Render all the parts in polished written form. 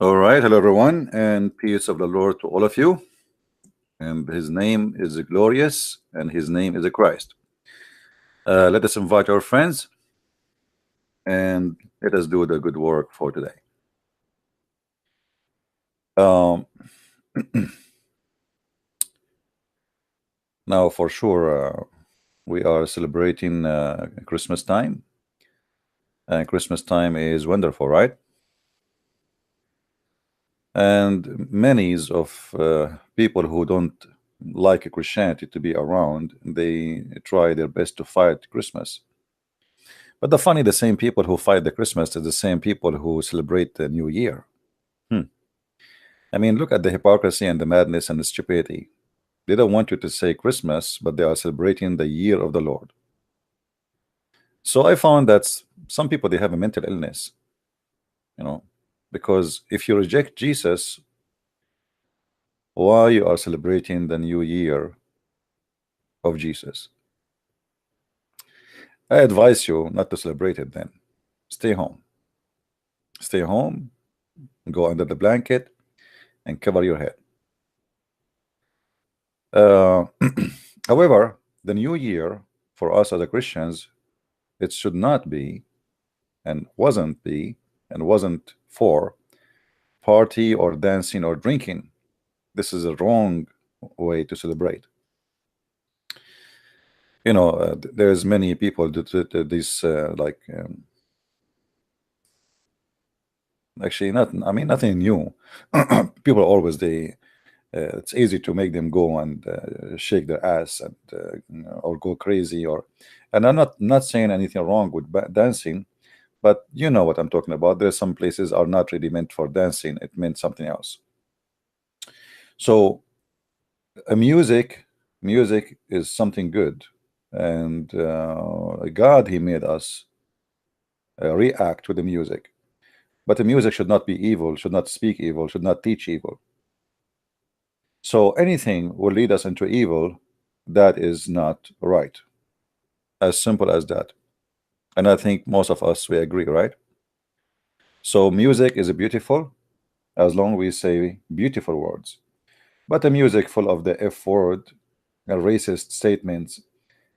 All right, hello everyone, and peace of the Lord to all of you. And his name is glorious, and his name is Christ. Let us invite our friends, and let us do the good work for today. Um, Now, for sure, we are celebrating Christmas time, and Christmas time is wonderful, right? And many of people who don't like Christianity to be around, they try their best to fight Christmas. But the same people who fight the Christmas are the same people who celebrate the New Year. I mean, look at the hypocrisy and the madness and the stupidity. They don't want you to say Christmas, but they are celebrating the year of the Lord. So I found that some people, they have a mental illness, because if you reject Jesus, why you are celebrating the new year of Jesus? I advise you not to celebrate it then. Stay home. Stay home, go under the blanket, and cover your head. However, the new year for us as Christians, it should not be and wasn't for party or dancing or drinking. This is a wrong way to celebrate. There's many people that this actually not. I mean, nothing new. People always it's easy to make them go and shake their ass and or go crazy and I'm not saying anything wrong with dancing, but you know what I'm talking about. There's some places are not really meant for dancing. It meant something else. So music is something good, and God, he made us react to the music, but the music should not be evil, should not speak evil, should not teach evil. So anything will lead us into evil, that is not right. As simple as that. And I think most of us, we agree, right? So music is beautiful as long as we say beautiful words. But the music full of the F word and racist statements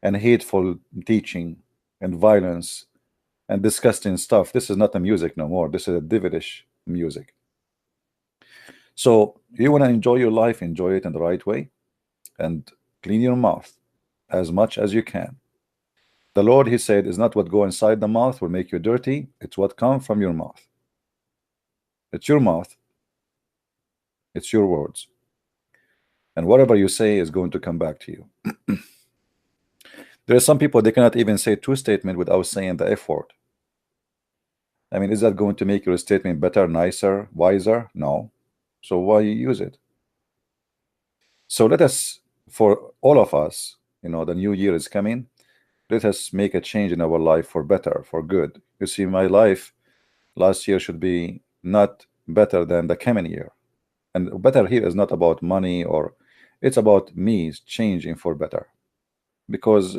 and hateful teaching and violence and disgusting stuff, this is not the music no more. This is a devilish music. So you want to enjoy your life, enjoy it in the right way, and clean your mouth as much as you can. The Lord, he said, is not what go inside the mouth will make you dirty. It's what comes from your mouth. It's your mouth. It's your words. And whatever you say is going to come back to you. There are some people, they cannot even say two statements without saying the F word. I mean, is that going to make your statement better, nicer, wiser? No. So why you use it? So let us, for all of us, the new year is coming. Let us make a change in our life for better, for good. You see, my life last year should be not better than the coming year. And better here is not about money, or it's about me changing for better. Because,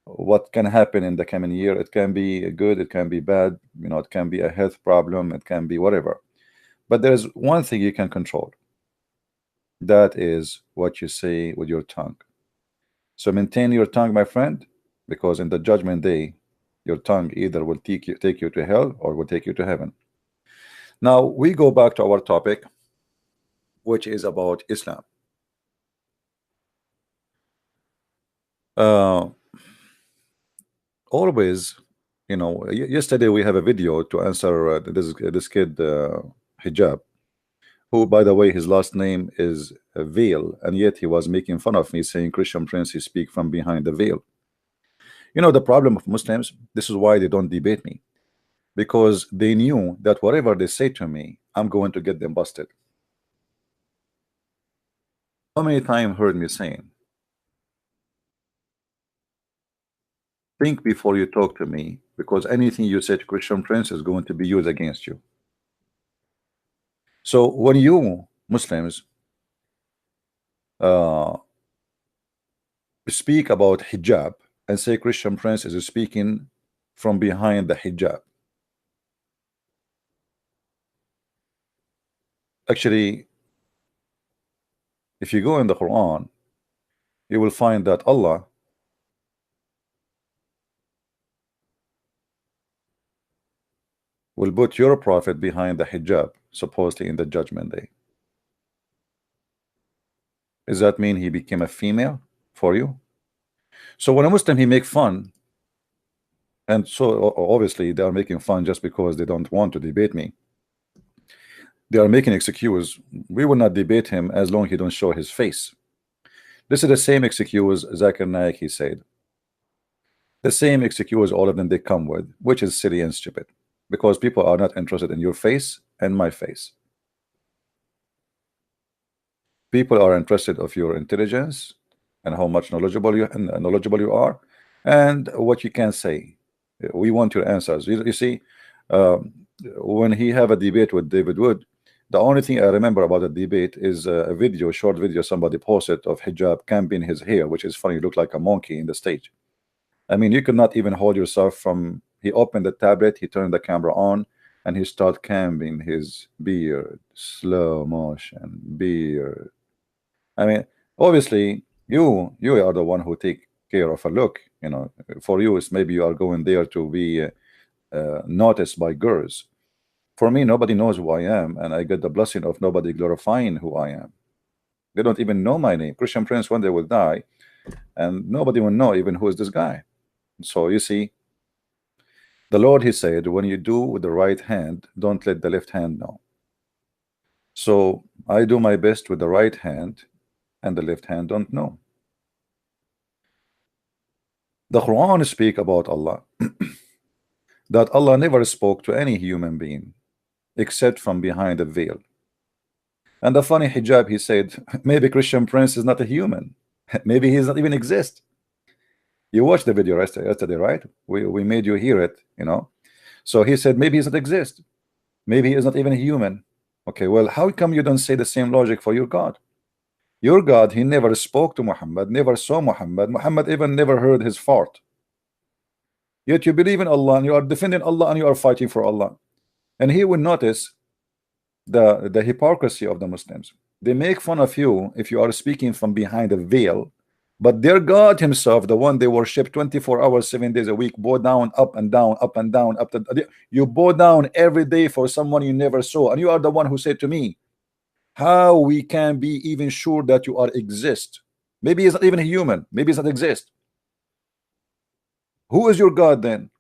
what can happen in the coming year, it can be good, it can be bad, it can be a health problem, it can be whatever. But there's one thing you can control. That is what you say with your tongue. So maintain your tongue, my friend, because in the judgment day, your tongue either will take you to hell or will take you to heaven. Now we go back to our topic, which is about Islam. Always, yesterday we have a video to answer this kid Hijab, who, by the way, his last name is Veil, and yet he was making fun of me, saying Christian princes speak from behind the veil. The problem of Muslims, this is why they don't debate me, because they knew that whatever they say to me, I'm going to get them busted. How many times heard me saying, think before you talk to me, because anything you say to Christian prince is going to be used against you. So when you Muslims speak about hijab and say Christian prince is speaking from behind the hijab, Actually, if you go in the Quran, you will find that Allah will put your prophet behind the hijab, supposedly in the judgment day. Does that mean he became a female for you? So when a Muslim he make fun, and so obviously they are making fun just because they don't want to debate me. They are making excuse. We will not debate him as long as he don't show his face. This is the same excuse Zakir Naik he said. The same excuse all of them they come with, which is silly and stupid, because people are not interested in your face and my face. People are interested of your intelligence and how much knowledgeable you are, and what you can say. We want your answers. You see, when he have a debate with David Wood, the only thing I remember about the debate is a video, short video somebody posted of Hijab camping his hair, which is funny. You look like a monkey in the stage. I mean, you could not even hold yourself from. He opened the tablet, he turned the camera on, and he started combing his beard, slow motion beard. I mean, obviously, you are the one who take care of a look. You know, for you, it's maybe you are going there to be noticed by girls. For me, nobody knows who I am, and I get the blessing of nobody glorifying who I am. They don't even know my name. Christian Prince one day will die, and nobody will know even who is this guy. So you see, the Lord he said, when you do with the right hand, don't let the left hand know. So I do my best with the right hand, and the left hand don't know. The Quran speak about Allah that Allah never spoke to any human being except from behind a veil. And the funny hijab, he said, maybe Christian Prince is not a human. Maybe he does not even exist. You watched the video yesterday, right? We made you hear it, you know. So he said maybe he does not exist. Maybe he is not even a human. Okay, well, how come you don't say the same logic for your God? Your God, he never spoke to Muhammad, never saw Muhammad. Muhammad even never heard his fart. Yet you believe in Allah and you are defending Allah and you are fighting for Allah. And he will notice the hypocrisy of the Muslims. They make fun of you if you are speaking from behind a veil, but their God himself, the one they worship 24 hours 7 days a week, bow down, up and down, up and down, up to, you bow down every day for someone you never saw. And you are the one who said to me, how we can be even sure that you are exist? Maybe he's not even a human, maybe he's not exist. Who is your God then?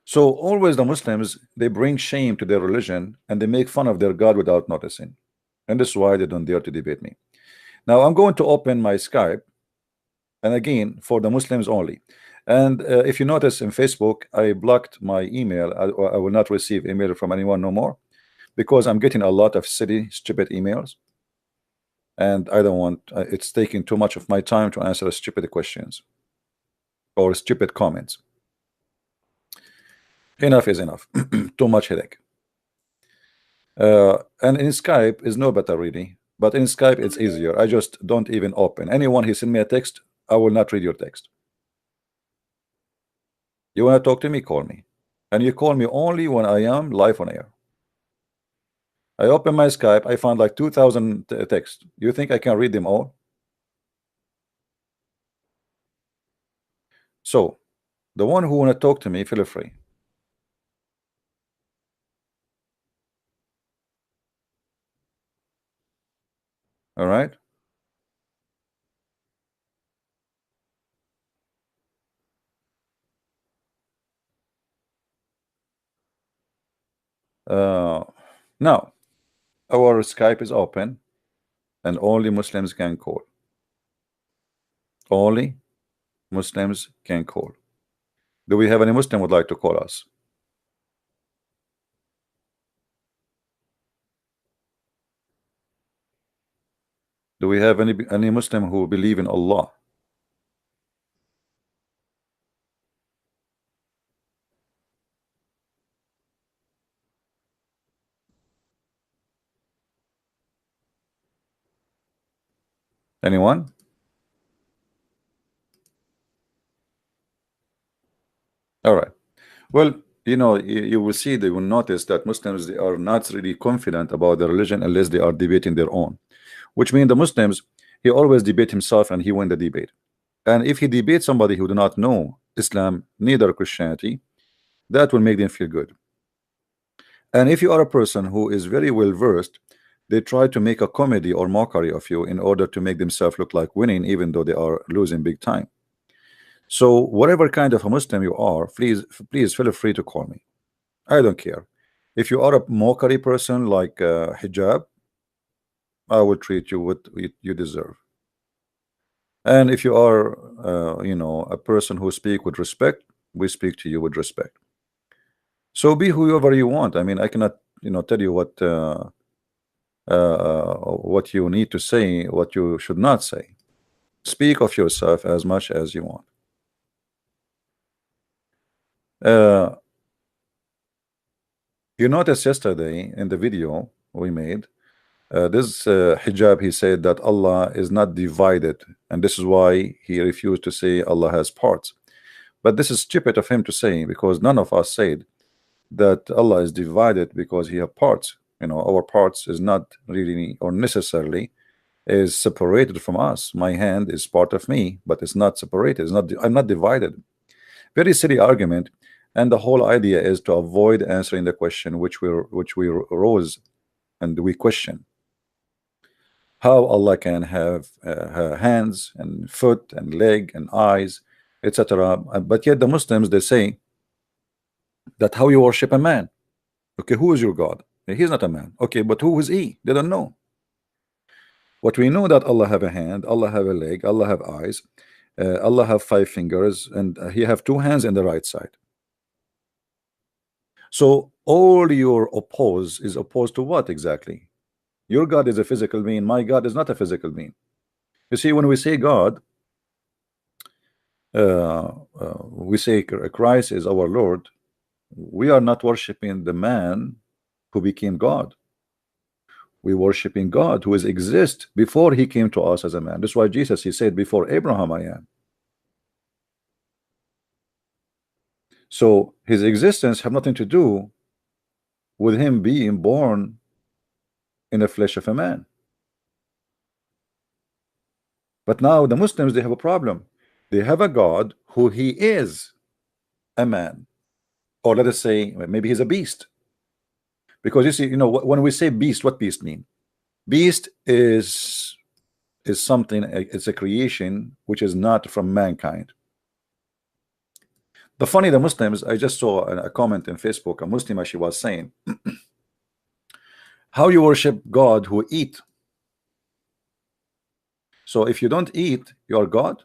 So always the Muslims, they bring shame to their religion and they make fun of their God without noticing. And that's why they don't dare to debate me. Now I'm going to open my Skype, and again for the Muslims only. And if you notice in Facebook, I blocked my email. I will not receive email from anyone no more, because I'm getting a lot of silly, stupid emails. And I don't want, it's taking too much of my time to answer stupid questions or stupid comments. Enough is enough. Too much headache. And in Skype is no better really, but in Skype it's easier. I just don't even open. Anyone who send me a text, I will not read your text. You want to talk to me, call me, and you call me only when I am live on air. I open my Skype, I found like 2,000 texts. You think I can read them all? So the one who want to talk to me, feel free. All right. Now our Skype is open and only Muslims can call. Only Muslims can call. Do we have any Muslim would like to call us? Do we have any Muslim who believe in Allah? Anyone? All right. Well, you will see, they will notice that Muslims, they are not really confident about their religion unless they are debating their own, which means the Muslims, he always debate himself and he win the debate. And if he debates somebody who do not know Islam, neither Christianity, that will make them feel good. And if you are a person who is very well versed, they try to make a comedy or mockery of you in order to make themselves look like winning, even though they are losing big time. So whatever kind of a Muslim you are, please feel free to call me. I don't care. If you are a mockery person like Hijab, I will treat you what you deserve. And if you are, a person who speak with respect, we speak to you with respect. So be whoever you want. I mean, I cannot, tell you what you need to say, what you should not say. Speak of yourself as much as you want. Uh, you noticed yesterday in the video we made, this Hijab, he said that Allah is not divided, and this is why he refused to say Allah has parts. But this is stupid of him to say, because none of us said that Allah is divided because he have parts. Our parts is not really or necessarily is separated from us. My hand is part of me, but it's not separated. I'm not divided. Very silly argument, and the whole idea is to avoid answering the question which we rose and we question how Allah can have hands and foot and leg and eyes, etc. But yet the Muslims, they say that how you worship a man. Okay, who is your God? He's not a man. Okay, but who is he? They don't know. What we know that Allah have a hand, Allah have a leg, Allah have eyes, Allah have 5 fingers, and he have 2 hands in the right side. So all your oppose is opposed to what exactly? Your God is a physical being, my God is not a physical being. You see, when we say God, we say Christ is our Lord, we are not worshiping the man who became God. We worshiping God who is exist before he came to us as a man. That's why Jesus, he said, before Abraham I am. So his existence have nothing to do with him being born in the flesh of a man. But now the Muslims, they have a problem. They have a God who he is a man, or let us say maybe he's a beast. Because you see, when we say beast, what beast mean? Beast is something, it's a creation which is not from mankind. The Muslims, I just saw a comment in Facebook, a Muslim, she was saying, how you worship God who eat? So if you don't eat, you are God?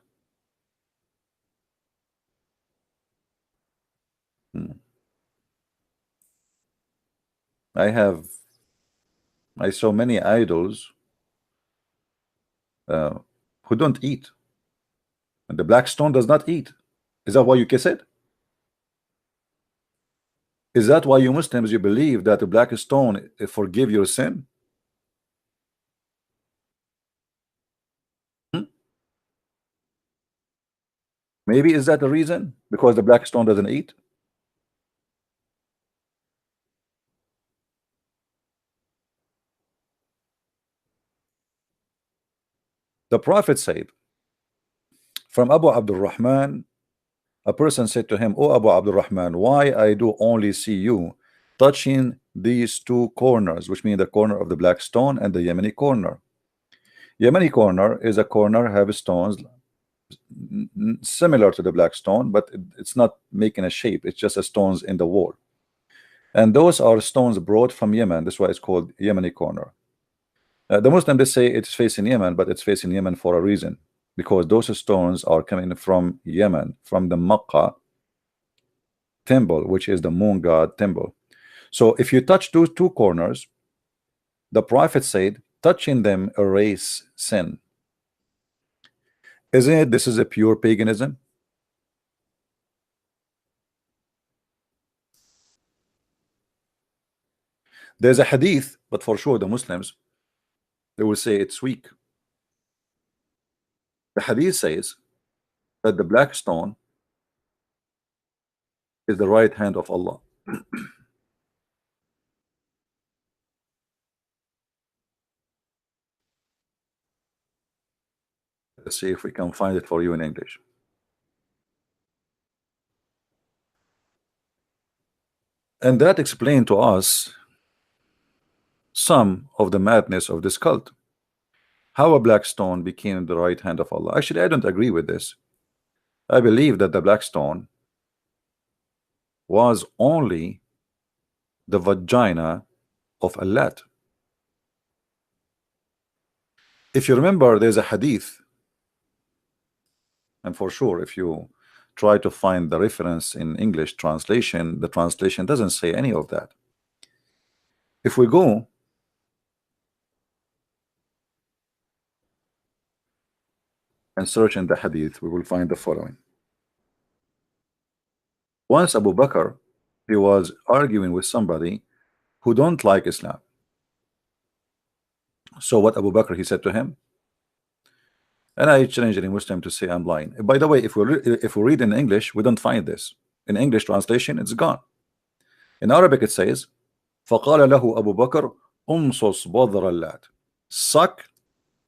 I saw many idols who don't eat, and the black stone does not eat. Is that why you kiss it? Is that why you Muslims, you believe that the black stone forgive your sin? Hmm? Maybe is that the reason? Because the black stone doesn't eat? The Prophet said, from Abu Abdul Rahman, a person said to him, "Oh Abu Abdul Rahman, why I do only see you touching these 2 corners," which mean the corner of the black stone and the Yemeni corner. Yemeni corner is a corner have stones similar to the black stone, but it's not making a shape, it's just a stones in the wall, and those are stones brought from Yemen. That's why it's called Yemeni corner. The Muslim, they say it's facing Yemen, but it's facing Yemen for a reason, because those stones are coming from Yemen, from the Makkah temple, which is the moon god temple. So if you touch those 2 corners, the Prophet said touching them erase sin. Isn't it this is a pure paganism? There's a hadith, but for sure the Muslims, they will say it's weak. The hadith says that the black stone is the right hand of Allah. Let's see if we can find it for you in English. And that explained to us some of the madness of this cult. How a black stone became the right hand of Allah. Actually, I don't agree with this. I believe that the black stone was only the vagina of Allah. If you remember, there's a hadith, and for sure if you try to find the reference in English translation, the translation doesn't say any of that. If we go and search in the hadith, we will find the following. Once Abu Bakr, he was arguing with somebody who don't like Islam. So what Abu Bakr, he said to him, and I challenge any Muslim to say I'm lying. By the way, if we read in English, we don't find this. In English translation, it's gone. In Arabic, it says, فَقَالَ لَهُ أَبُو بَكْرَ أُمْصُصْ بَضْرَ اللَّاتِ, suck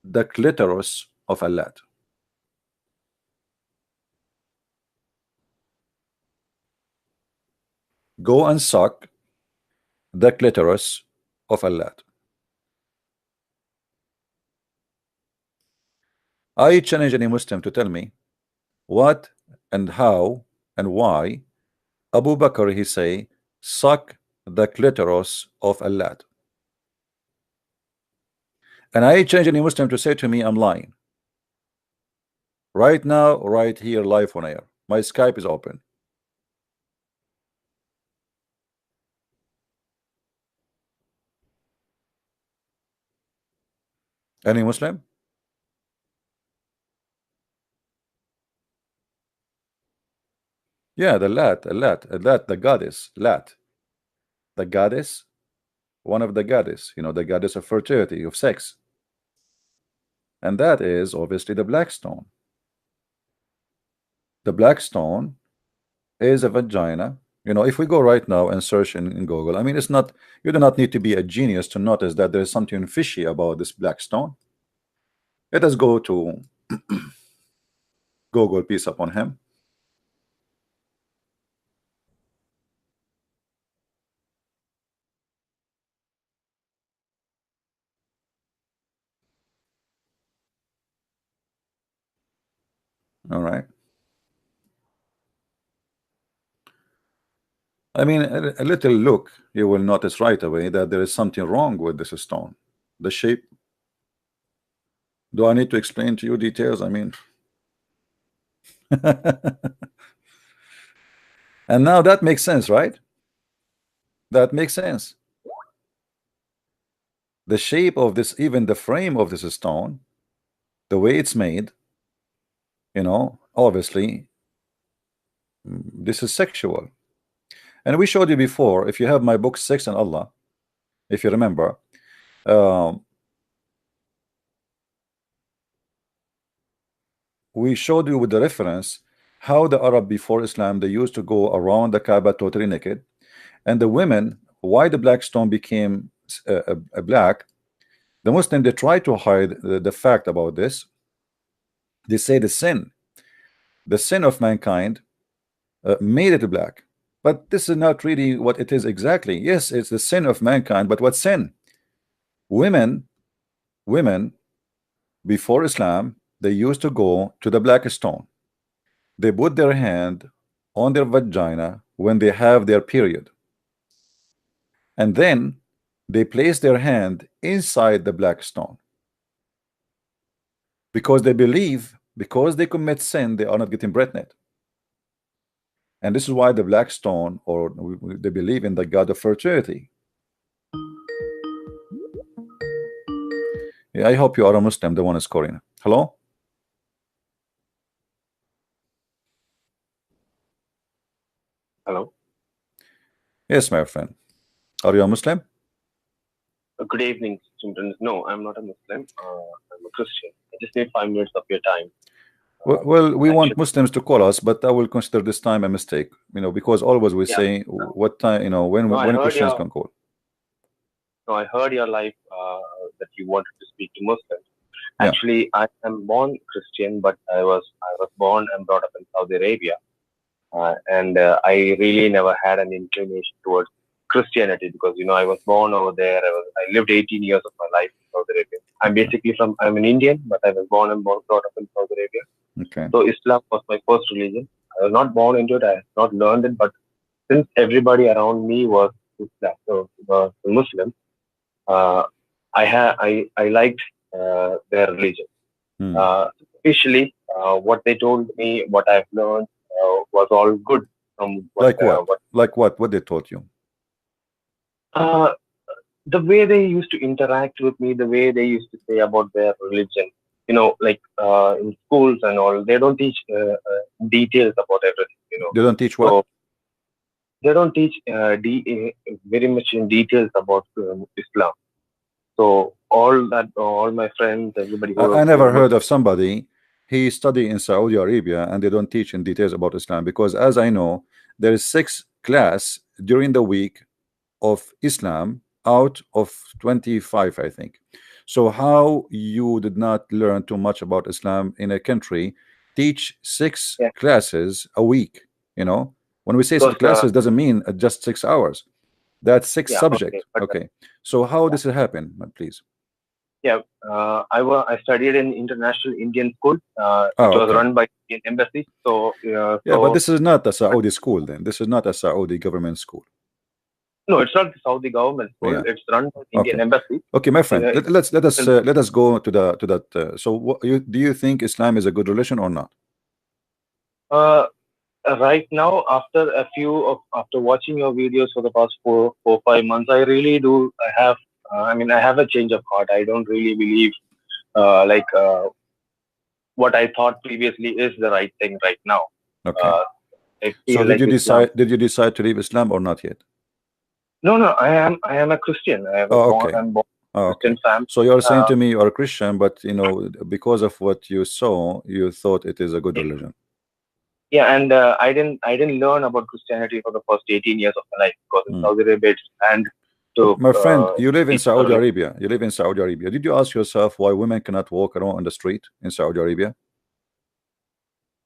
the clitoris of Allah. Go and suck the clitoris of Allah. I challenge any Muslim to tell me what and how and why Abu Bakr, he say, suck the clitoris of Allah. And I challenge any Muslim to say to me I'm lying. Right now, right here, live on air. My Skype is open. Any Muslim? Yeah, the Lat, the goddess, Lat, the goddess, one of the goddess, you know, the goddess of fertility, of sex. And that is obviously the black stone. The black stone is a vagina. You know, if we go right now and search in Google, I mean, it's not, you do not need to be a genius to notice that there is something fishy about this black stone. Let us go to Google, peace upon him. All right. I mean, a little look, you will notice right away that there is something wrong with this stone. The shape. Do I need to explain to you details? I mean, and now that makes sense, right? That makes sense. The shape of this, even the frame of this stone, the way it's made, you know, obviously, this is sexual. And we showed you before, if you have my book, Sex and Allah, if you remember, we showed you with the reference how the Arab before Islam, they used to go around the Kaaba totally naked, and the women, why the black stone became black, the Muslim, they try to hide the fact about this. They say the sin of mankind made it black, but this is not really what it is exactly. Yes, it's the sin of mankind, but what sin? Women before Islam, they used to go to the black stone. They put their hand on their vagina when they have their period, and then they place their hand inside the black stone, because they believe, because they commit sin, they are not getting pregnant. And this is why the black stone, or they believe in the god of fertility. Yeah, I hope you are a Muslim. The one is Korean. Hello? Hello. Yes, my friend. Are you a Muslim? Good evening, students. No, I'm not a Muslim. I'm a Christian. I just need 5 minutes of your time. Well, we want actually, Muslims to call us, but I will consider this time a mistake, because always we yeah. say what time, No, I when heard Christians your can call. no, I heard your life that you wanted to speak to Muslims. Yeah. Actually, I am born Christian, but I was born and brought up in Saudi Arabia, and I really never had an inclination towards Christianity because I was born over there. I lived 18 years of my life in Saudi Arabia. I'm an Indian, but I was born and brought up in Saudi Arabia. Okay. So Islam was my first religion. I was not born into it. I have not learned it, but since everybody around me was Islam, so Muslim, uh, I liked their religion. Hmm. Especially what they told me, what I've learned was all good from Like what? Like what they taught you? uh, the way they used to interact with me, the way they used to say about their religion. Like in schools and all, they don't teach details about everything. They don't teach what? So they don't teach very much in details about Islam. So all my friends, everybody I who never was heard of somebody he studied in Saudi Arabia and they don't teach in details about Islam, because as I know, there is 6 class during the week of Islam out of 25, I think. So how you did not learn too much about Islam in a country, teach 6 yeah, classes a week, when we say 6 because classes doesn't mean just 6 hours. That's 6 yeah, okay, subject. but Okay, so how yeah, this will happen, please? yeah. I studied in international Indian school, which Oh, was okay. run by Indian embassy. So Yeah, but this is not a Saudi school then. This is not a Saudi government school. no, it's not the Saudi government school. Yeah. It's run by Indian Okay. embassy. Okay, my friend. It's Let us go to that. So, do you think Islam is a good religion or not? uh, right now, after watching your videos for the past 4 5 months, I really do. I have a change of heart. I don't really believe like what I thought previously is the right thing right now. Okay. Uh, I So, feel like Islam. did you decide to leave Islam or not yet? No, I am a Christian. Oh, okay. I'm born Oh, Christian okay. family. So you're saying to me you are a Christian, but because of what you saw, you thought it is a good religion. Yeah, and I didn't learn about Christianity for the first 18 years of my life because in Saudi Arabia it's banned to My friend, you live in teach Saudi religion. Arabia. You live in Saudi Arabia. Did you ask yourself why women cannot walk around on the street in Saudi Arabia?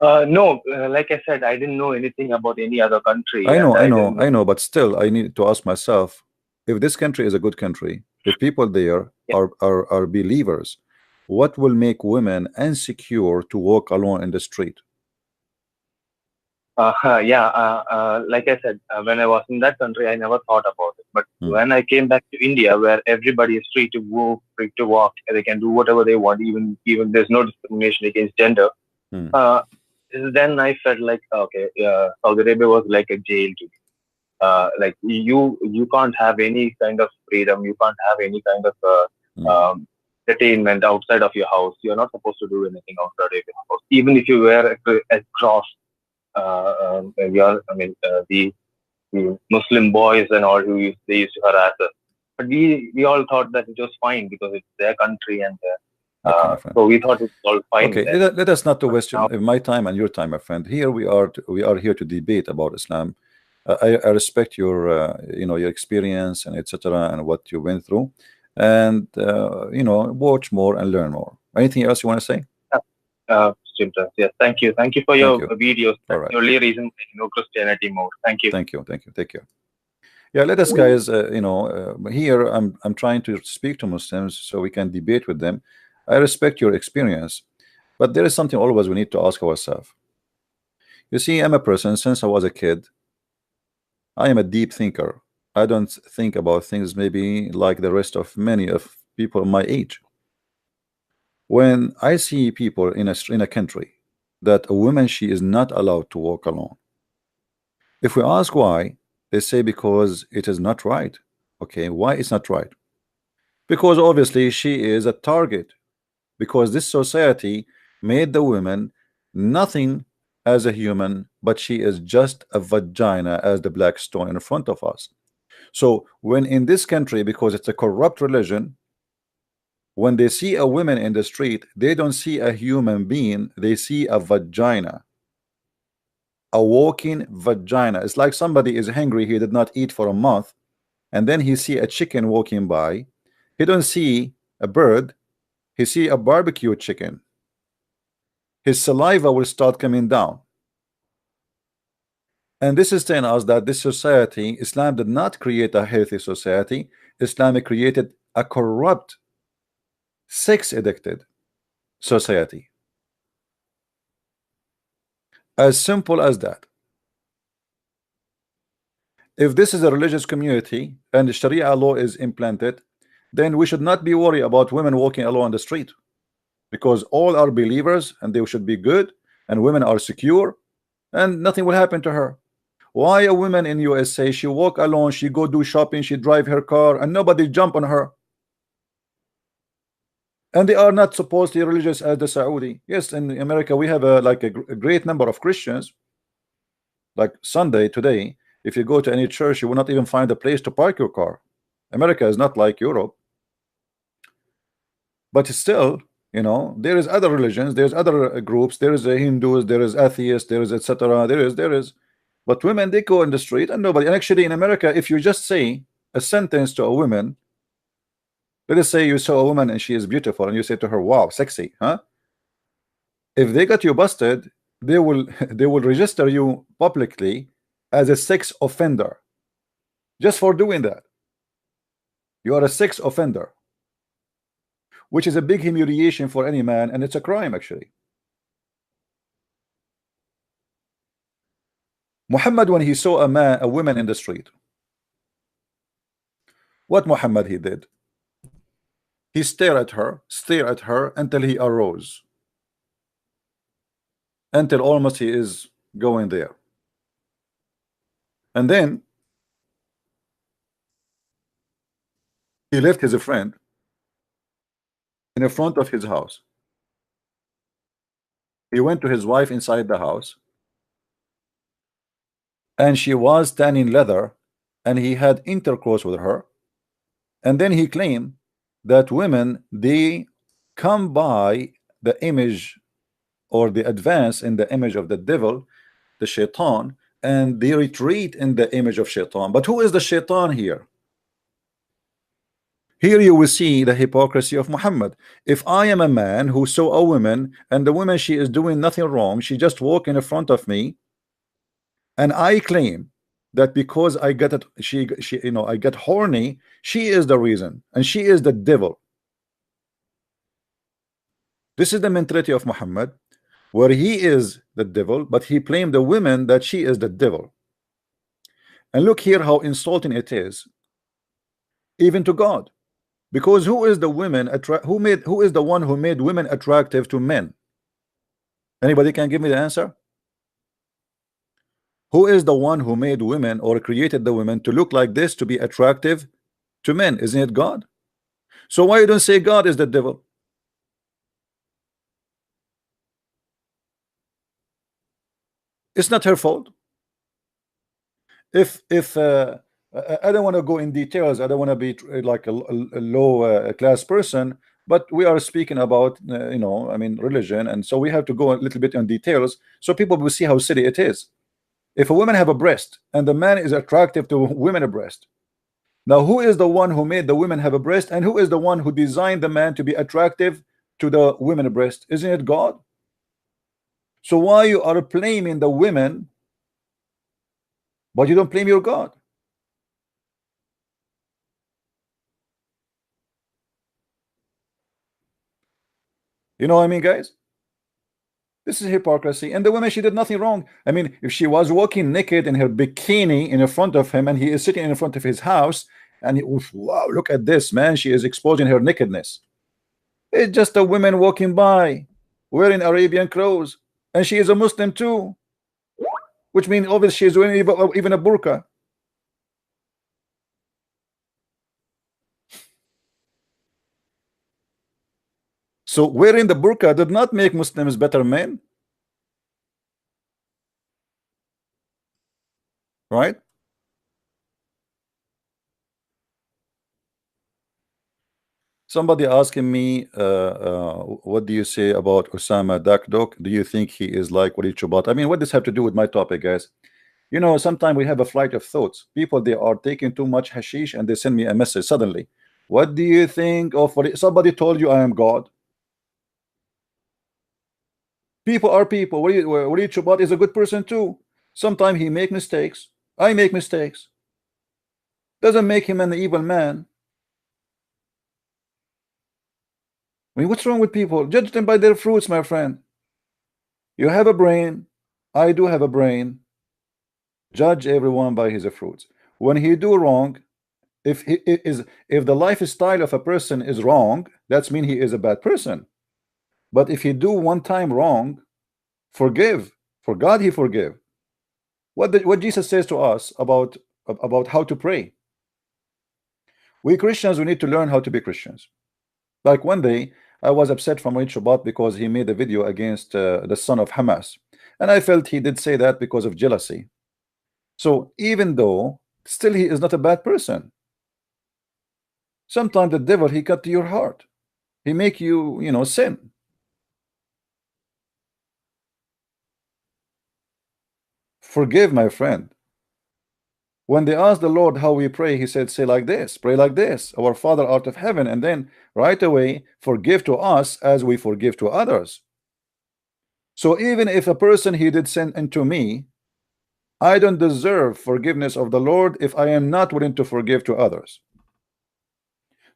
No, like I said, I didn't know anything about any other country, I know, and I I know, didn't know. I know, but still, I need to ask myself if this country is a good country, if people there Yeah, are believers, what will make women insecure to walk alone in the street? yeah. Like I said, when I was in that country, I never thought about it. But Hmm. when I came back to India, where everybody is free to move, free to walk, and they can do whatever they want, even there's no discrimination against gender. Hmm. Then I felt like okay, Saudi Arabia was like a jail to me. Like you can't have any kind of freedom. You can't have any kind of Hmm. entertainment outside of your house. You're not supposed to do anything outside of your house. Even if you wear a cross, the Muslim boys and all they used to harass us. But we all thought that it was fine because it's their country and Okay, my friend. so we thought it's all fine. Okay, Then. let us not to But waste now, my time and your time, my friend. Here we are here to debate about Islam. I respect your your experience and etc. and what you went through, and watch more and learn more. Anything else you want to say? yes, thank you for Thank your you. videos. All That's right. the only reason I know Christianity more. Thank you. Thank you. Take care. Yeah, let us guys. Here I'm trying to speak to Muslims so we can debate with them. I respect your experience, but there is something always we need to ask ourselves. You see, I'm a person since I was a kid. I am a deep thinker. I don't think about things maybe like the rest of many of people my age. When I see people in a country that a woman she is not allowed to walk alone, if we ask why, they say because it is not right. Okay, why it's not right? Because obviously she is a target. Because this society made the woman nothing as a human, but she is just a vagina as the black stone in front of us. So when in this country, because it's a corrupt religion, When they see a woman in the street, they don't see a human being, they see a vagina, a walking vagina. It's like somebody is hungry, he did not eat for a month, and then he see a chicken walking by. He don't see a bird, he see a barbecue chicken. His saliva will start coming down. And this is telling us that this society, Islam did not create a healthy society. Islam created a corrupt, sex addicted society. As simple as that. If this is a religious community and the Sharia law is implanted, then we should not be worried about women walking alone on the street, because all are believers and they should be good, and women are secure and nothing will happen to her. Why a woman in USA, she walk alone, she go do shopping, she drive her car and nobody jump on her? And they are not supposedly religious as the Saudi. Yes, in America we have a great number of Christians. Like Sunday today, if you go to any church, you will not even find a place to park your car. America is not like Europe. But still, you know, there is other religions, there's other groups, there is a Hindus, there is atheists, there is etc. There is. But women, they go in the street and nobody. And actually, in America, if you just say a sentence to a woman, let us say you saw a woman and she is beautiful, and you say to her, "Wow, sexy," huh? If they got you busted, they will they will register you publicly as a sex offender just for doing that. You are a sex offender, which is a big humiliation for any man, and it's a crime actually. Muhammad, when he saw a woman in the street, what Muhammad he did? He stared at her until he arose, until almost he is going there. And then he left his friend in the front of his house. He went to his wife inside the house, and she was tanning leather, and he had intercourse with her. And then he claimed that women, they come by the image or the advance in the image of the devil, the shaitan, and they retreat in the image of shaitan. But who is the shaitan here? Here you will see the hypocrisy of Muhammad. If I am a man who saw a woman, and the woman, she is doing nothing wrong, she just walk in front of me, and I claim that because I got it, she you know, I get horny, she is the reason, and she is the devil. This is the mentality of Muhammad, where he is the devil, but he blamed the women that she is the devil. And look here how insulting it is, even to God. Because who is the women who is the one who made women attractive to men? Anybody can give me the answer? Who is the one who made women or created the women to look like this, to be attractive to men? Isn't it God? So why you don't say God is the devil? It's not her fault. If I don't want to go in details, I don't want to be like a low class person, but we are speaking about you know, I mean, religion, and so we have to go a little bit in details so people will see how silly it is. If a woman have a breast and the man is attractive to women a breast, now who is the one who made the women have a breast, and who is the one who designed the man to be attractive to the women breast? Isn't it God? So why you are blaming the women, but you don't blame your God? You know what I mean, guys? This is hypocrisy. And the woman, she did nothing wrong. I mean, if she was walking naked in her bikini in front of him, and he is sitting in front of his house, and he, oof, wow, look at this, man, she is exposing her nakedness. It's just a woman walking by wearing Arabian clothes, and she is a Muslim too, which means obviously she is wearing even a burqa. So wearing the burqa did not make Muslims better men, right? Somebody asking me, what do you say about Osama Dakdok? Do you think he is like Walid Chubat? I mean, what does have to do with my topic, guys? You know, sometimes we have a flight of thoughts. People, they are taking too much hashish and they send me a message suddenly. What do you think of Walid? Somebody told you I am God. People are people. Walid Chubat is a good person too. Sometimes he make mistakes. I make mistakes. Doesn't make him an evil man. I mean, what's wrong with people? Judge them by their fruits, my friend. You have a brain. I do have a brain. Judge everyone by his fruits. When he do wrong, if the lifestyle of a person is wrong, that's mean he is a bad person. But if he do one time wrong, forgive. For God he forgive. What Jesus says to us about how to pray. We Christians, we need to learn how to be Christians. Like one day I was upset from Rich Shabbat because he made a video against the son of Hamas, and I felt he did say that because of jealousy. So even though still he is not a bad person, sometimes the devil, he cut to your heart, he make you, you know, sin. Forgive, my friend. When they asked the Lord how we pray, he said, say like this, pray like this, our Father art of heaven, and then right away forgive to us as we forgive to others. So even if a person he did sin into me, I don't deserve forgiveness of the Lord if I am not willing to forgive to others.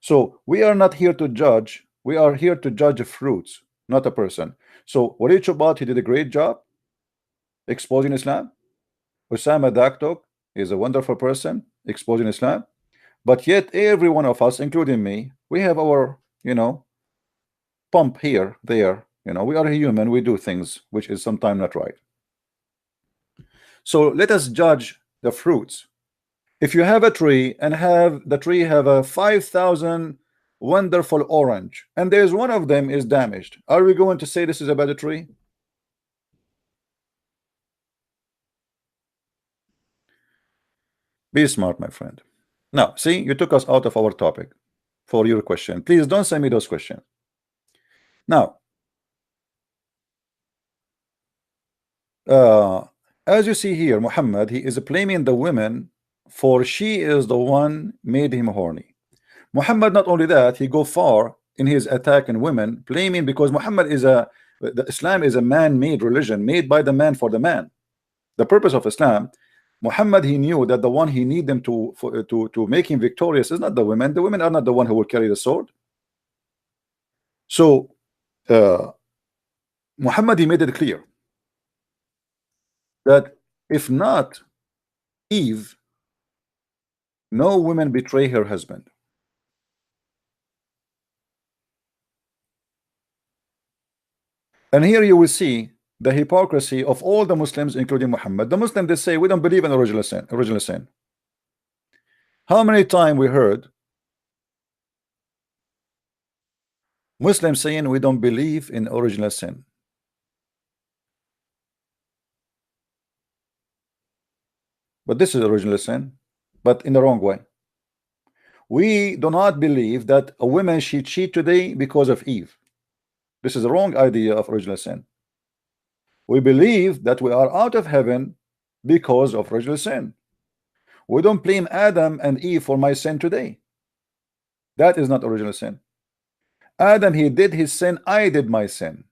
So we are not here to judge, we are here to judge fruits, not a person. So Walid Chubat, he did a great job exposing Islam. Osama Daktok is a wonderful person exposing Islam. But yet every one of us, including me, we have our, you know, pump here, there. You know, we are human, we do things which is sometimes not right. So let us judge the fruits. If you have a tree and have the tree have a 5,000 wonderful orange and there's one of them is damaged, are we going to say this is a bad tree? Be smart, my friend. Now see, you took us out of our topic for your question. Please don't send me those questions. Now as you see here, Muhammad, he is blaming the women for she is the one made him horny. Muhammad, not only that, he go far in his attack on women, blaming because Muhammad is Islam is a man-made religion, made by the man for the man. The purpose of Islam, Muhammad, he knew that the one he need them to make him victorious is not the women. The women are not the one who will carry the sword. So Muhammad, he made it clear that if not Eve, no woman betray her husband. And here you will see the hypocrisy of all the Muslims, including Muhammad. The Muslims, they say we don't believe in original sin. Original sin. How many times we heard Muslims saying we don't believe in original sin? But this is original sin, but in the wrong way. We do not believe that a woman she cheat today because of Eve. This is the wrong idea of original sin. We believe that we are out of heaven because of original sin. We don't blame Adam and Eve for my sin today. That is not original sin. Adam, he did his sin, I did my sin.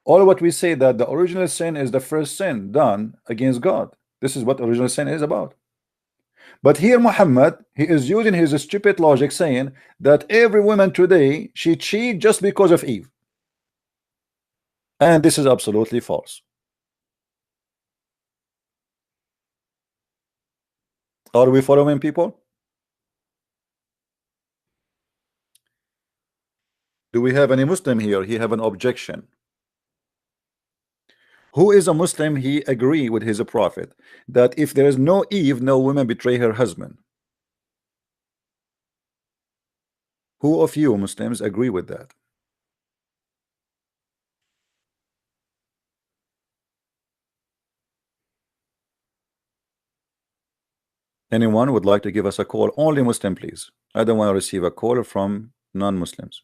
All what we say that the original sin is the first sin done against God. This is what original sin is about. But here Muhammad, he is using his stupid logic saying that every woman today, she cheat just because of Eve. And this is absolutely false. Are we following, people? Do we have any Muslim here? He have an objection. Who is a Muslim? He agree with his prophet that if there is no Eve, no woman betray her husband. Who of you Muslims agree with that? Anyone would like to give us a call? Only Muslim, please. I don't want to receive a call from non-Muslims.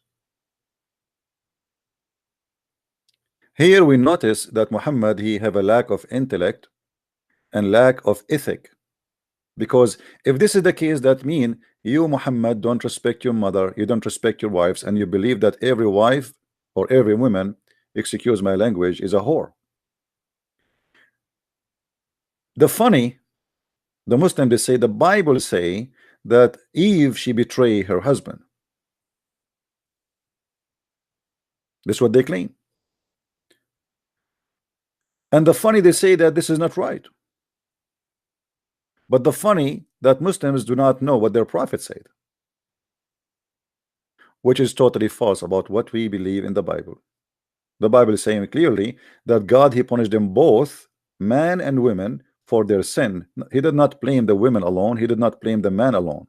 Here we notice that Muhammad, he have a lack of intellect and lack of ethic. Because if this is the case, that mean you, Muhammad, don't respect your mother, you don't respect your wives, and you believe that every wife or every woman, excuse my language, is a whore. The Muslims, they say, the Bible say that Eve, she betrayed her husband. That's what they claim. And they say that this is not right. But the funny that Muslims do not know what their prophet said, which is totally false about what we believe in the Bible. The Bible is saying clearly that God, he punished them both, man and women, for their sin. He did not blame the women alone, he did not blame the man alone.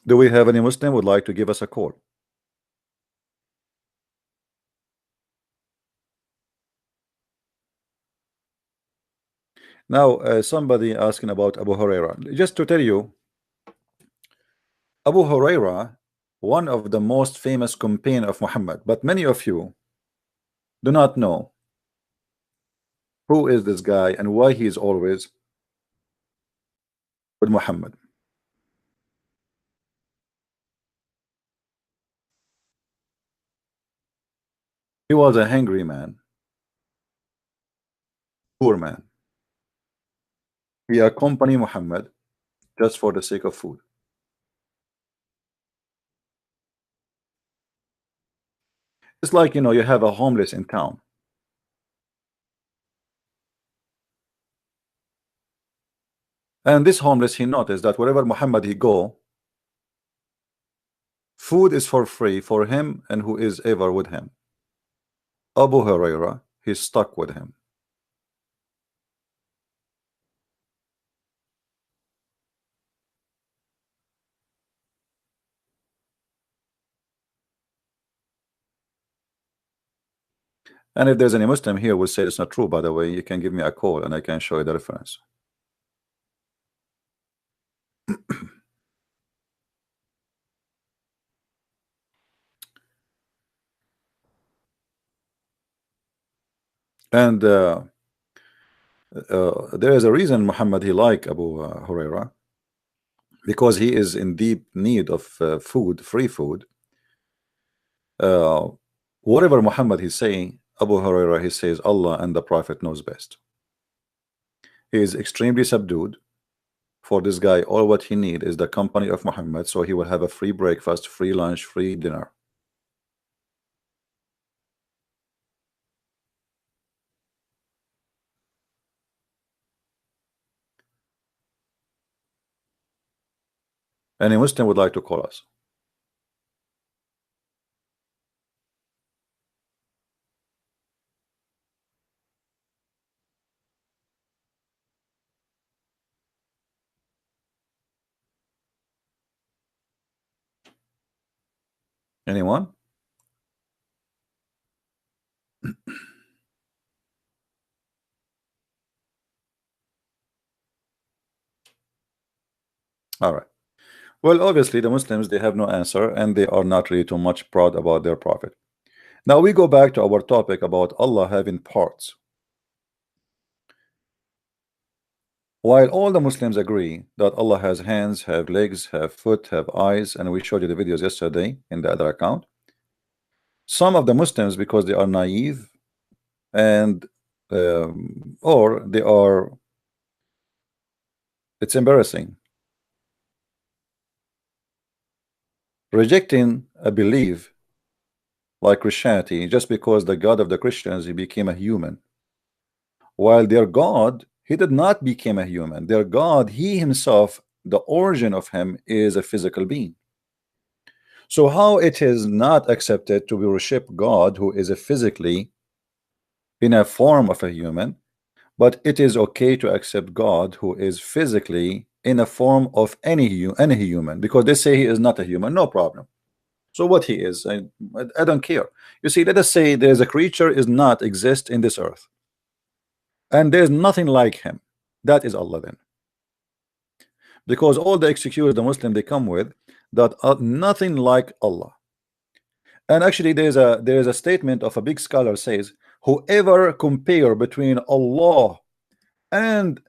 Do we have any Muslim who would like to give us a call? Now, somebody asking about Abu Huraira. Just to tell you, Abu Huraira, one of the most famous companion of Muhammad, but many of you do not know who is this guy and why he is always with Muhammad. He was a hungry man, poor man. He accompanied Muhammad just for the sake of food. It's like, you know, you have a homeless in town. And this homeless, he noticed that wherever Muhammad he go, food is for free for him and who is ever with him. Abu Huraira, he's stuck with him. And if there's any Muslim here who will say it's not true, by the way, you can give me a call and I can show you the reference. And there is a reason Muhammad he like Abu Huraira, because he is in deep need of food, free food. Whatever Muhammad he's saying, Abu Huraira he says Allah and the Prophet knows best. He is extremely subdued. For this guy, all what he need is the company of Muhammad, so he will have a free breakfast, free lunch, free dinner. Any Muslim would like to call us? Anyone? All right. Well, obviously the Muslims, they have no answer and they are not really too much proud about their prophet. Now we go back to our topic about Allah having parts. While all the Muslims agree that Allah has hands, have legs, have foot, have eyes, and we showed you the videos yesterday in the other account, some of the Muslims, because they are naive and or they are, it's embarrassing, rejecting a belief like Christianity just because the God of the Christians, he became a human, while their God, he did not become a human. Their God, he himself, the origin of him is a physical being. So how it is not accepted to worship God who is a physically in a form of a human, but it is okay to accept God who is physically in a form of any human, because they say he is not a human, no problem. So what he is, I don't care. You see, let us say there's a creature is not exist in this earth. and there's nothing like him. That is Allah then, because all the excuses the Muslim they come with that are nothing like Allah. And actually there is a statement of a big scholar says, whoever compare between Allah and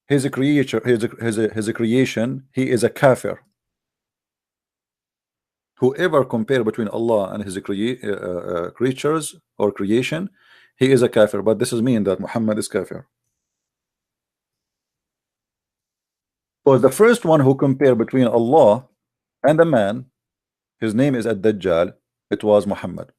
his creature, his creation, he is a kafir. Whoever compare between Allah and his creatures or creation, he is a kafir. But this is mean that Muhammad is kafir. Because the first one who compare between Allah and a man, his name is Ad-Dajjal, it was Muhammad.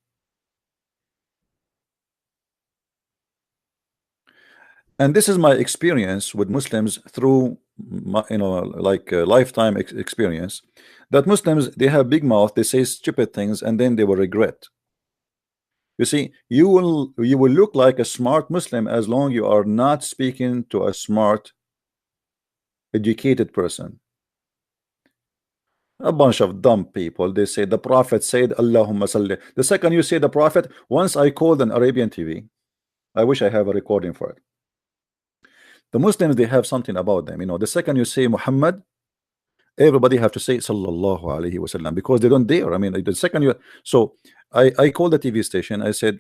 And this is my experience with Muslims through my, like lifetime experience, that Muslims they have big mouth, they say stupid things, and then they will regret. You see, you will look like a smart Muslim as long you are not speaking to a smart, educated person. A bunch of dumb people. They say the Prophet said Allahumma salli. The second you say the Prophet, once I called an Arabian TV. I wish I have a recording for it. The Muslims they have something about them. The second you say Muhammad, everybody have to say sallallahu alaihi wasallam because they don't dare. I mean, the second you so I called the TV station. I said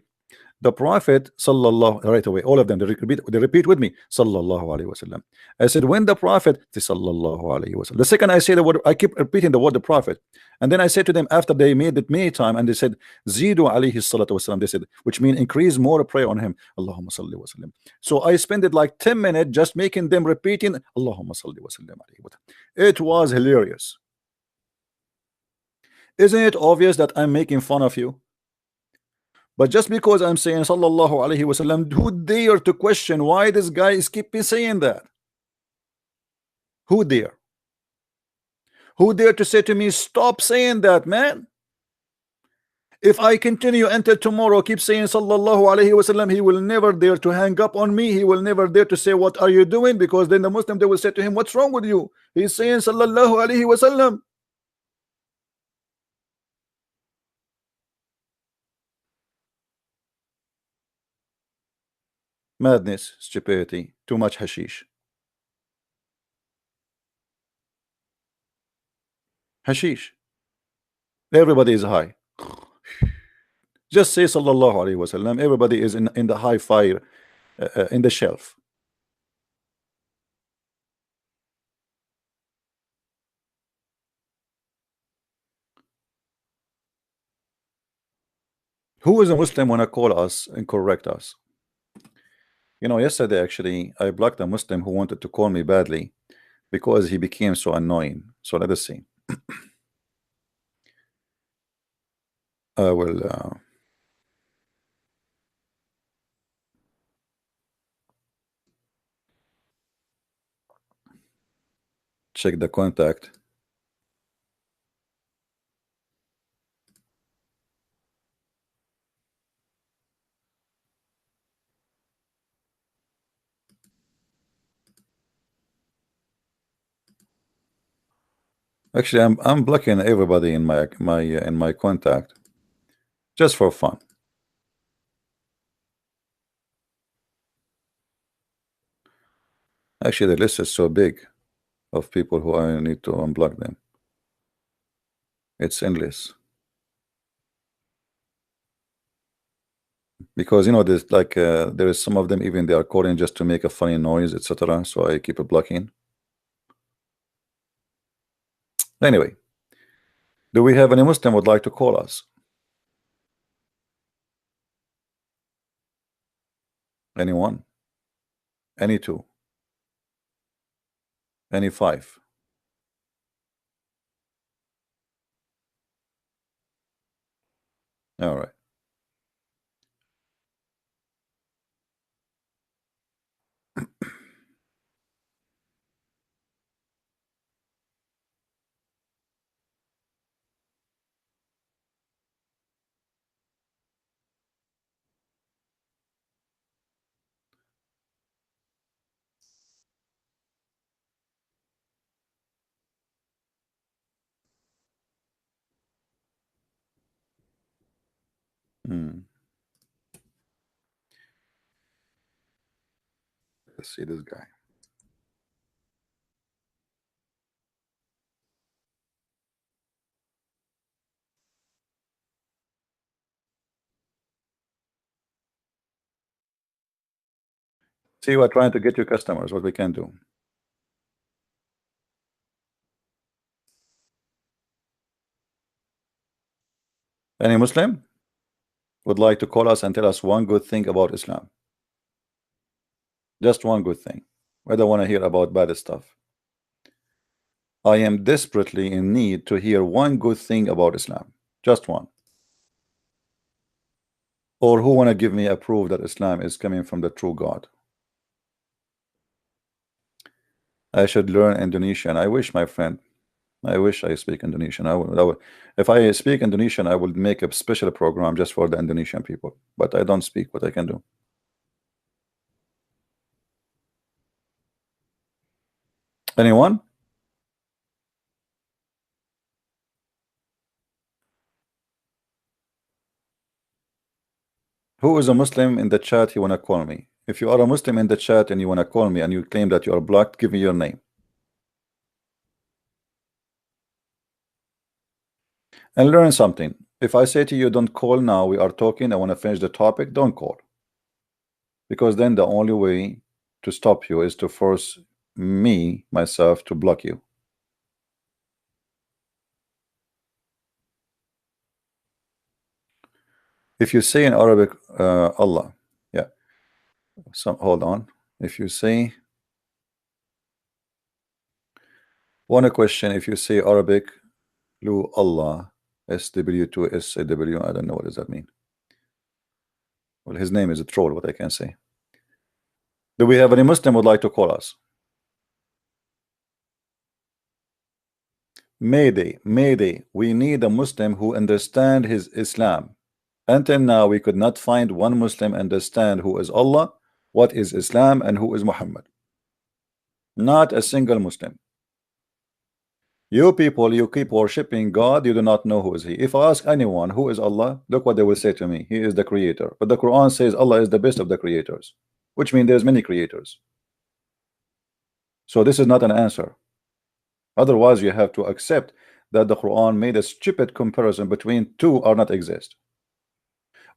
the Prophet sallallahu, right away, all of them they repeat with me sallallahu alaihi wasallam. I said when the Prophet sallallahu alaihi wasallam. The second I say the word, I keep repeating the word the Prophet, and then I said to them after they made it many times, and they said zidu alaihi salatu wasallam. They said, which means increase more prayer on him. Allahumma salli wasallam. So I spent it like 10 minutes just making them repeating Allahumma salli wasallam. It was hilarious. Isn't it obvious that I'm making fun of you? But just because I'm saying sallallahu alaihi wasallam, who dare to question why this guy is keeping saying that? Who dare? Who dare to say to me, stop saying that, man? If I continue until tomorrow, keep saying sallallahu alaihi wasallam, he will never dare to hang up on me. He will never dare to say, what are you doing? Because then the Muslim, they will say to him, what's wrong with you? He's saying sallallahu alaihi wasallam. Madness, stupidity, too much hashish. Hashish. Everybody is high. Just say sallallahu alaihi wasallam. Everybody is in the high fire, in the shelf. Who is a Muslim when I call us and correct us? Yesterday actually I blocked a Muslim who wanted to call me badly because he became so annoying. So let us see. I will check the contact. Actually, I'm blocking everybody in my contact just for fun. Actually, the list is so big of people who I need to unblock them. It's endless. Because there's like there is some of them even they are calling just to make a funny noise, etc. So I keep it blocking. Anyway, do we have any Muslim would like to call us? Anyone? Any two? Any five? All right. Hmm. Let's see this guy. See, we're trying to get you customers, what we can do. Any Muslim would like to call us and tell us one good thing about Islam? Just one good thing. I don't want to hear about bad stuff. I am desperately in need to hear one good thing about Islam. Just one. Or who want to give me a proof that Islam is coming from the true God? I should learn Indonesian. I wish, my friend. I wish I speak Indonesian. I would, if I speak Indonesian, I would make a special program just for the Indonesian people. But I don't speak. What I can do? Anyone? Who is a Muslim in the chat? You want to call me? If you are a Muslim in the chat and you want to call me and you claim that you are blocked, give me your name. And learn something. If I say to you, don't call now, we are talking, I want to finish the topic, don't call. Because then the only way to stop you is to force me, myself, to block you. If you say in Arabic, Allah, yeah. So hold on. If you say, one question, if you say Arabic, Lu Allah, SW2 SAW, I don't know what does that mean. Well, his name is a troll, what I can say. Do we have any Muslim would like to call us? Mayday, Mayday, we need a Muslim who understand his Islam. Until now, we could not find one Muslim understand who is Allah, what is Islam, and who is Muhammad. Not a single Muslim. You people, you keep worshipping God, you do not know who is He. If I ask anyone who is Allah, look what they will say to me. He is the creator. But the Quran says Allah is the best of the creators, which means there's many creators. So this is not an answer. Otherwise, you have to accept that the Quran made a stupid comparison between two are not exist.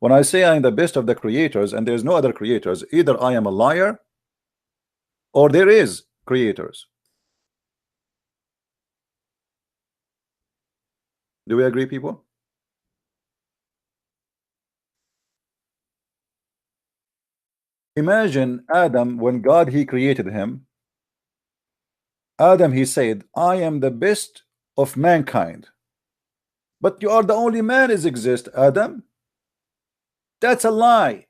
When I say I am the best of the creators and there's no other creators, either I am a liar or there is creators. Do we agree, people? Imagine Adam, when God he created him. Adam, he said, I am the best of mankind. But you are the only man is exist, Adam. That's a lie.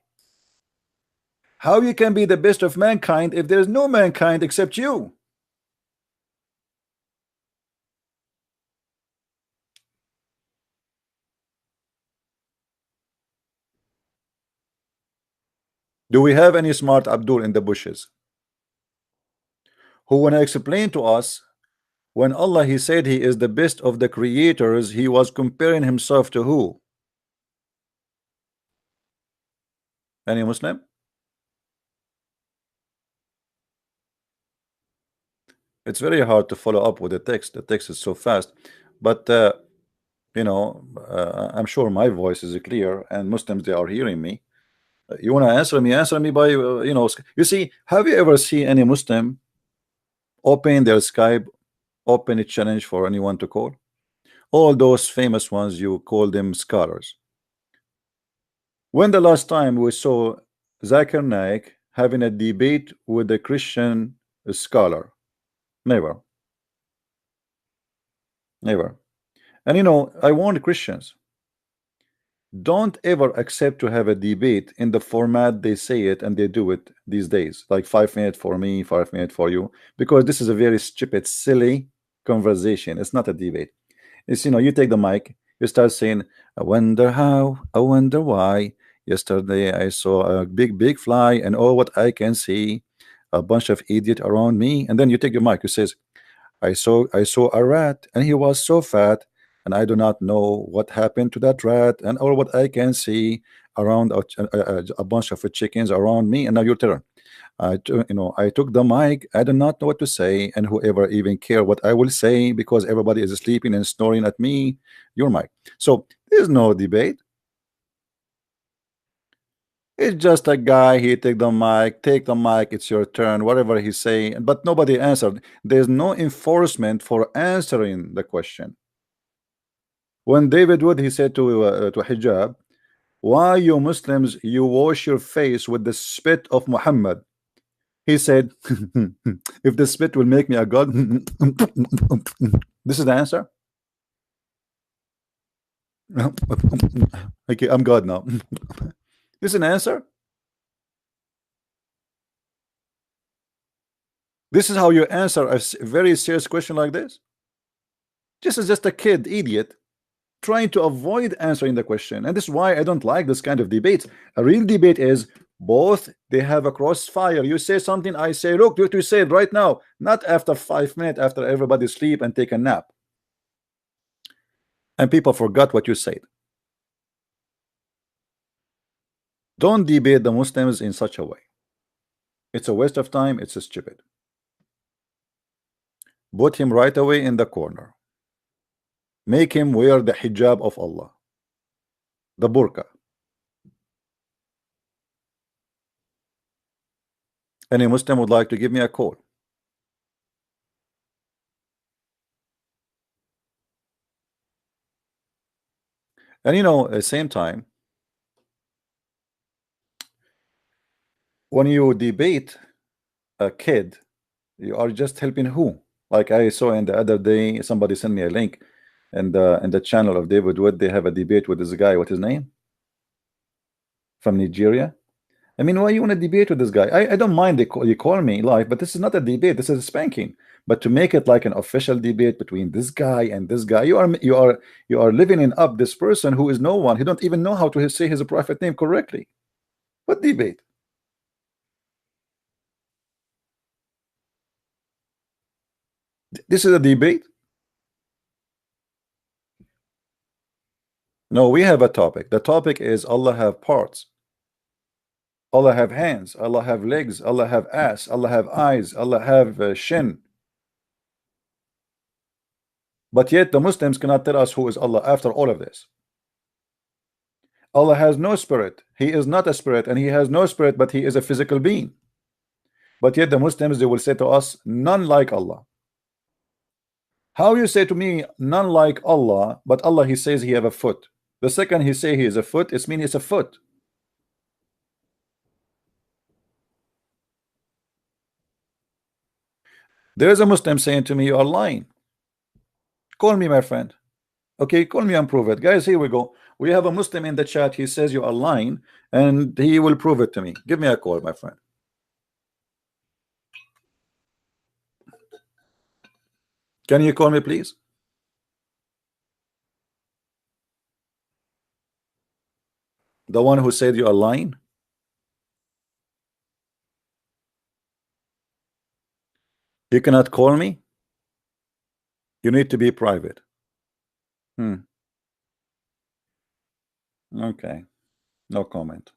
How you can be the best of mankind if there's no mankind except you? Do we have any smart Abdul in the bushes who want to explain to us when Allah he said he is the best of the creators, he was comparing himself to who? Any Muslim? It's very hard to follow up with the text. The text is so fast, but you know, I'm sure my voice is clear and Muslims they are hearing me. You want to answer me? Answer me by you know. You see, have you ever seen any Muslim open their Skype, open a challenge for anyone to call? All those famous ones, you call them scholars. When the last time we saw Zakir Naik having a debate with a Christian scholar? Never. Never. And you know, I warned Christians, don't ever accept to have a debate in the format they say it and they do it these days, like 5 minutes for me, 5 minutes for you, because this is a very stupid, silly conversation. It's not a debate. It's, you know, you take the mic, you start saying, I wonder how, I wonder why. Yesterday I saw a big fly, and oh, what I can see, a bunch of idiot around me. And then you take your mic, you says, I saw a rat, and he was so fat, and I do not know what happened to that rat, and all what I can see around a bunch of chickens around me. And now your turn. I took the mic. I do not know what to say, and whoever even care what I will say, because everybody is sleeping and snoring at me, your mic. So there's no debate. It's just a guy. He take the mic. It's your turn. Whatever he say, but nobody answered. There's no enforcement for answering the question. When David Wood, he said to Hijab, why you Muslims, you wash your face with the spit of Muhammad? He said, if the spit will make me a god. This is the answer. Okay, I'm God now. This is an answer. This is how you answer a very serious question like this. This is just a kid, idiot, trying to avoid answering the question. And this is why I don't like this kind of debate. A real debate is both they have a crossfire. You say something, I say, look, you say it right now, not after 5 minutes after everybody sleep and take a nap. And people forgot what you said. Don't debate the Muslims in such a way. It's a waste of time. It's stupid. Put him right away in the corner. Make him wear the hijab of Allah, the burqa. Any Muslim would like to give me a call? And at the same time, when you debate a kid, you are just helping who? Like I saw in the other day, somebody sent me a link, and in the channel of David Wood, they have a debate with this guy. What's his name? From Nigeria. I mean, why you want to debate with this guy? I don't mind you call me live, but this is not a debate. This is a spanking. But to make it like an official debate between this guy and this guy, you are living up this person who is no one. He don't even know how to say his prophet name correctly. What debate? This is a debate. No, we have a topic. The topic is Allah have parts. Allah have hands. Allah have legs. Allah have ass. Allah have eyes. Allah have shin. But yet the Muslims cannot tell us who is Allah after all of this. Allah has no spirit. He is not a spirit, and he has no spirit, but he is a physical being. But yet the Muslims, they will say to us, none like Allah. How you say to me, none like Allah, but Allah, he says he have a foot. The second he say he is a foot, it means it's a foot. There is a Muslim saying to me, you are lying. Call me, my friend. Okay, call me and prove it. Guys, here we go. We have a Muslim in the chat. He says you are lying, and he will prove it to me. Give me a call, my friend. Can you call me, please? The one who said you are lying? You cannot call me? You need to be private. Okay. No comment.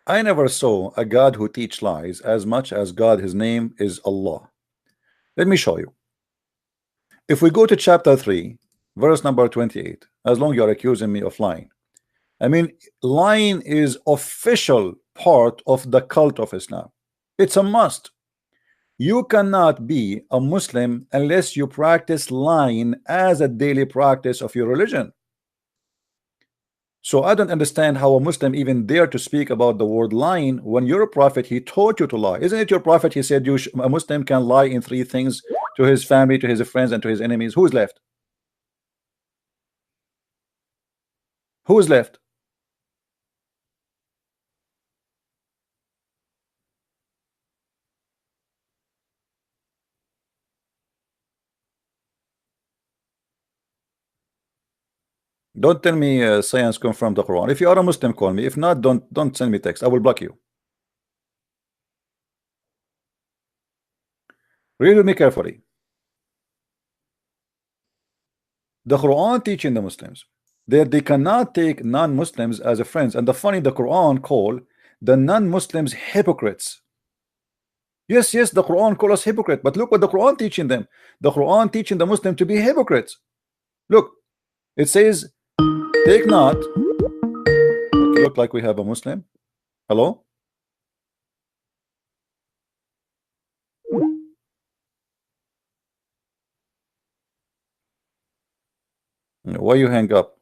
I never saw a God who teach lies as much as God. His name is Allah. Let me show you. If we go to chapter 3, verse number 28, as long you are accusing me of lying, I mean, lying is official part of the cult of Islam. It's a must. You cannot be a Muslim unless you practice lying as a daily practice of your religion. So I don't understand how a Muslim even dare to speak about the word lying when your prophet, he taught you to lie. Isn't it your prophet? He said a Muslim can lie in 3 things: to his family, to his friends, and to his enemies. Who's left? Who's left? Don't tell me science confirmed the Quran. If you are a Muslim, call me. If not, don't send me text. I will block you. Read with me carefully. The Quran teaching the Muslims that they cannot take non-Muslims as a friends. And the funny, the Quran call the non-Muslims hypocrites. Yes, the Quran call us hypocrite, but look what the Quran teaching them. The Quran teaching the Muslim to be hypocrites. Look, it says, take not. Okay, look like we have a Muslim. Hello? Why you hang up?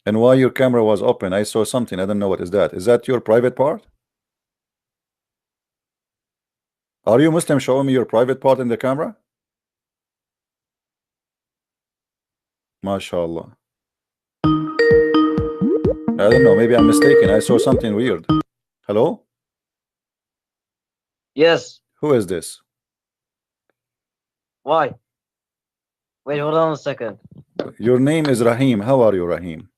And why your camera was open? I saw something. I don't know what is that. Is that your private part? Are you Muslim showing me your private part in the camera? MashaAllah. I don't know. Maybe I'm mistaken. I saw something weird. Hello? Yes. Who is this? Why? Wait, hold on a second. Your name is Rahim. How are you, Rahim?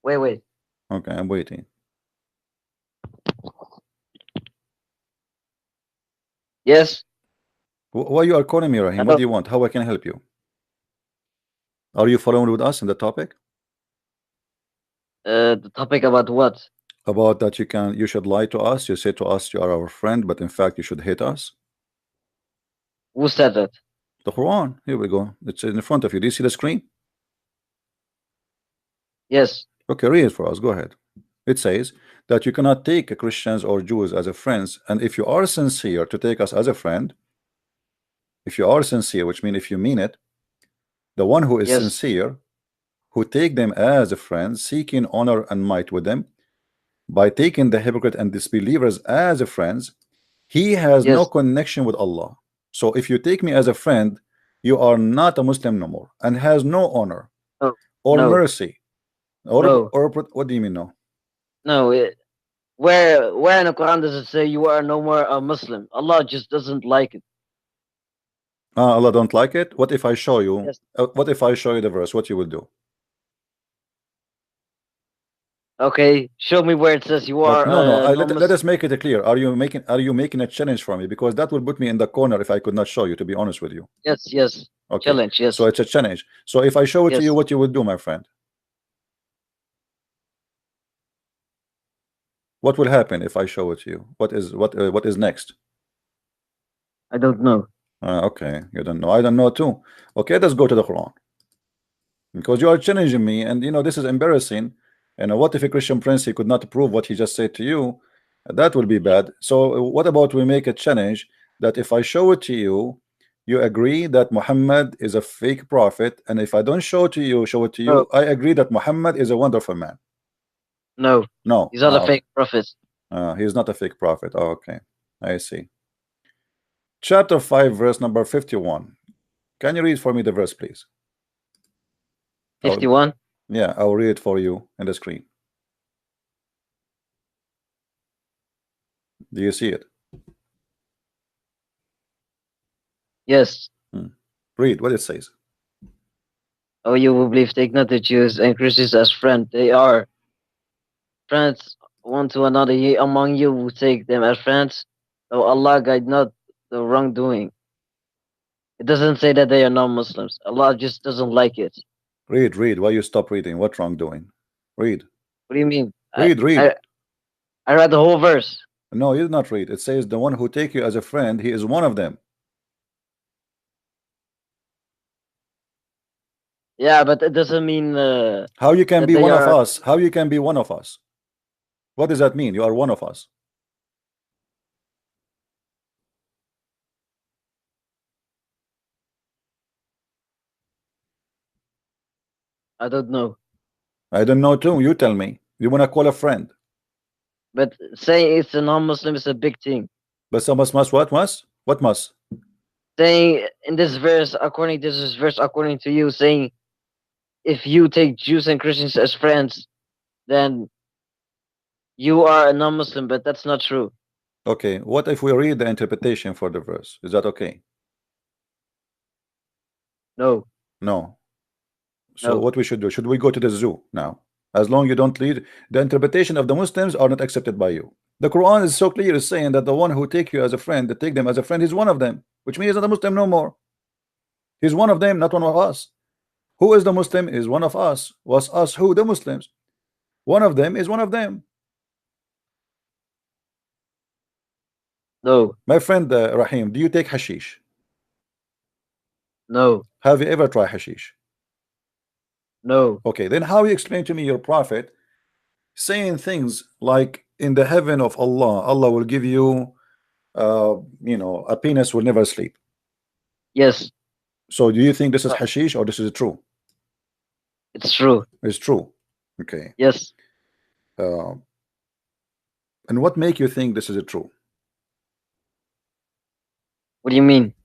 Wait. Okay, I'm waiting. Yes. Why you are calling me, Rahim? Hello. What do you want? How I can help you? Are you following with us in the topic? The topic about what? About that you should lie to us. You say to us you are our friend, but in fact you should hate us. Who said that? The Quran. Here we go. It's in front of you. Do you see the screen? Yes. Okay, read it for us. Go ahead. It says that you cannot take Christians or Jews as a friends, and if you are sincere to take us as a friend, if you are sincere, which means if you mean it, the one who is Yes. sincere, who take them as a friend, seeking honor and might with them, by taking the hypocrite and disbelievers as a friends, he has no Yes. connection with Allah. So if you take me as a friend, you are not a Muslim no more, and has no honor No. or No. mercy, or No. what do you mean no? No. Where in the Quran does it say you are no more a Muslim? Allah just doesn't like it. Allah don't like it. What if I show you? Yes. What if I show you the verse? What you will do? Okay, show me where it says you But are no. Let non-Muslim. us make it clear. Are you making a challenge for me? Because that will put me in the corner if I could not show you. To be honest with you. Yes. Okay. Challenge. Yes. So it's a challenge. So if I show it to Yes. you, what you will do, my friend? What will happen if I show it to you? What is next? I don't know. Okay, you don't know. I don't know too. Okay, let's go to the Quran, because you are challenging me, and this is embarrassing. And what if a Christian prince, he could not prove what he just said to you? That will be bad. So what about we make a challenge that if I show it to you, you agree that Muhammad is a fake prophet, and if I don't show it to you, No. I agree that Muhammad is a wonderful man. No. No, He's not a okay. fake prophet. He's not a fake prophet. Oh, okay, I see. Chapter 5, verse number 51. Can you read for me the verse, please? 51. Yeah, I'll read it for you in the screen. Do you see it? Yes. Read what it says. Oh, you will believe, take not the Jews and Christians as friends. They are friends one to another. Ye among you will take them as friends, though Allah guide not the wrongdoing. It doesn't say that they are non-Muslims. Allah just doesn't like it. Read. Why you stop reading? What wrongdoing? Read. What do you mean? Read. I read the whole verse. No, you did not read. It says the one who take you as a friend, he is one of them. Yeah, but it doesn't mean How you can that be they one of are- us? How you can be one of us? What does that mean? You are one of us. I don't know. I don't know too. You tell me. You want to call a friend? But saying it's a non-Muslim is a big thing. But some must what must? What must? Saying in this verse, according to you, saying if you take Jews and Christians as friends, then you are a non-Muslim, but that's not true. Okay, what if we read the interpretation for the verse? Is that okay? No. No. So No. what we should do? Should we go to the zoo now? As long you don't read the interpretation of the Muslims are not accepted by you. The Quran is so clear, is saying that the one who take you as a friend, that take them as a friend, is one of them, which means he's not a Muslim no more. He's one of them, not one of us. Who is the Muslim? Is one of us. Was us who? The Muslims. One of them is one of them. No. My friend Rahim, do you take hashish? No. Have you ever tried hashish? No. Okay, then how you explain to me your prophet saying things like in the heaven of Allah, Allah will give you, you know, a penis will never sleep. Yes. So do you think this is hashish or this is true? It's true. It's true. Okay. Yes. And what make you think this is true? What do you mean?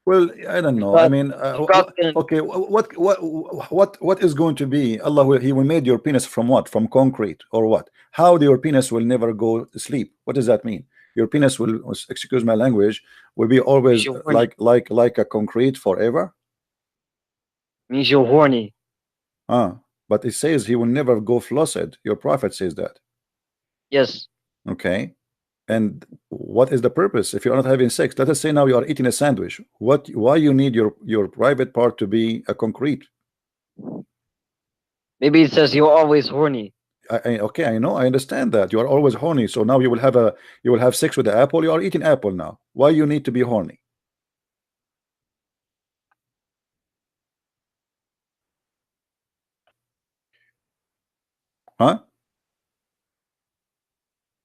Well, I don't know. I mean, okay. What is going to be? Allah will, He will made your penis from what? From concrete or what? How your penis will never go to sleep? What does that mean? Your penis will, excuse my language, will be always like a concrete forever. Means you're horny. But it says he will never go flaccid. Your prophet says that. Yes. Okay. And what is the purpose if you're not having sex? Let us say now you are eating a sandwich. Why you need your private part to be a concrete? Maybe it says you're always horny. Okay, I know, I understand that you are always horny. So now you will have sex with the apple. You are eating apple now. Why you need to be horny? Huh?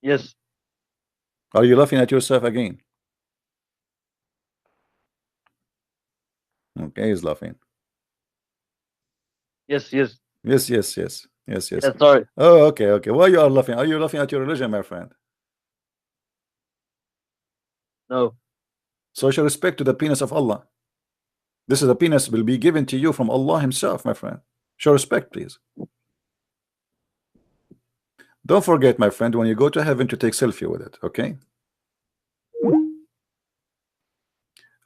Yes. Are you laughing at yourself again? Okay, he's laughing. Yes, yes. Yes. Yes, sorry. Oh, okay. Why you are laughing? Are you laughing at your religion, my friend? No. So show respect to the penis of Allah. This is a penis will be given to you from Allah Himself, my friend. Show respect, please. Don't forget, my friend, when you go to heaven to take selfie with it, okay?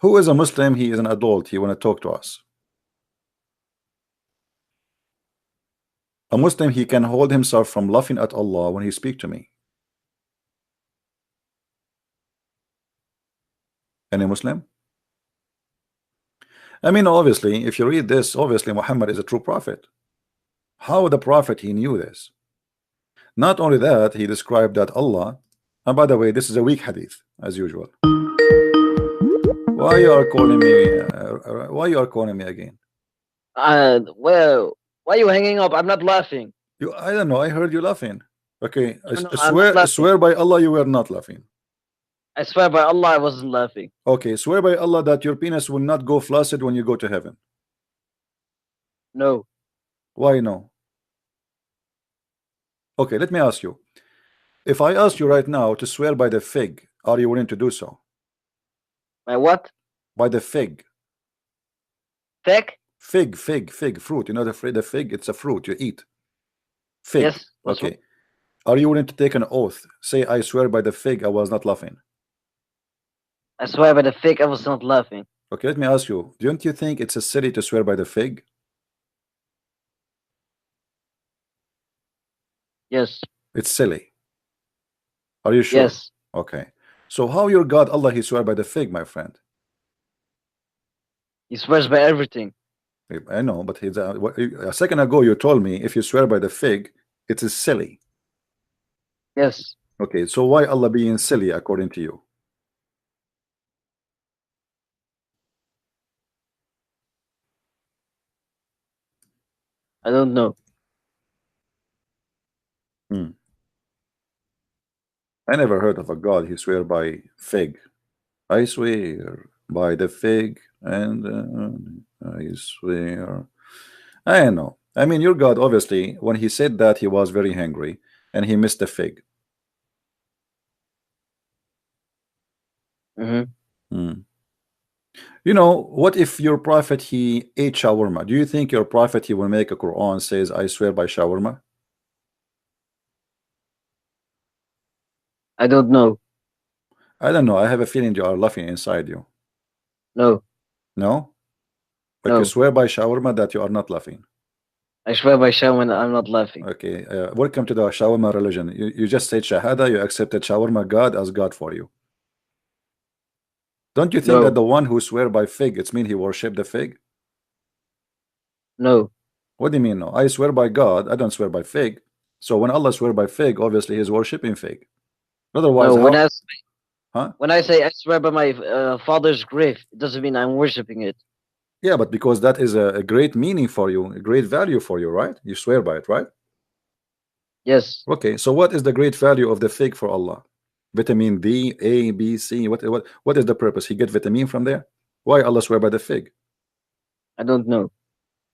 Who is a Muslim? He is an adult. He want to talk to us. A Muslim, he can hold himself from laughing at Allah when he speak to me. Any Muslim? I mean, obviously, if you read this, obviously Muhammad is a true prophet. How the prophet he knew this? Not only that, he described that Allah, and by the way, this is a weak hadith, as usual. Why you are calling me? Why you are calling me again? Well, why are you hanging up? I'm not laughing. I don't know. I heard you laughing. Okay, No, I swear by Allah, you were not laughing. I swear by Allah, I wasn't laughing. Okay, swear by Allah that your penis will not go flaccid when you go to heaven. No. Why no? Okay, let me ask you. If I ask you right now to swear by the fig, are you willing to do so? By what? By the fig. Fig? Fig, fruit. You know the fig, it's a fruit you eat. Fig. Yes. Okay. Are you willing to take an oath? Say, I swear by the fig, I was not laughing. I swear by the fig, I was not laughing. Okay, let me ask you. Don't you think it's a silly to swear by the fig? Yes. It's silly. Are you sure? Yes. Okay. So how your God, Allah, he swear by the fig, my friend? He swears by everything. I know, but a second ago you told me if you swear by the fig, it is silly. Yes. Okay, so why Allah being silly according to you? I don't know. I never heard of a God he swear by fig. I swear by the fig, and I swear. I don't know. I mean, your God, obviously, when he said that, he was very hungry and he missed the fig. You know, what if your prophet he ate shawarma? Do you think your prophet he will make a Quran says, I swear by shawarma? I don't know. I don't know. I have a feeling you are laughing inside you. No. No? But No. you swear by shawarma that you are not laughing. I swear by Shaman, I'm not laughing. Okay, welcome to the shawarma religion. You just said shahada, you accepted shawarma God as God for you. Don't you think No. that the one who swear by fig, it's mean he worship the fig? No. What do you mean no? I swear by God, I don't swear by fig. So when Allah swear by fig, obviously he's worshiping fig. Otherwise, No. how? Huh? When I say I swear by my father's grave, it doesn't mean I'm worshiping it. Yeah, but because that is a great meaning for you, a great value for you, right? You swear by it, right? Yes. Okay, so what is the great value of the fig for Allah? Vitamin D, A, B, C. What is the purpose? He get vitamin from there? Why Allah swear by the fig? I don't know.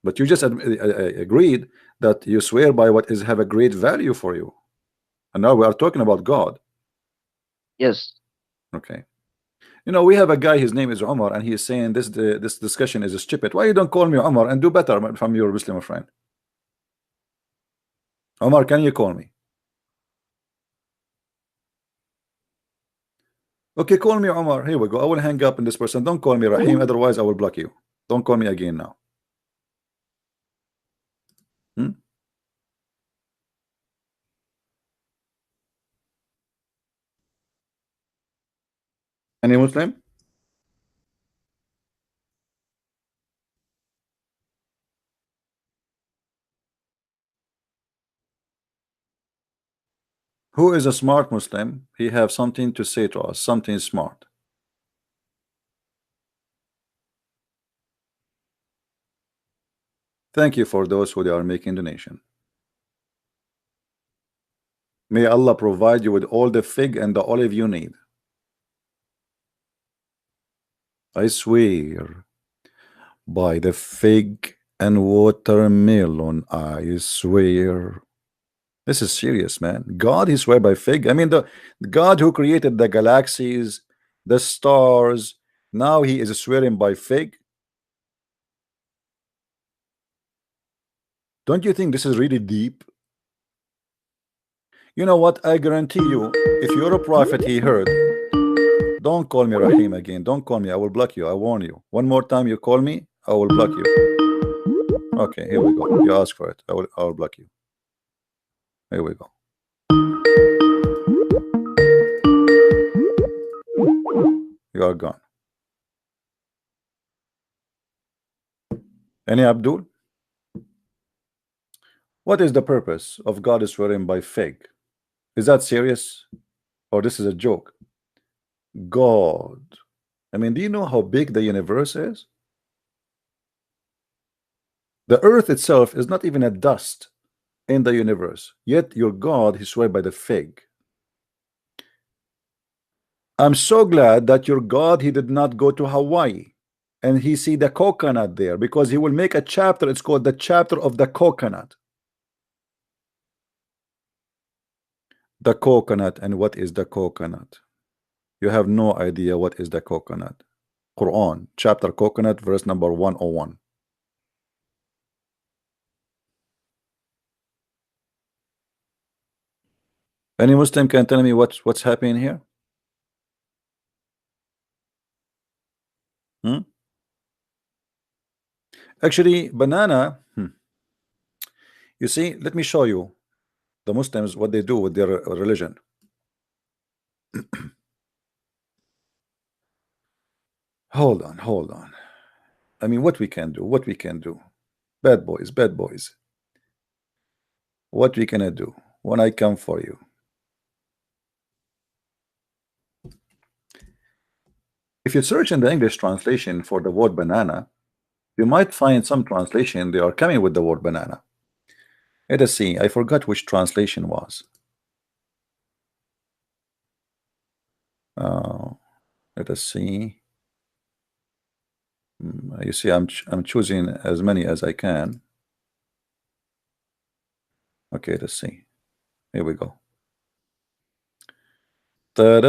But you just agreed that you swear by what is have a great value for you. And now we are talking about God. Yes. Okay. You know, we have a guy, his name is Omar, and he is saying this discussion is stupid. Why you don't call me Omar and do better from your Muslim friend? Omar, can you call me? Okay, call me Omar. Here we go. I will hang up in this person. Don't call me Rahim, otherwise I will block you. Don't call me again now. Any Muslim? Who is a smart Muslim? He have something to say to us, something smart. Thank you for those who they are making donation. May Allah provide you with all the fig and the olive you need. I swear by the fig and watermelon, I swear. This is serious, man. God, he swear by fig. I mean, the God who created the galaxies, the stars, now he is swearing by fig. Don't you think this is really deep? You know what? I guarantee you, if you're a prophet, he heard. Don't call me Rahim again. Don't call me. I will block you. I warn you. One more time you call me, I will block you. Okay, here we go. You ask for it. I will block you. Here we go. You are gone. Any Abdul? What is the purpose of God swearing by fig? Is that serious? Or this is a joke? God. I mean, do you know how big the universe is? The earth itself is not even a dust in the universe. Yet your God, he swear by the fig. I'm so glad that your God, he did not go to Hawaii and he see the coconut there, because he will make a chapter. It's called the chapter of the coconut. The coconut. And what is the coconut? You have no idea what is the coconut. Quran chapter coconut verse number 101. Any Muslim can tell me what's happening here? Actually, banana. You see, let me show you the Muslims what they do with their religion. Hold on. I mean, what we can do. Bad boys. What we gonna do when I come for you? If you search in the English translation for the word banana, you might find some translation they are coming with the word banana. Let us see. I forgot which translation was. Let us see. You see, I'm choosing as many as I can. Okay, let's see. Here we go. I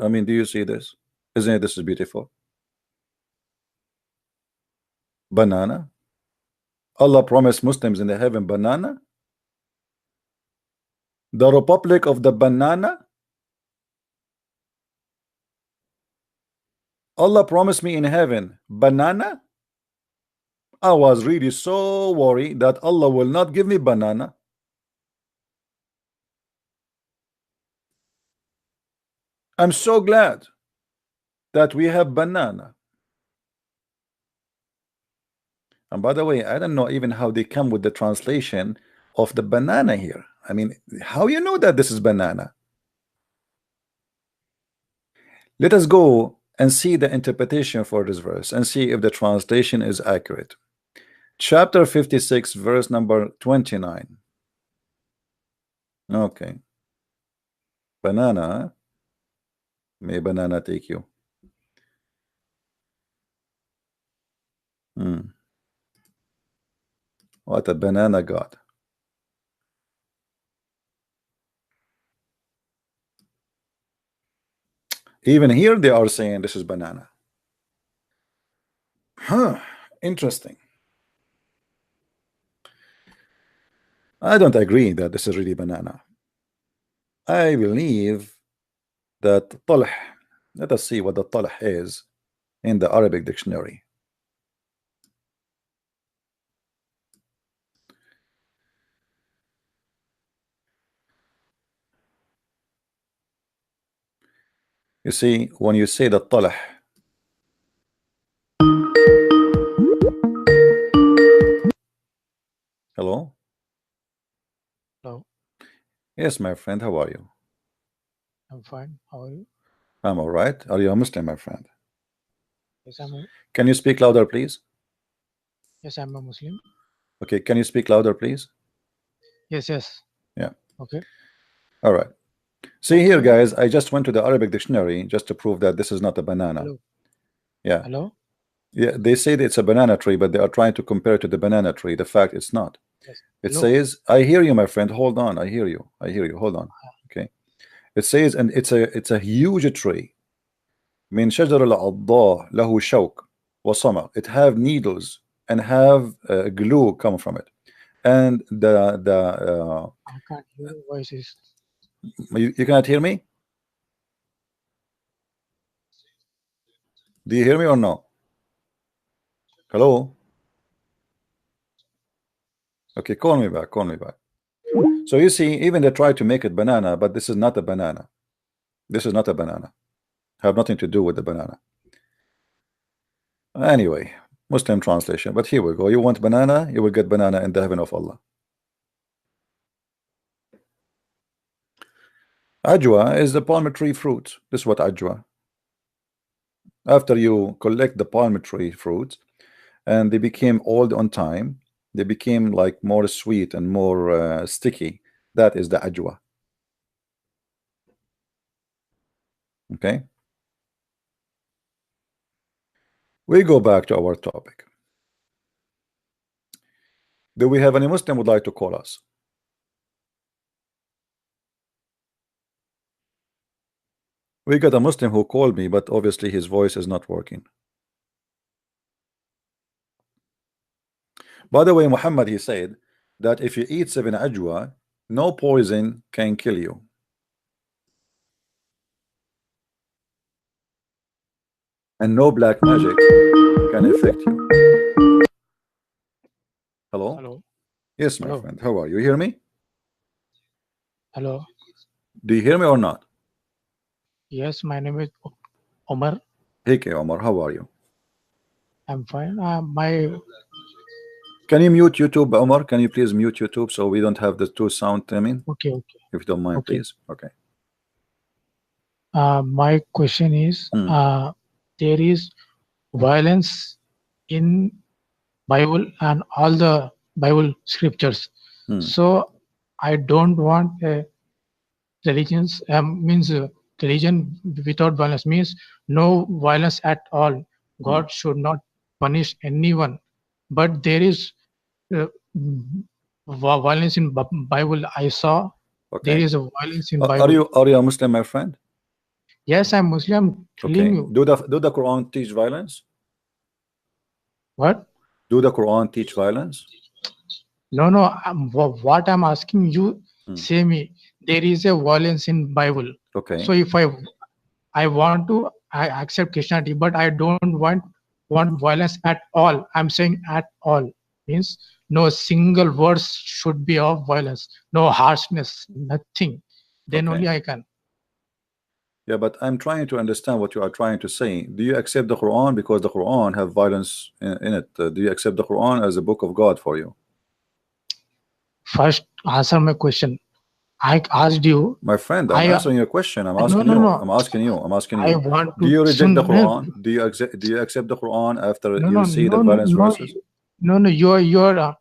mean, do you see this? Isn't it? This is beautiful. Banana. Allah promised Muslims in the heaven banana. The Republic of the Banana. Allah promised me in heaven banana. I was really so worried that Allah will not give me banana. I'm so glad that we have banana. And by the way, I don't know even how they come with the translation of the banana here. I mean, how you know that this is banana? Let us go and see the interpretation for this verse and see if the translation is accurate. Chapter 56, verse number 29. Okay. Banana. May banana take you. What a banana god. Even here they are saying this is banana. Huh. Interesting. I don't agree that this is really banana. I believe that طلح. Let us see what the طلح is in the Arabic dictionary. You see, when you say that طلح, hello? Hello. Yes, my friend, how are you? I'm fine. How are you? I'm all right. Are you a Muslim, my friend? Yes, I'm Can you speak louder, please? yes, I'm a Muslim. Okay, can you speak louder, please? Yes, yes. Yeah. Okay. All right. See here, guys, I just went to the Arabic dictionary just to prove that this is not a banana. Hello. Yeah. Hello. Yeah, they say that it's a banana tree, but they are trying to compare it to the banana tree. The fact it's not. Yes. It Hello. says, I hear you, my friend. Hold on. I hear you. I hear you. Hold on. Okay. It says, and it's a huge tree. من شجر العضاء له شوك وصمغ. It have needles and have glue come from it. And I can't hear your voices. you cannot hear me? Do you hear me or no? Hello? Okay, call me back. Call me back. So you see, even they try to make it banana, but this is not a banana. This is not a banana. Have nothing to do with the banana. Anyway, Muslim translation. But here we go. You want banana, you will get banana in the heaven of Allah. Ajwa is the palm tree fruit. This is what ajwa. After you collect the palm tree fruit and they became old on time, they became like more sweet and more sticky. That is the ajwa. Okay. We go back to our topic. Do we have any Muslim would like to call us? We got a Muslim who called me, but obviously his voice is not working. By the way, Muhammad, he said that if you eat 7 ajwa, no poison can kill you. And no black magic can affect you. Hello? Hello. Yes, my Hello. friend. How are you? You hear me? Hello. Do you hear me or not? Yes, my name is Omar. Hey, Omar, how are you? I'm fine. Can you mute YouTube, Omar? Can you please mute YouTube so we don't have the two sound coming? Okay. If you don't mind, Okay. please. Okay. My question is, there is violence in Bible and all the Bible scriptures. So I don't want religions means religion without violence means no violence at all. God should not punish anyone, but there is violence in Bible. I saw there is a violence in Bible. Are you a Muslim, my friend? Yes, I'm Muslim. Telling you. Do the Quran teach violence? What? Do the Quran teach violence? No. What I'm asking you, say me. There is a violence in Bible. Okay. So if I want to, I accept Christianity, but I don't want violence at all. I'm saying at all means no single words should be of violence, no harshness, nothing. Then only I can. Yeah, but I'm trying to understand what you are trying to say. Do you accept the Quran because the Quran have violence in it? Do you accept the Quran as a book of God for you? First, answer my question. I asked you. My friend, I'm answering your question. I'm asking you. I'm asking you. I'm asking you. Do you reject the Quran? Do you accept the Quran after you see the violence verses? No, you're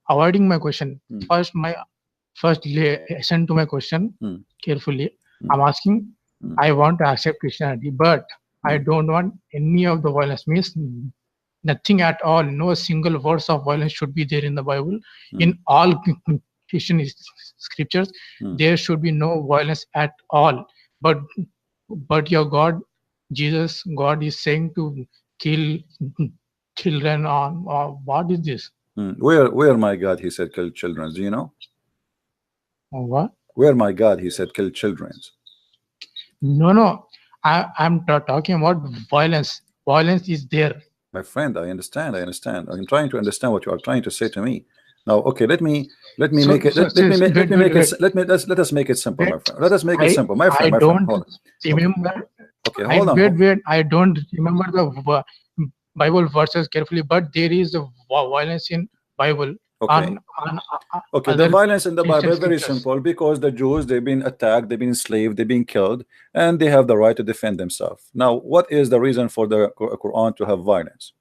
avoiding my question. First, listen to my question carefully. I'm asking. I want to accept Christianity, but I don't want any of the violence. Means nothing at all. No single words of violence should be there in the Bible. In all Christian scriptures, there should be no violence at all. But your God, Jesus, God is saying to kill children. What is this? Where my God, he said kill children. Do you know? What? Where my God, he said kill children. No. I'm talking about violence. Violence is there. My friend, I understand. I'm trying to understand what you are trying to say to me. Now, okay, let us make it simple, my friend. Let us make it simple, my friend. I don't remember. Okay, hold on. Wait. I don't remember the Bible verses carefully, but there is a violence in Bible. Okay. Okay, the violence in the Bible is very simple because the Jews, they've been attacked, they've been enslaved, they've been killed, and they have the right to defend themselves. Now, what is the reason for the Quran to have violence?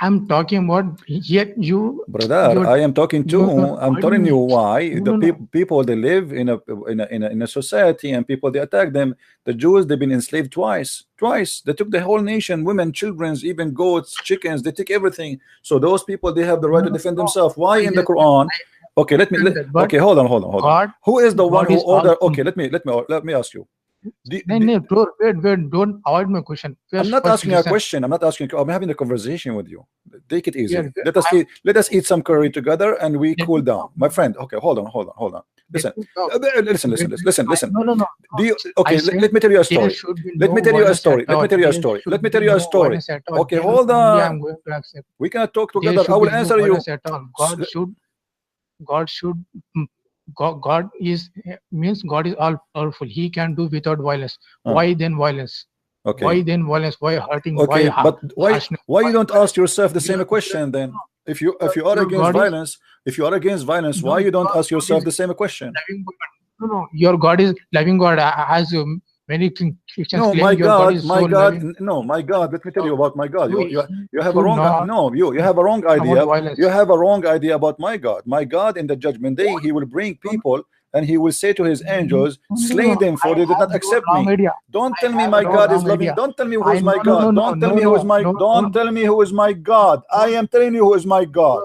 I'm talking about yet you, brother. I am talking to. I'm telling you why the people they live in a society, and people they attack them. The Jews, they've been enslaved twice. They took the whole nation, women, children, even goats, chickens. They take everything. So those people they have the right to defend themselves. Why in the Quran? Okay, okay, hold on. Who is the one who ordered? Okay, let me ask you. Wait, don't avoid my question. I'm not asking you a question. I'm not asking you. I'm having a conversation with you. Take it easy. Let us eat some curry together and we cool down, my friend. Okay, hold on. Listen. No. Okay, let me tell you a story. Let me tell you a story. Okay, hold on. We cannot talk together. I will answer you. God is all powerful. He can do without violence. Why then violence? Okay. Why then violence? Why hurting? Okay, but why you don't ask yourself the same question then? If you are against violence, why you don't ask yourself the same question? No. Your God is loving God. As many Christians no, claim, my God. No, my God. Let me tell you about my God. You have a wrong. No, you have a wrong idea. You have a wrong idea about my God. My God, in the judgment day, He will bring people and He will say to His angels, slay them, for they did not accept me. Don't tell me my God is loving. Don't tell me who is my God. Don't tell me who is my. Don't tell me who is my God. I am telling you who is my God.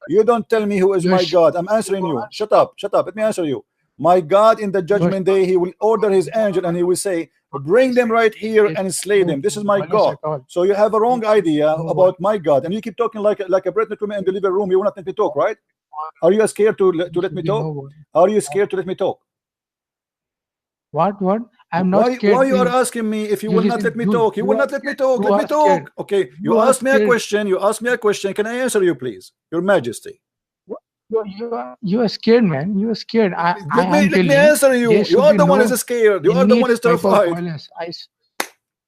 You don't tell me who is my God. I'm answering you. Shut up. Let me answer you. My God, in the judgment day, He will order His angel and He will say, bring them right here and slay them. This is my God. So you have a wrong idea about my God, and you keep talking like a pregnant woman in the living room. You will not let me talk, right? Are you scared to let me talk? Are you scared to let me talk? What? I'm not scared. Why you are asking me if you will not let me talk? You will not let me talk. Let me talk. Okay, you asked me a question. Can I answer you, please? Your Majesty. You are scared, man. You are scared. Let me answer you. You are the one who is scared. You are the one who is terrified.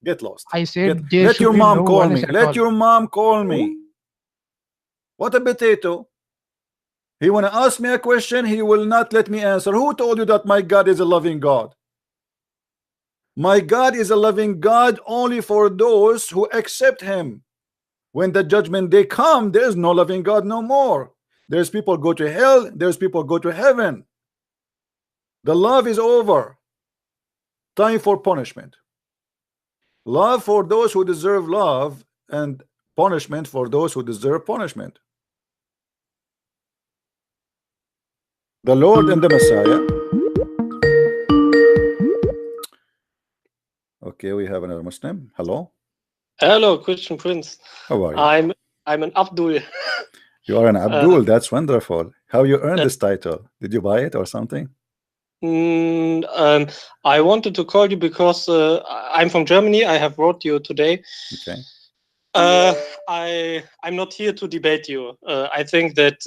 Get lost. I said, let your mom call me. Let your mom call me. What a potato. He want to ask me a question. He will not let me answer. Who told you that my God is a loving God? My God is a loving God only for those who accept Him. When the judgment day come, there is no loving God no more. There's people go to hell. There's people go to heaven. The love is over. Time for punishment. Love for those who deserve love, and punishment for those who deserve punishment. The Lord and the Messiah. Okay, we have another Muslim. Hello. Hello, Christian Prince. How are you? I'm an Abdul. You are an Abdul. That's wonderful. How you earned this title? Did you buy it or something? I wanted to call you because I'm from Germany. I have wrote you today. Okay. I'm not here to debate you. I think that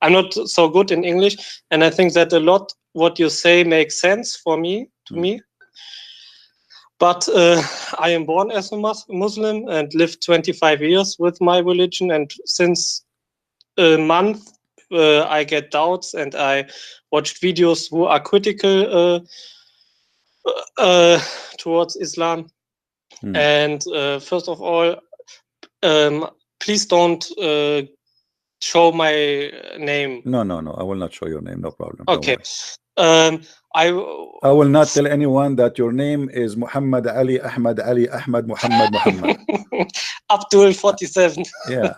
I'm not so good in English, and I think that a lot what you say makes sense for me to me. But I am born as a Muslim and lived 25 years with my religion, and since a month I get doubts and I watched videos who are critical towards Islam. And first of all, please don't show my name. No, I will not show your name. No problem. Okay. I will not tell anyone that your name is Muhammad Ali Ahmad Muhammad. Abdul 47. Yeah.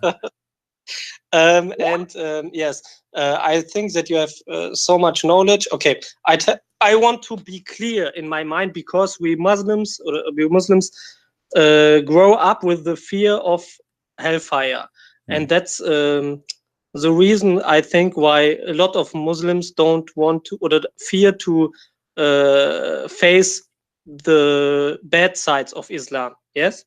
Yes, I think that you have so much knowledge. Okay, I want to be clear in my mind, because we Muslims grow up with the fear of hellfire, and that's the reason I think why a lot of Muslims don't want to, or fear to face the bad sides of Islam. Yes.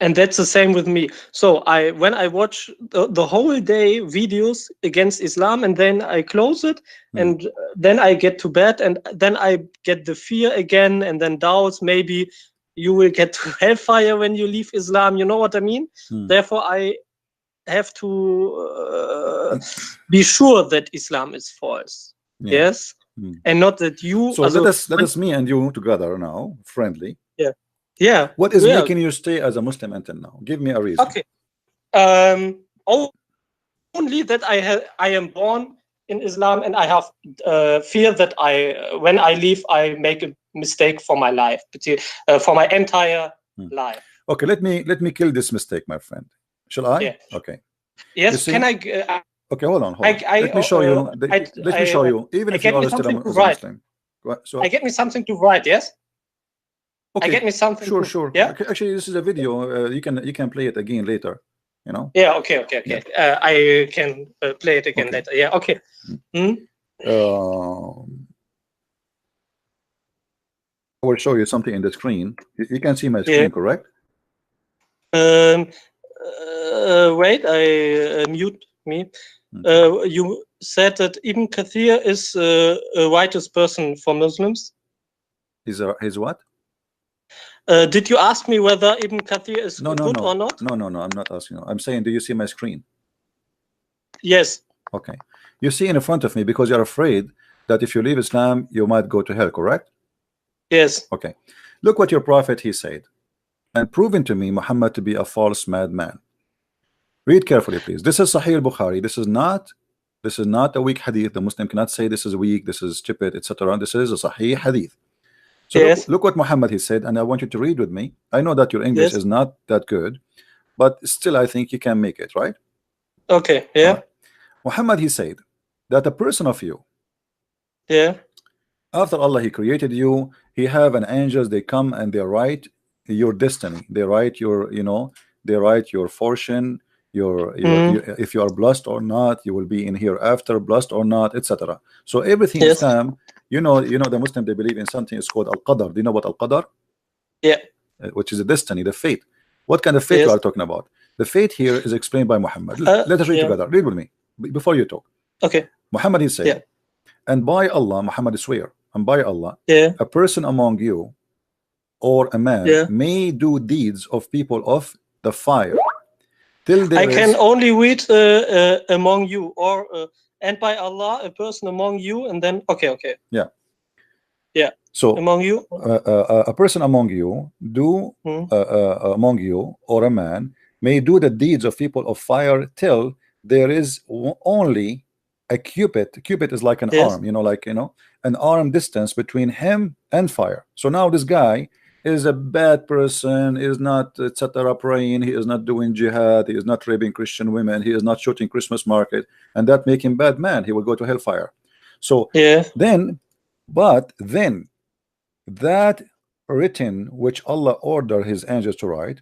And that's the same with me. So when I watch the whole day videos against Islam, and then I close it, and then I get to bed, and then I get the fear again, and then doubts, maybe you will get to hellfire when you leave Islam. You know what I mean? Therefore, I have to be sure that Islam is false. Yes, and not that you. So let us me and you together now, friendly. Yeah. Yeah. What is making you stay as a Muslim until now? Give me a reason. Okay. Only that I am born in Islam, and I have fear that when I leave, I make a mistake for my life, for my entire life. Okay, let me kill this mistake, my friend. Shall I? Yeah. Okay. Yes. Can I? Okay, hold on. Let me show you. Let me show you. Even if you are still a Muslim. So I get me something to write. Yes. Okay. I get me something. Sure. Yeah. Actually, this is a video. You can play it again later. You know. Yeah. Okay. Yeah. I can play it again later. Yeah. Okay. I will show you something in the screen. You can see my screen, correct? Wait. I mute me. You said that Ibn Kathir is a righteous person for Muslims. He's what? Did you ask me whether Ibn Kathir is good or not? No, I'm not asking you. I'm saying, do you see my screen? Yes. Okay. You see in front of me, because you're afraid that if you leave Islam, you might go to hell, correct? Yes. Okay. Look what your prophet, he said, and proven to me Muhammad to be a false madman. Read carefully, please. This is Sahih al-Bukhari. This is not a weak hadith. The Muslim cannot say this is weak, this is stupid, etc. This is a Sahih hadith. So yes. look what Muhammad, he said, and I want you to read with me. I know that your English is not that good, but still I think you can make it, right? Okay, yeah. Right. Muhammad, he said that a person of you, after Allah, he created you, he have an angels, they come and they write your destiny. They write your, they write your fortune, your if you are blessed or not, you will be in hereafter, blessed or not, etc. So everything Islam, you know the Muslim, they believe in something is called al-qadar. Do you know what al-qadar? Yeah. Which is the destiny, the fate. What kind of fate you are talking about? The fate here is explained by Muhammad. Let us read together. Read with me before you talk. Okay. Muhammad, he said, and by Allah, Muhammad swear, and by Allah, a person among you or a man may do deeds of people of the fire. I can only read among you, or and by Allah, a person among you, and then yeah. So among you, a person among you among you or a man may do the deeds of people of fire till there is only a cubit. Cubit is like an arm, an arm distance between him and fire. So now this guy is a bad person, is not etc. praying, he is not doing jihad, he is not raping Christian women, he is not shooting Christmas market, and that make him bad man. He will go to hellfire. So then that written which Allah ordered his angels to write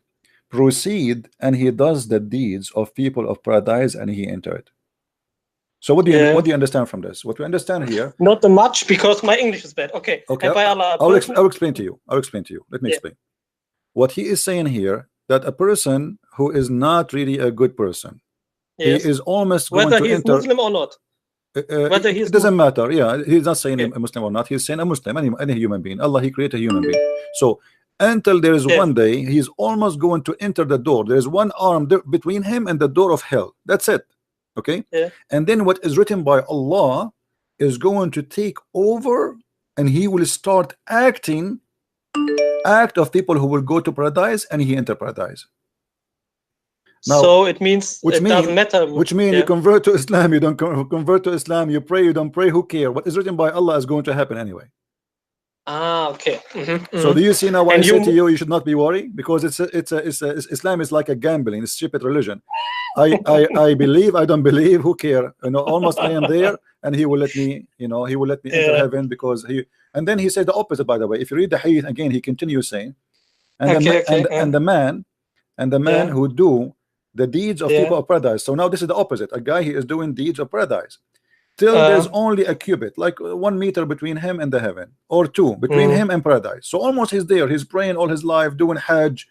proceed, and he does the deeds of people of paradise, and he entered. So what do you understand from this? What we understand here? Not much, because my English is bad. Okay. Okay. And by Allah, I'll explain to you. I'll explain to you. Let me explain. What he is saying here, that a person who is not really a good person, he is almost going whether to he is enter. Muslim or not. Whether It doesn't matter. Yeah, he's not saying a Muslim or not. He's saying a Muslim, any human being. Allah, he created a human being. So until there is one day, he's almost going to enter the door. There is one arm between him and the door of hell. That's it. Okay. And then what is written by Allah is going to take over, and he will start act of people who will go to paradise, and he enter paradise. Now, so it means doesn't matter. Which means you convert to Islam, you don't convert to Islam, you pray, you don't pray, who cares? What is written by Allah is going to happen anyway. Ah, okay. So do you see now why I say to you, you should not be worried? Because Islam is like a gambling, it's a stupid religion. I believe, I don't believe, who care? You know, almost I am there, and he will let me, you know, he will let me enter heaven, because he. And then he says the opposite, by the way. If you read the hadith again, he continues saying, and the man who do the deeds of people of paradise. So now this is the opposite. A guy, he is doing deeds of paradise till there's only a cubit, like 1 meter between him and the heaven, or 2 between him and paradise. So almost he's there. He's praying all his life, doing Hajj,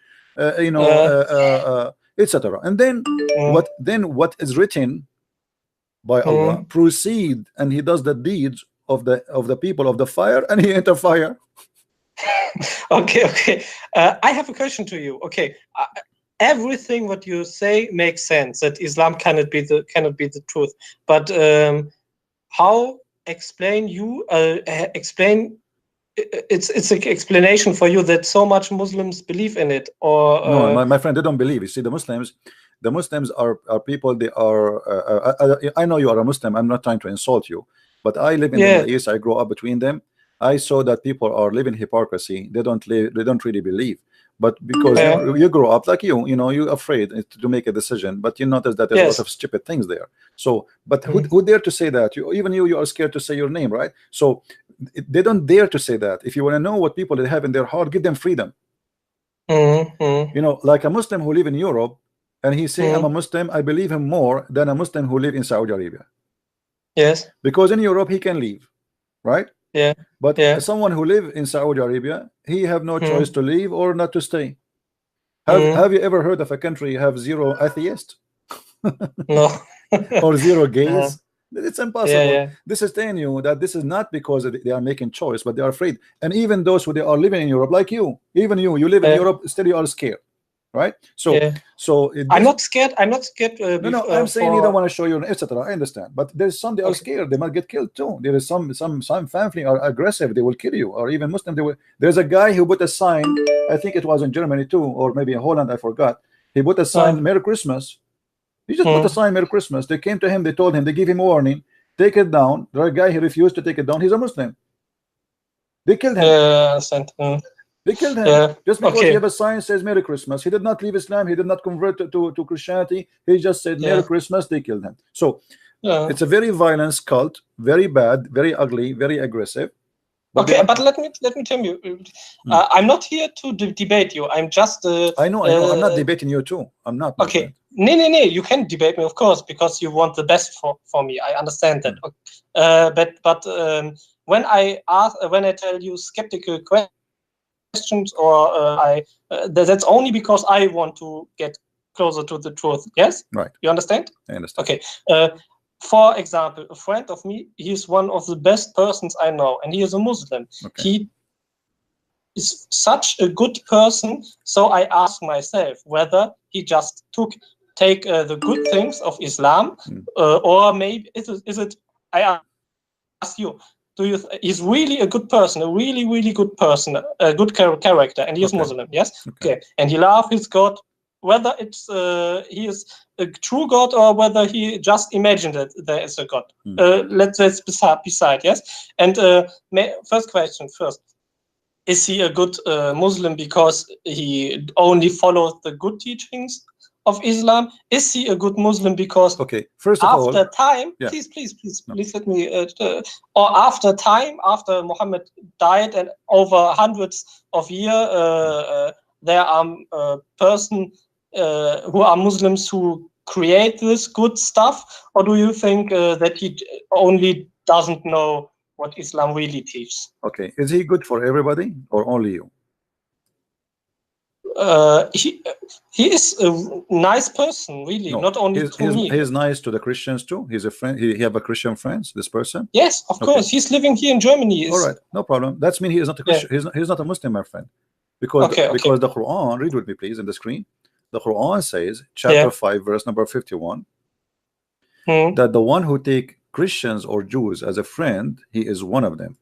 you know, etc. And then what is written by Allah proceed, and he does the deeds of the people of the fire, and he enter fire. Okay. I have a question to you. Okay. Everything what you say makes sense, that Islam cannot be the truth, but how explain it's an explanation for you that so much Muslims believe in it? Or no, my friend, they don't believe. You see, the Muslims are people. They are I know you are a Muslim. I'm not trying to insult you, but I live in the Middle East. I grow up between them. I saw that people are living hypocrisy. They don't really believe. But because you grow up like you know, you're afraid to make a decision, but you notice that there's a lot of stupid things there. So, but who dare to say that? Even you are scared to say your name, right? So they don't dare to say that. If you want to know what people they have in their heart, give them freedom. You know, like a Muslim who live in Europe, and he say, I'm a Muslim, I believe him more than a Muslim who live in Saudi Arabia. Yes. Because in Europe he can leave, right? Yeah. But someone who live in Saudi Arabia, he have no choice to leave or not to stay. Have you ever heard of a country have 0 atheists? No. Or 0 gays? It's impossible. This is telling you that this is not because they are making choice, but they are afraid. And even those who they are living in Europe, like you, even you live in Europe, still you are scared, right? So I'm not scared. I'm not scared. No, I'm saying you don't want to show your etc. I understand, but there's some they are scared. They might get killed too. There is some family are aggressive. They will kill you, or even Muslim. There's a guy who put a sign. I think it was in Germany too, or maybe in Holland. I forgot. He put a sign, Merry Christmas. He just put a sign, Merry Christmas. They came to him. They told him. They give him a warning. Take it down. There a guy, he refused to take it down. He's a Muslim. They killed him. They killed him just because he have a sign says Merry Christmas. He did not leave Islam. He did not convert to Christianity. He just said Merry Christmas. They killed him. So it's a very violent cult, very bad, very ugly, very aggressive. But but let me tell you, I'm not here to debate you. I'm just. I know. I'm not debating you too. I'm not. Okay. No. You can debate me, of course, because you want the best for me. I understand that. But when I tell you skeptical questions, or that's only because I want to get closer to the truth. Yes. Right. You understand? I understand. Okay. For example, a friend of me, he is one of the best persons I know, and he is a Muslim. Okay. He is such a good person, so I ask myself whether he just take the good things of Islam, or maybe is it? I ask you. He's really a good person, a really good person, a good character, and he is Muslim. Yes. Okay. And he loves his God. Whether it's he is a true God, or whether he just imagined that there is a God. Let's beside, yes. And first question first: is he a good Muslim because he only follows the good teachings of Islam? Is he a good Muslim because first of all, time, please let me or after time, after Muhammad died and over hundreds of years, there are person who are Muslims who create this good stuff, or do you think that he only doesn't know what Islam really teaches? Okay, is he good for everybody or only you? He is a nice person, really, No, not only to me. He's nice to the Christians too. He's a friend. He have a Christian friends. This person. Yes, of course. He's living here in Germany. All right, no problem. That's mean he is not a Christian. He's not a Muslim, my friend. Because because the Quran, read with me please in the screen. The Quran says, chapter 5, verse number 51, that the one who take Christians or Jews as a friend, he is one of them.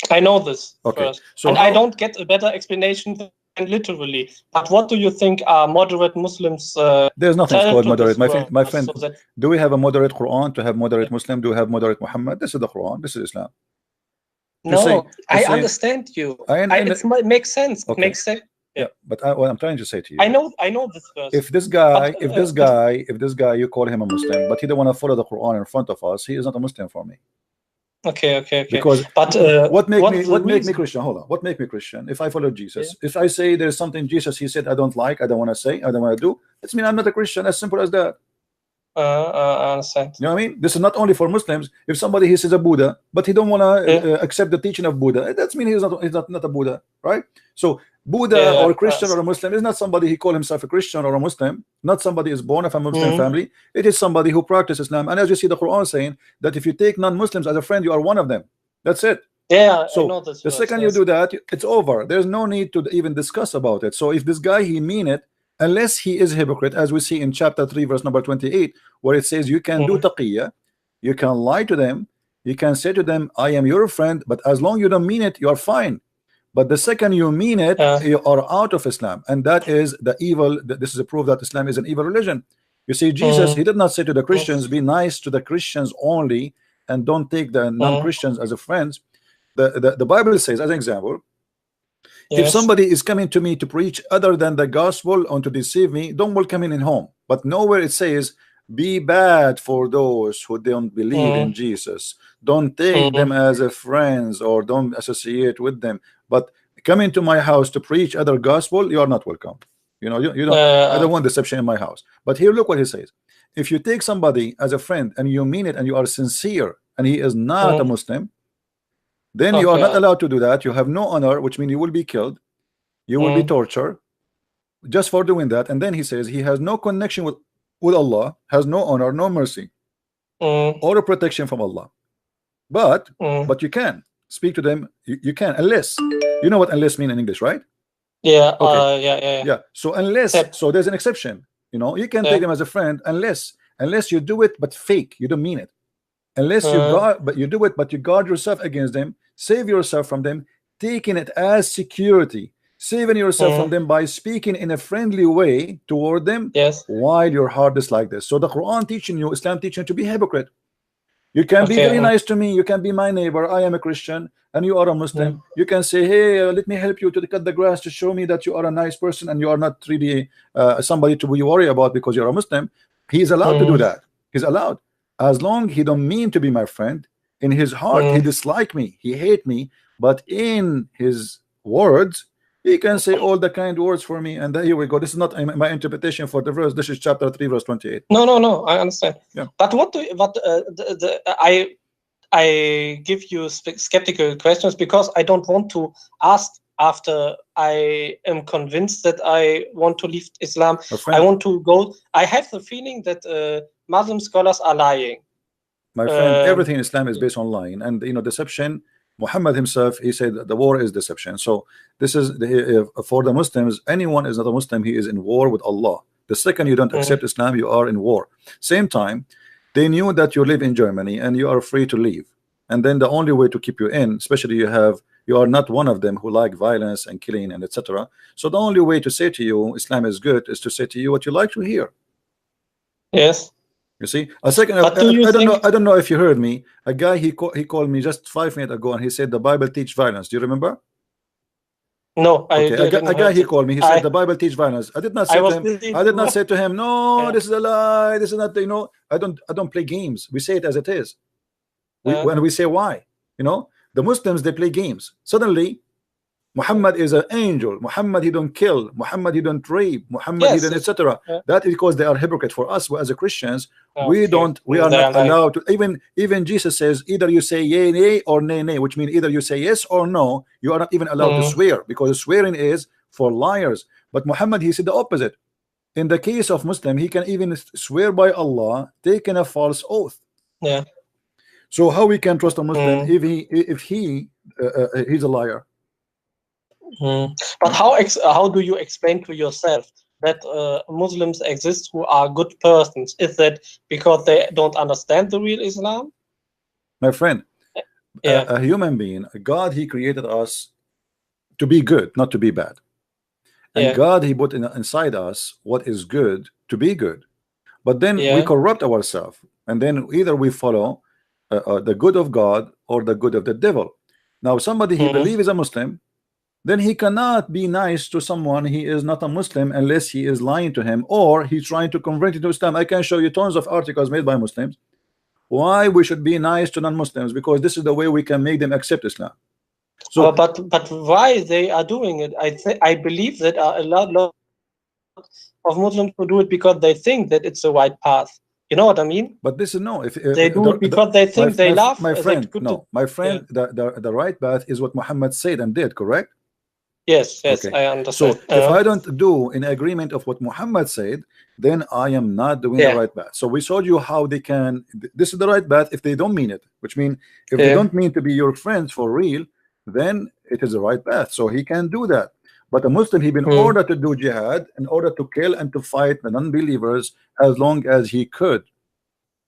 I know this. Okay, first. so and I don't get a better explanation than literally. But what do you think are moderate Muslims? There's nothing called moderate, my friend. So do we have a moderate Quran to have moderate Muslim? Do we have moderate Muhammad? This is the Quran. This is Islam. No, I understand you. It makes sense. Okay. It makes sense. Yeah, but what I'm trying to say to you, I know this verse. If this guy, if this guy, you call him a Muslim, but he don't want to follow the Quran in front of us, he is not a Muslim for me. Okay. Because but what make me Christian? Hold on. What make me Christian? If I follow Jesus, if I say there's something Jesus he said I don't like, I don't want to say, I don't want to do, it's mean I'm not a Christian. As simple as that. I understand. You know what I mean? This is not only for Muslims. If somebody he says a Buddha, but he don't want to accept the teaching of Buddha, that's mean he's not a Buddha, right? So Buddha or Christian or a Muslim is not somebody he call himself a Christian or a Muslim. Not somebody is born of a Muslim family. It is somebody who practices Islam. And as you see the Quran saying that if you take non-Muslims as a friend, you are one of them. That's it. Yeah. So I know this the second you do that, it's over. There's no need to even discuss about it. So if this guy he mean it, unless he is a hypocrite, as we see in chapter 3 verse number 28, where it says you can do taqiyya, you can lie to them, you can say to them I am your friend, but as long you don't mean it, you're fine. But the second you mean it, you are out of Islam, and that is the evil. This is a proof that Islam is an evil religion. You see, Jesus he did not say to the Christians be nice to the Christians only and don't take the non-Christians as a friends. The Bible says, as an example, if somebody is coming to me to preach other than the gospel and to deceive me, don't welcome him in home. But nowhere it says be bad for those who don't believe in Jesus. Don't take them as a friends or don't associate with them. But come into my house to preach other gospel, you are not welcome. You know, you don't. I don't want deception in my house. But here, look what he says. If you take somebody as a friend and you mean it and you are sincere and he is not a Muslim, then you are not allowed to do that. You have no honor, which means you will be killed. You will be tortured just for doing that. And then he says he has no connection with Allah, has no honor, no mercy, or a protection from Allah. But you can speak to them. You can, unless you know what unless mean in English, right? Yeah. Okay. Yeah. So unless, so there's an exception. You know, you can take them as a friend unless you do it but fake. You don't mean it. Unless you guard, but you do it, but you guard yourself against them, save yourself from them, taking it as security, saving yourself from them by speaking in a friendly way toward them, while your heart is like this. So the Quran teaching you, Islam teaching you to be hypocrite. You can be very nice to me. You can be my neighbor. I am a Christian and you are a Muslim. You can say, hey, let me help you to cut the grass to show me that you are a nice person and you are not really somebody to be worried about because you're a Muslim. He is allowed to do that. He's allowed. As long he don't mean to be my friend, in his heart he dislike me, he hate me, but in his words he can say all the kind words for me. And here we go. This is not my interpretation for the verse. This is chapter 3 verse 28. No, I understand. Yeah. But I give you skeptical questions because I don't want to ask after I am convinced that I want to leave Islam. I want to go. I have the feeling that Muslim scholars are lying. My friend, everything in Islam is based on lying and deception. Muhammad himself, he said that the war is deception. So this is for the Muslims. Anyone is not a Muslim, he is in war with Allah. The second you don't accept Islam, you are in war. Same time, they knew that you live in Germany and you are free to leave. And then the only way to keep you in, especially you are not one of them who like violence and killing and etc. So the only way to say to you Islam is good is to say to you what you like to hear. Yes. You see, a second. I don't know if you heard me. A guy he called me just 5 minutes ago and he said the Bible teach violence. Do you remember? No, a guy he called me. He said the Bible teach violence. I did not say to him. I did not say to him, no, this is a lie. This is not. I don't play games. We say it as it is. When we say why, the Muslims they play games. Suddenly, Muhammad is an angel. Muhammad, he don't kill. Muhammad, he don't rape. Muhammad, he Yes, don't, etc. yeah. That is because they are hypocrite. For us as a Christians, we Okay. don't, we are They not are like- allowed to. Even Jesus says either you say yea, nay, or nay, nay, which means either you say yes or no. You are not even allowed to swear, because swearing is for liars. But Muhammad, he said the opposite. In the case of Muslim, he can even swear by Allah, taking a false oath. Yeah. So how we can trust a Muslim if he's a liar? But how do you explain to yourself that Muslims exist who are good persons? Is that because they don't understand the real Islam? My friend, Yeah. a human being, God, he created us to be good, not to be bad. And Yeah. God, he put inside us what is good to be good. But then we Yeah. corrupt ourselves, and then either we follow the good of God or the good of the devil. Now somebody he believes is a Muslim, then he cannot be nice to someone he is not a Muslim unless he is lying to him or he's trying to convert it to Islam. I can show you tons of articles made by Muslims why we should be nice to non-Muslims, because this is the way we can make them accept Islam. So but why they are doing it? I believe that a lot of Muslims who do it because they think that it's the right path. You know what I mean? but this is no, if They do it because they think they love. my friend, they no, my friend, the right path is what Muhammad said and did, correct? Yes, Okay. I understand. So if I don't do in agreement of what Muhammad said, then I am not doing the right path. So we showed you how they can, this is the right path if they don't mean it, which means if they don't mean to be your friends for real, then it is the right path. So he can do that. But a Muslim, he been ordered to do jihad in order to kill and to fight the non-believers as long as he could.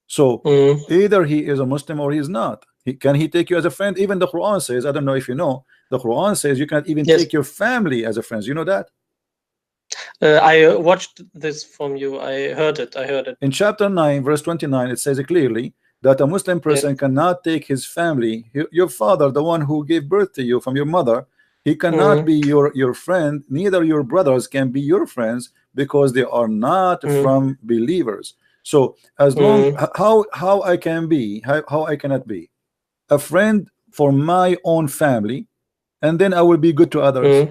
So either he is a Muslim or he's not. Can he take you as a friend? Even the Quran says, I don't know if you know, the Quran says you cannot even take your family as a friend. You know that? I watched this from you. I heard it. In chapter 9, verse 29, it says clearly that a Muslim person cannot take his family, your father, the one who gave birth to you from your mother, he cannot be your friend. Neither your brothers can be your friends because they are not from believers. So as long how I can be, how I cannot be a friend for my own family, and then I will be good to others.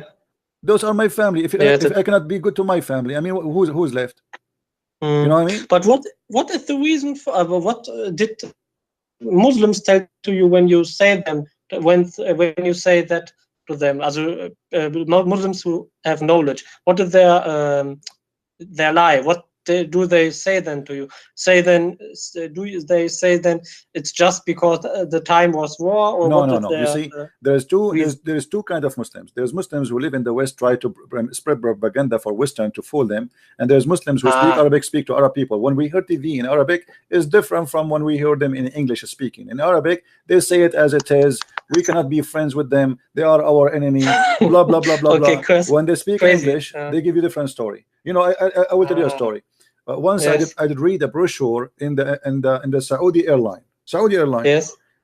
Those are my family. If I cannot be good to my family, I mean, who's left? You know what I mean? But what is the reason for what did Muslims tell to you when you say them when you say that to them as Muslims who have knowledge? What is their lie? What do they say then to you? Do they say then it's just because the time was war? Or no. You see, there's two kinds of Muslims. There's Muslims who live in the West, try to spread propaganda for Western to fool them, and there's Muslims who speak Arabic, speak to Arab people. When we hear TV in Arabic, is different from when we hear them in English speaking. In Arabic, they say it as it is. We cannot be friends with them. They are our enemy. Blah blah blah blah blah. When they speak English, they give you a different story. You know, I will tell you a story. Once I did read a brochure in the Saudi airline.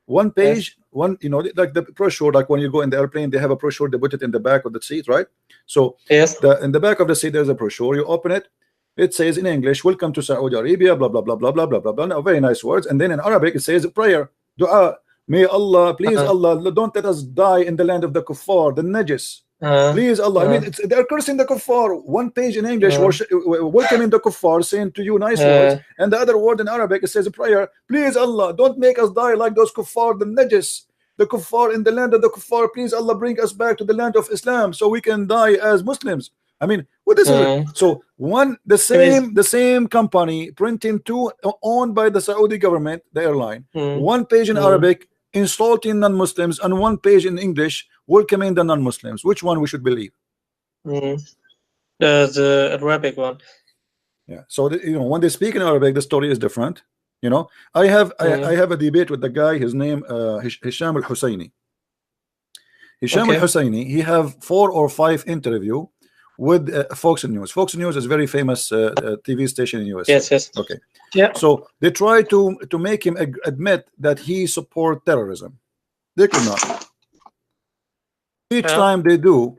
One page, you know, like the brochure, like when you go in the airplane, they have a brochure, they put it in the back of the seat, right? So in the back of the seat, there's a brochure. You open it, it says in English, "Welcome to Saudi Arabia," blah blah blah blah blah blah blah blah. Now, very nice words. And then in Arabic, it says prayer, dua. May Allah, please Allah, don't let us die in the land of the kuffar, the najis. Please Allah. I mean, they're cursing the kuffar. One page in English, welcoming the kuffar, saying to you nice words, and the other word in Arabic, it says a prayer. Please Allah, don't make us die like those kuffar, the najis, the kuffar in the land of the kuffar. Please Allah, bring us back to the land of Islam so we can die as Muslims. I mean, what is it? So the same company printing two owned by the Saudi government, the airline, one page in Arabic insulting non-Muslims and one page in English welcoming the non-Muslims. Which one we should believe? The Arabic one. Yeah. So you know, when they speak in Arabic, the story is different. You know, I have a debate with the guy. His name Hisham al-Husseini. Hisham al-Husseini. He have 4 or 5 interview with Fox News. Fox News is a very famous TV station in US. Yes. Okay. Yeah. So they try to make him admit that he support terrorism. They could not. Each time they do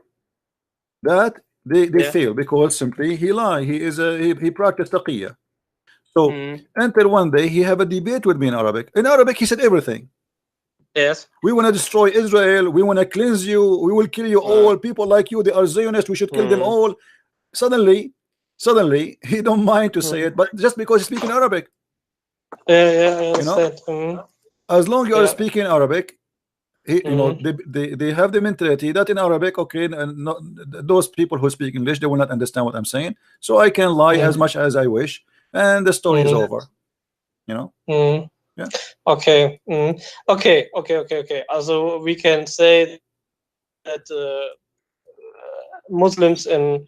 that, they fail because simply he lie. He practiced taqiyya. So until one day he have a debate with me in Arabic. In Arabic he said everything. Yes. We want to destroy Israel. We want to cleanse you. We will kill you all. People like you, they are Zionists. We should kill them all. Suddenly, he don't mind to say it, but just because he's speaking Arabic. Yeah, I understand. As long as you are speaking Arabic, they have the mentality that in Arabic, okay, and those people who speak English, they will not understand what I'm saying, so I can lie as much as I wish, and the story is over. Yeah. Okay. Okay. Also, we can say that Muslims in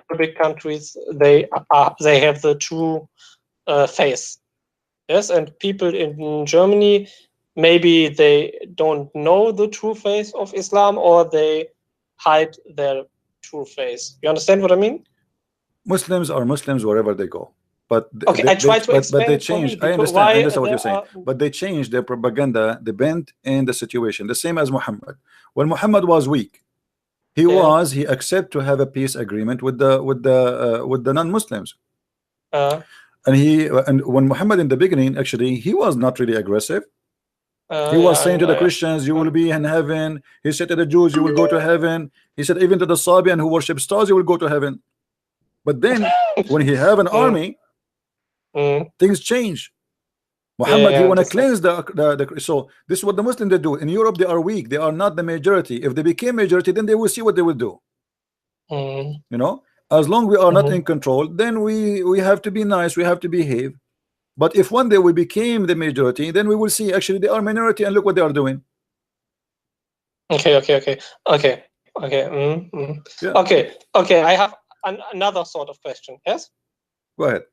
Arabic countries, they have the true face. Yes, and people in Germany, maybe they don't know the true face of Islam, or they hide their true face. You understand what I mean? Muslims are Muslims wherever they go. But I try to explain. But they change. I understand what you're saying. But they changed their propaganda, the bent in the situation. The same as Muhammad. When Muhammad was weak, he accepted to have a peace agreement with the non-Muslims. And when Muhammad in the beginning, actually, he was not really aggressive. He was saying to the Christians, you will be in heaven. He said to the Jews, you will go to heaven. He said even to the Sabian who worship stars, you will go to heaven. But then when he have an army, things change. Muhammad, he want to cleanse the so this is what the Muslims they do. In Europe, they are weak. They are not the majority. If they became majority, then they will see what they will do. As long we are not in control, then we have to be nice, we have to behave. But if one day we became the majority, then we will see actually they are minority and look what they are doing. Okay. Okay. I have another sort of question. Yes. Go ahead.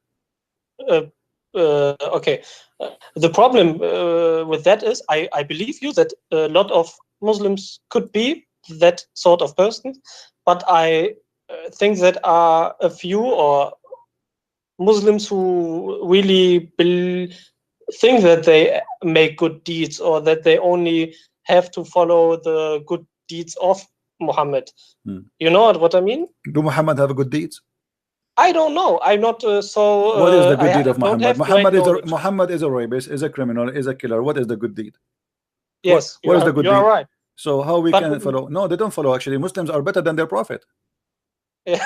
Okay. The problem with that is I believe you that a lot of Muslims could be that sort of person, but I think that are a few or Muslims who really think that they make good deeds, or that they only have to follow the good deeds of Muhammad. You know what I mean? Do Muhammad have good deeds? I don't know. I'm not so. What is the good deed of Muhammad? Muhammad is a rapist, is a criminal, is a killer. What is the good deed? Yes, what is the good deed? You're right. So how we can follow? No, they don't follow. Actually, Muslims are better than their prophet. Yeah.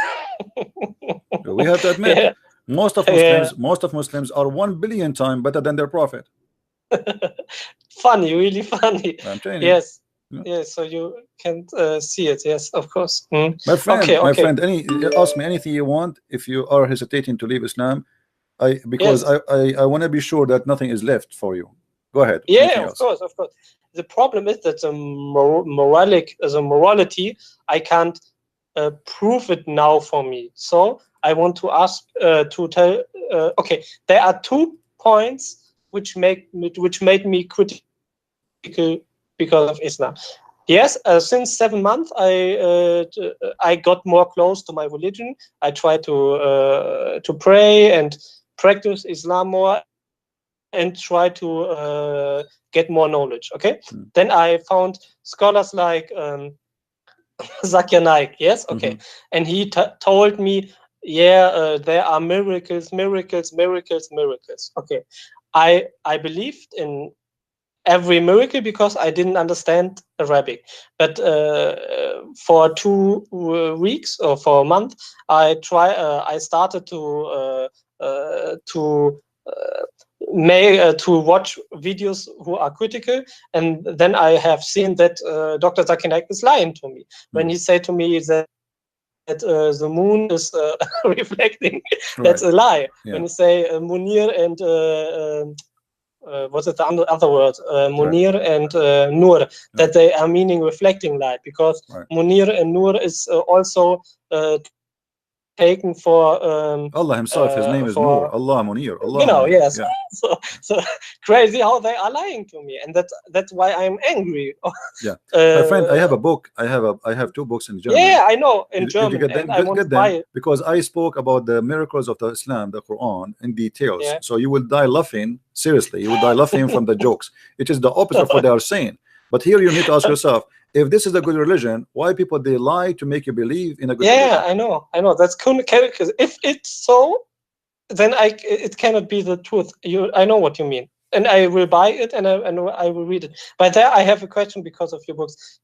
We have to admit. Yeah. Most of Muslims are 1 billion times better than their prophet. Funny, really funny. I'm telling you. Yes. Yes, so you can see it. Yes, of course. My friend, ask me anything you want. If you are hesitating to leave Islam, I want to be sure that nothing is left for you. Go ahead. Yeah, of course. The problem is that the morality, I can't prove it now for me. So I want to ask to tell. Okay, there are 2 points which made me critical because of Islam. Yes, since 7 months I got more close to my religion. I try to pray and practice Islam more and try to get more knowledge. Okay, then I found scholars like Zakir Naik. Yes, okay, and he told me, there are miracles. Okay, I believed in every miracle because I didn't understand Arabic. But for 2 weeks or for a month, I started to watch videos who are critical, and then I have seen that Dr. Zakir Naik is lying to me when he said to me that the moon is reflecting. Right. That's a lie. Yeah. When you say Munir and what's it, the other word? Munir and Nur, that they are meaning reflecting light, because Munir and Nur is also taken for Allah himself. His name is Nur. Allah Munir. Allah. Yes. Yeah. So crazy how they are lying to me, and that's why I'm angry. Yeah, my friend, I have a book. I have 2 books in German. Yeah, I know, in German. Did you get them? I want to buy it because I spoke about the miracles of the Islam, the Quran, in details. Yeah. So you will die laughing. Seriously, you will die laughing from the jokes. It is the opposite of what they are saying. But here you need to ask yourself, if this is a good religion, why people they lie to make you believe in a good religion? Yeah, I know. That's characters. If it's so, then it cannot be the truth. I know what you mean. and I will buy it, and I will read it. But there I have a question because of your books.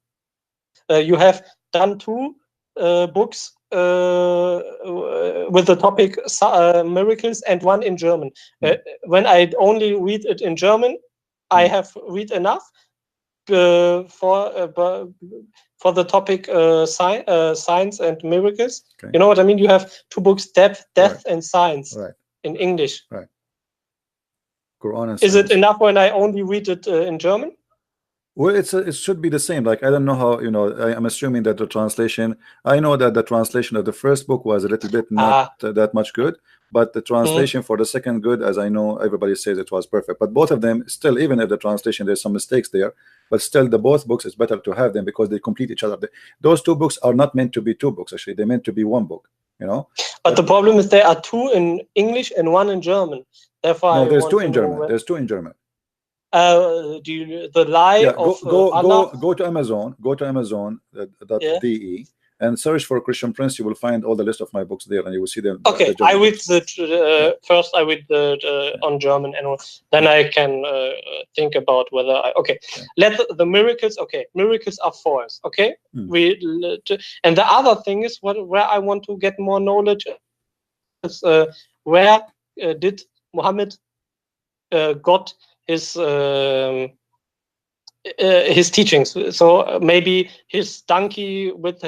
You have done 2 books with the topic miracles, and 1 in German. When I only read it in German, I have read enough for the topic science and miracles. Okay. You know what I mean? You have 2 books, death Right. and science, Right. in English. Right. Quran and Is it science. enough when I only read it in German? Well, it should be the same. Like, I don't know how, I'm assuming that the translation, I know that the translation of the first book was a little bit not that much good, but the translation for the second good, as I know, everybody says it was perfect. But both of them still, even if the translation, there's some mistakes there, but still the both books is better to have them because they complete each other. Those 2 books are not meant to be 2 books, actually. They're meant to be 1 book, But the problem is there are 2 in English and 1 in German. Therefore, No, I there's want 2 to in know German. There's 2 in German. the lie Yeah, of Allah. go to Amazon, .de, and search for Christian Prince. You will find all the list of my books there, and you will see them. Okay, I read first. I read on German, and then I can think about whether let the miracles. Okay, miracles are false. Okay, and the other thing is where I want to get more knowledge is where did Muhammad got his teachings. So maybe his donkey with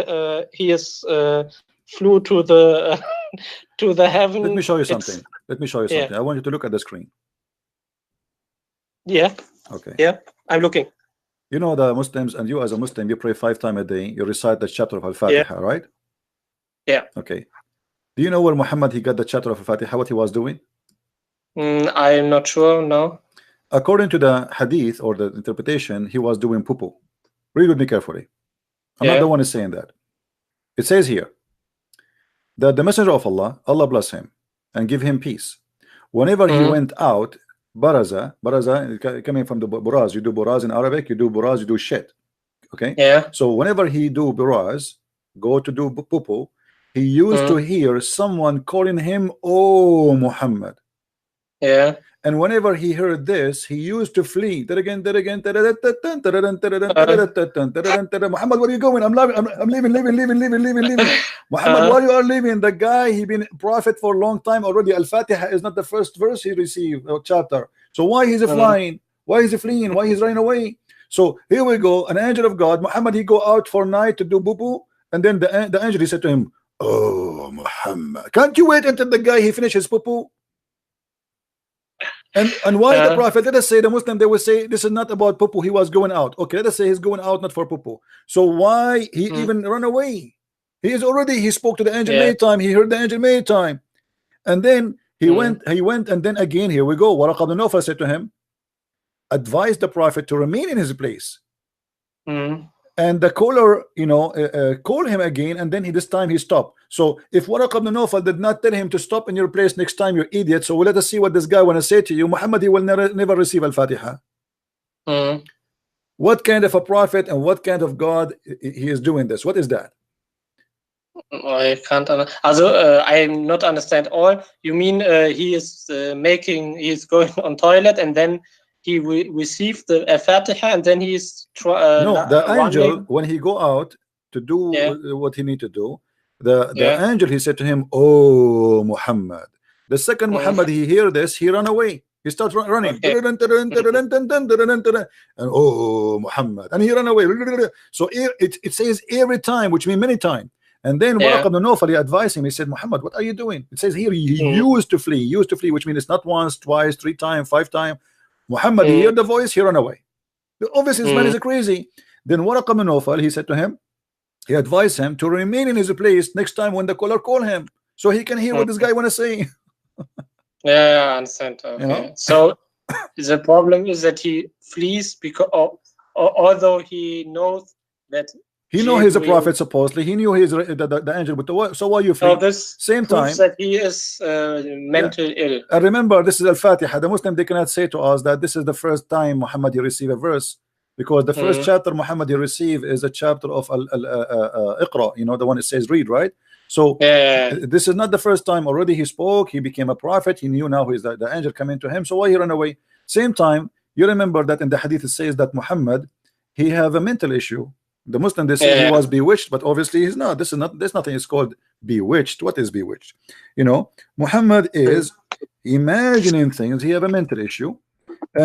he is flew to the to the heaven. Let me show you something. I want you to look at the screen. Yeah. Okay. Yeah, I'm looking. The Muslims, and you as a Muslim, you pray 5 times a day. You recite the chapter of Al-Fatiha, right? Yeah. Okay. Do you know where Muhammad he got the chapter of Al-Fatiha? What he was doing? I'm not sure. No. According to the hadith or the interpretation, he was doing poo-poo. Read with me carefully. I'm not the one who's saying that. It says here that the messenger of Allah bless him and give him peace. Whenever he went out, baraza coming from the buraz, you do buraz in Arabic, you do buraz, you do shit. Okay? Yeah. So whenever he do buraz, go to do poo-poo, he used to hear someone calling him, "Oh Muhammad." Yeah. And whenever he heard this, he used to flee. Muhammad, where are you going? I'm leaving. Muhammad, why you are leaving? The guy, he been prophet for a long time already. Al-Fatiha is not the first verse he received or chapter. So why is he flying? Why is he fleeing? Why he's running away? So here we go. An angel of God, Muhammad, he go out for night to do boo-boo, and then the angel, he said to him, "Oh Muhammad, can't you wait until the guy he finishes poo-poo?" And why the prophet? Let us say the Muslim, they will say this is not about poo-poo, he was going out. Okay, let us say he's going out not for poo-poo. So why he even run away? He spoke to the angel many time, he heard the angel many time, and then he went, and then again, here we go. Waraq ibn Nawfal said to him, advise the prophet to remain in his place. And the caller, call him again, and then this time he stopped. So if Waraq ibn Nawfal did not tell him to stop in your place next time, you idiot. So let us see what this guy want to say to you. Muhammad, he will never receive Al-Fatiha. What kind of a prophet and what kind of God he is doing this? What is that? I can't. I not understand all. You mean he is he's going on toilet and then he received the Fatiha and then he's no, the angel, when he go out to do what he need to do, the angel, he said to him, "Oh Muhammad." The second Muhammad he hear this, he run away. He starts running, and "Oh Muhammad," and he run away. So it says every time, which means many times. And then Waraq ibn Nawfal, he advised him. He said, "Muhammad, what are you doing?" It says here he used to flee, which means it's not once, twice, 3 times, 5 times. Muhammad, he heard the voice, he ran away. Obviously, this man is crazy. Then Waraq ibn Nawfal, he said to him, he advised him to remain in his place next time when the caller call him, so he can hear what this guy want to say. I understand. Okay. So the problem is that he flees because although he knows that he know he's a prophet, supposedly he knew he's the angel, but so why you flee? So this same time that he is mentally ill. I remember, this is Al-Fatiha. The Muslim, they cannot say to us that this is the first time Muhammad he received a verse, because the first chapter Muhammad he received is a chapter of Iqra, the one that says read, right? So this is not the first time. Already he spoke, he became a prophet, he knew now he's the angel coming to him. So why he ran away? Same time, you remember that in the hadith it says that Muhammad, he have a mental issue. The Muslim, they say he was bewitched, but obviously he's not. This is not. There's nothing is called bewitched. What is bewitched? You know, Muhammad is imagining things. He have a mental issue,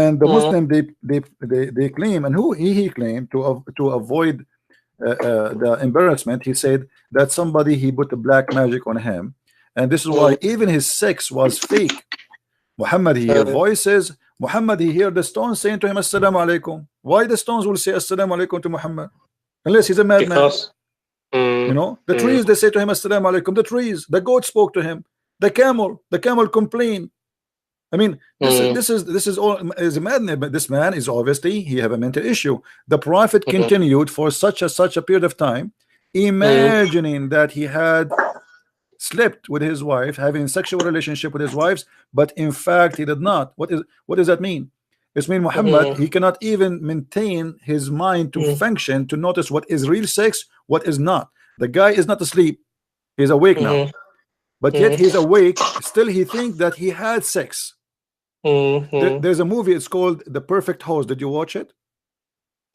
and the Muslim they claim, and who he claimed to avoid the embarrassment. He said that somebody he put a black magic on him, and this is why even his sex was fake. Muhammad he hear voices. Muhammad he hear the stones saying to him assalamu alaikum. Why the stones will say assalamu alaikum to Muhammad? Unless he's a madman. Because, you know, the trees, they say to him assalamu alaikum. The trees, the goat spoke to him. The camel complained. I mean, this is all is a madman. But this man is obviously he have a mental issue. The Prophet continued for such a period of time, imagining that he had slept with his wife, having sexual relationship with his wives, but in fact he did not. What does that mean? It means Muhammad, he cannot even maintain his mind to function, to notice what is real sex, what is not. The guy is not asleep, he's awake now, but yet he's awake, still he thinks that he had sex. There's a movie, it's called The Perfect Host. Did you watch it?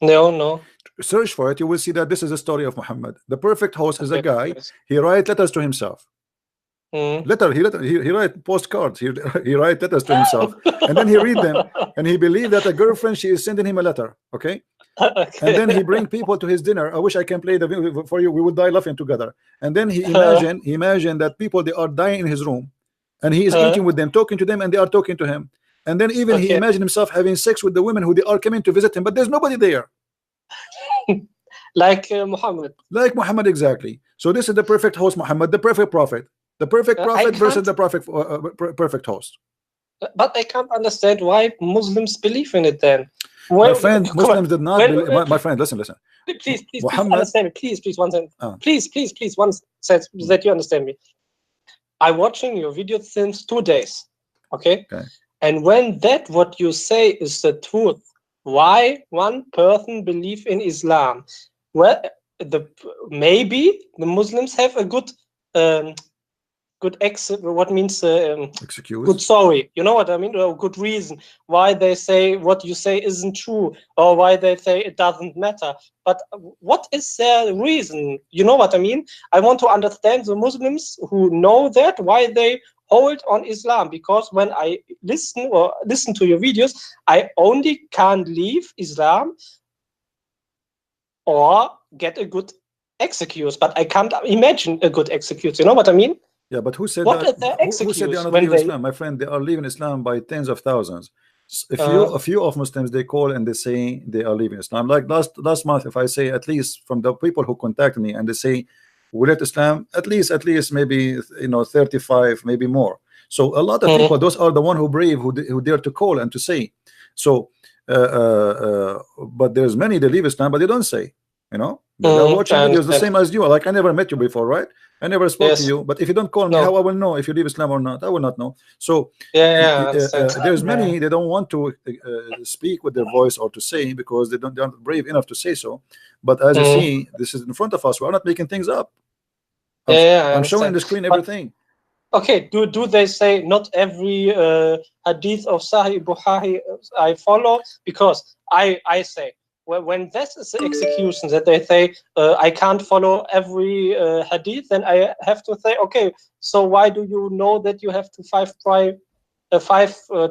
No. Search for it, you will see that this is a story of Muhammad. The Perfect Host is a guy, he writes letters to himself. He write postcards, he write letters to himself, and then he read them, and he believed that a girlfriend, she is sending him a letter, okay? And then he bring people to his dinner. I wish I can play the video for you, we would die laughing together. And then he imagined that people, they are dying in his room, and he is eating with them, talking to them, and they are talking to him. And then even he imagined himself having sex with the women who they are coming to visit him, but there's nobody there. Like Muhammad. Like Muhammad, exactly. So this is the perfect host, Muhammad, the perfect prophet. The perfect prophet versus the perfect host. But I can't understand why Muslims believe in it then. My friend, Muslims did not believe. My friend, listen. Please understand me. Please, one sentence. Please, one sentence that you understand me. I'm watching your video since 2 days. Okay? And when what you say is the truth, why one person believe in Islam? Well, maybe the Muslims have a good what means excuse, good story, you know what I mean, or good reason why they say what you say isn't true, or why they say it doesn't matter. But what is their reason? You know what I mean? I want to understand the Muslims who know that, why they hold on Islam, because when I listen to your videos, I only can't leave Islam or get a good excuse, but I can't imagine a good excuse. You know what I mean? Yeah, but who said what that? Who said they are not leaving Islam? My friend, they are leaving Islam by tens of thousands. A few of Muslims, they call and they say they are leaving Islam. Like last month, if I say, at least from the people who contact me and they say we left Islam, at least maybe 35, maybe more. So a lot of people, those are the one who brave, who dare to call and to say. So but there's many, they leave Islam but they don't say, they're watching videos the same as you. Like, I never met you before, right? I never spoke to you, but if you don't call me, how I will know if you leave Islam or not? I will not know. So there's many, they don't want to speak with their voice or to say, because they aren't brave enough to say so. But as you see, this is in front of us. We are not making things up. I'm showing the screen everything. Okay, do they say not every hadith of Sahih Bukhari I follow? Because I say, when this is the execution that they say I can't follow every hadith, then I have to say, okay, so why do you know that you have to five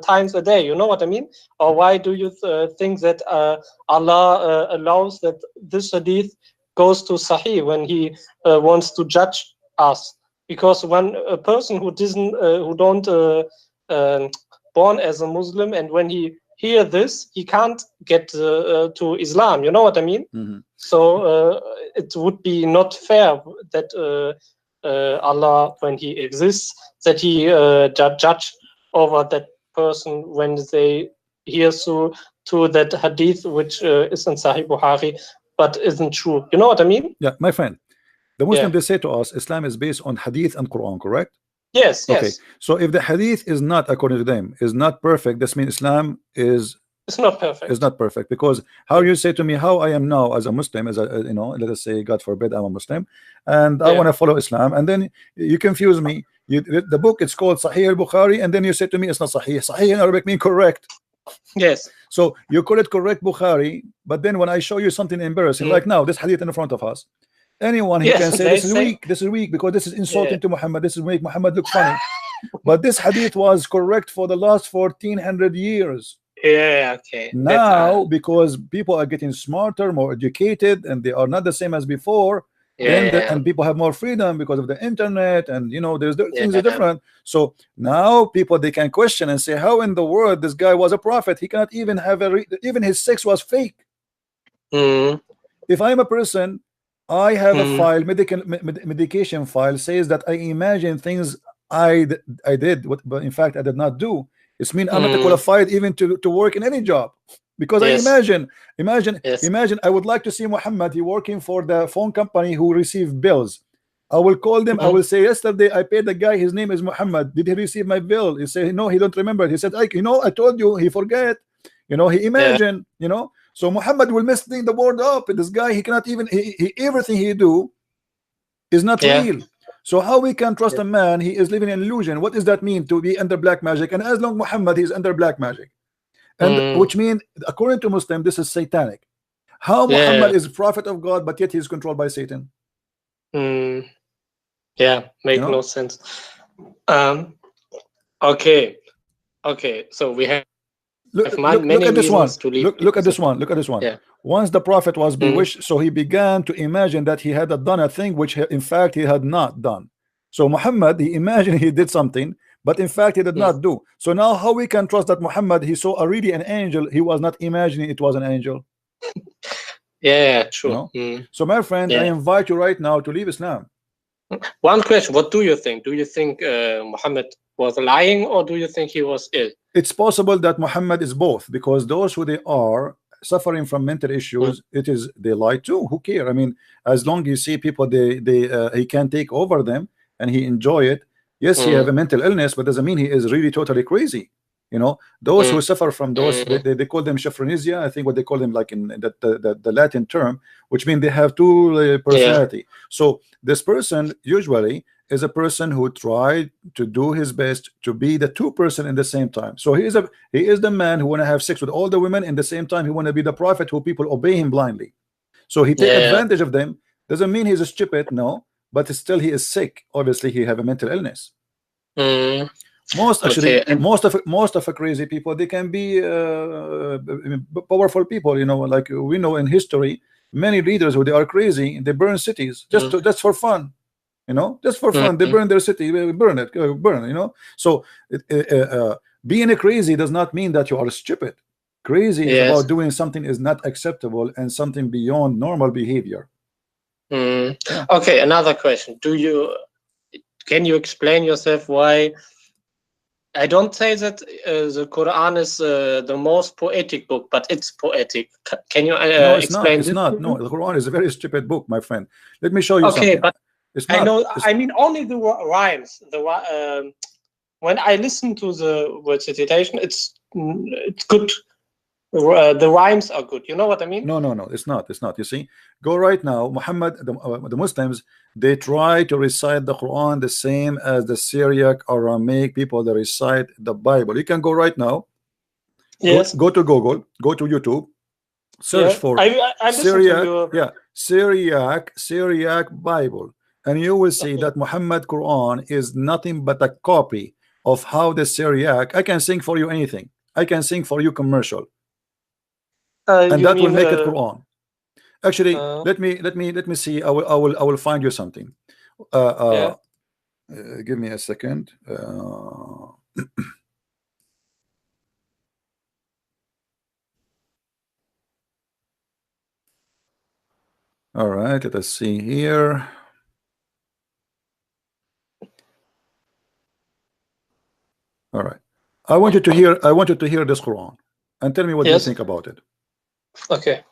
times a day? You know what I mean? Or why do you think that Allah allows that this hadith goes to Sahih when He wants to judge us? Because when a person who don't born as a Muslim, and when he hear this, he can't get to Islam. You know what I mean? So it would be not fair that Allah, when He exists, that He judge over that person when they hear to that hadith which is in Sahih Bukhari but isn't true. You know what I mean? Yeah, my friend. The Muslims, they say to us, Islam is based on hadith and Quran, correct? Yes. Okay. So if the hadith is not, according to them, is not perfect, this means Islam is... It's not perfect. It's not perfect, because how you say to me how I am now as a Muslim, as a, let us say, God forbid, I'm a Muslim, and I want to follow Islam, and then you confuse me. The book, it's called Sahih al-Bukhari, and then you say to me it's not Sahih. Sahih in Arabic means correct. Yes. So you call it correct Bukhari, but then when I show you something embarrassing, like now this hadith in front of us, anyone he can say this is weak, this is weak because this is insulting to Muhammad, this is make Muhammad look funny. But this hadith was correct for the last 1400 years. Yeah, okay. Now because people are getting smarter, more educated, and they are not the same as before, and people have more freedom because of the internet, and you know there's things are different. So now people, they can question and say, how in the world this guy was a prophet? He cannot even have even his sex was fake. If I'm a person, I have a file, medication file, says that I imagine things I did, but in fact I did not do. It's mean I'm not qualified even to work in any job, because I imagine I would like to see Muhammad, he working for the phone company who receive bills. I will call them, I will say, yesterday I paid the guy, his name is Muhammad, did he receive my bill? He say no, he don't remember. He said, you know, I told you, he forget, you know, he imagine, you know. So Muhammad will mess the word up. This guy, he cannot even, everything he do is not real. So how we can trust a man? He is living in illusion. What does that mean, to be under black magic? And as long Muhammad is under black magic, and which means according to Muslim, this is satanic. How Muhammad is prophet of God, but yet he is controlled by Satan? Yeah, make no sense. Okay, so we have look at this one. Look at this one. Look at this one. Once the prophet was bewitched, so he began to imagine that he had done a thing which in fact he had not done. So Muhammad, he imagined he did something, but in fact he did not do. So now how we can trust that Muhammad, he saw already an angel, he was not imagining it was an angel? True. You know? So my friend, I invite you right now to leave Islam. One question, what do you think? Do you think Muhammad was lying, or do you think he was ill? It's possible that Muhammad is both, because those who they are suffering from mental issues, it is they lie too. Who care? I mean, as long as you see people, he can take over them and he enjoy it. Yes, he have a mental illness, but doesn't mean he is really totally crazy. You know, those who suffer from those, they call them schizophrenia. I think what they call them, like in the Latin term, which means they have two personality. So this person usually is a person who tried to do his best to be the two person in the same time. So he is the man who want to have sex with all the women, in the same time he want to be the prophet who people obey him blindly. So he take advantage of them. Doesn't mean he's a stupid, no, but still he is sick. Obviously he have a mental illness. Most of the crazy people, they can be powerful people. You know, like we know in history, many leaders who they are crazy, they burn cities just for fun. You know, just for fun, they burn their city, burn it, burn. You know, so being a crazy does not mean that you are stupid. Crazy is about doing something is not acceptable and something beyond normal behavior. Okay, another question. Can you explain yourself why? I don't say that the Quran is the most poetic book, but it's poetic. Can you explain? No, it's not. No, the Quran is a very stupid book, my friend. Let me show you something. Okay, but I know. I mean, only the rhymes. When I listen to the word citation, it's good. The rhymes are good. You know what I mean? No, it's not. It's not. You see, go right now. Muhammad, the Muslims, they try to recite the Quran the same as the Syriac, Aramaic people that recite the Bible. You can go right now. Yes. Go to Google. Go to YouTube. Search for Syriac Bible, and you will see that Muhammad Quran is nothing but a copy of how the Syriac. I can sing for you anything. I can sing for you commercial. And that will make it Quran. Actually, let me see. I will find you something. Give me a second. All right, let us see here. All right, I want you to hear this Quran and tell me what you think about it. Okay.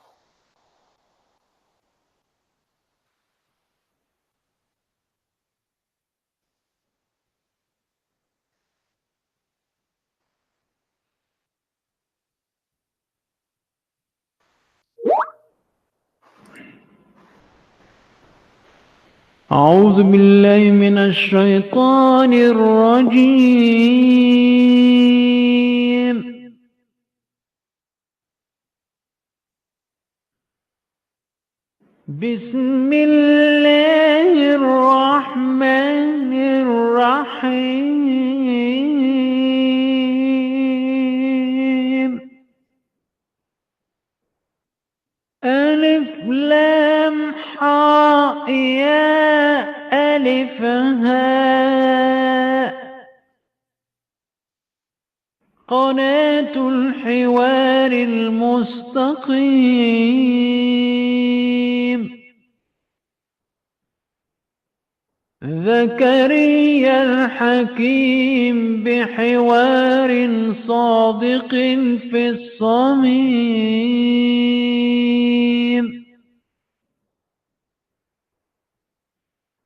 أعوذ بالله من الشيطان الرجيم بسم الله الرحمن الرحيم ألف لام حاء يا ألف هاء قناة الحوار المستقيم زكريا الحكيم بحوار صادق في الصميم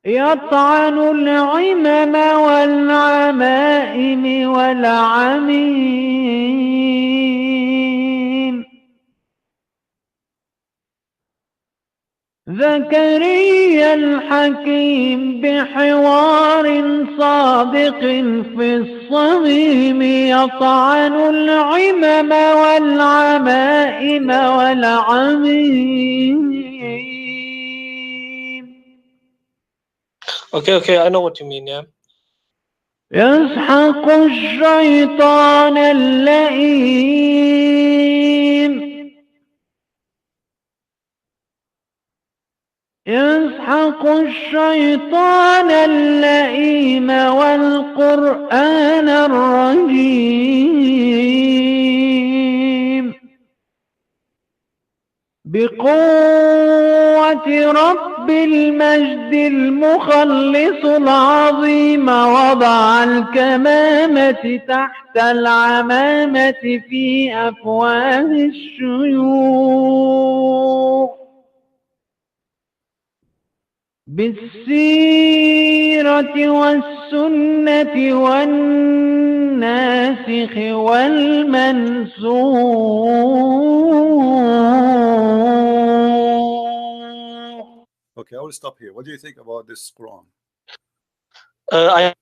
يطعن العمم والعمائم والعميم زكريا الحكيم بحوار صادق في الصميم يطعن العمم والعمائم والعميم. Okay, I know what you mean, yeah. يسحق الشيطان اللئيم يسحق الشيطان اللئيم والقرآن الرجيم بقوة رب المجد المخلص العظيم وضع الكمامة تحت العمامة في أفواه الشيوخ بالسيرة والسنة والناسخ والمنسوخ. Okay, I will stop here. What do you think about this Quran? I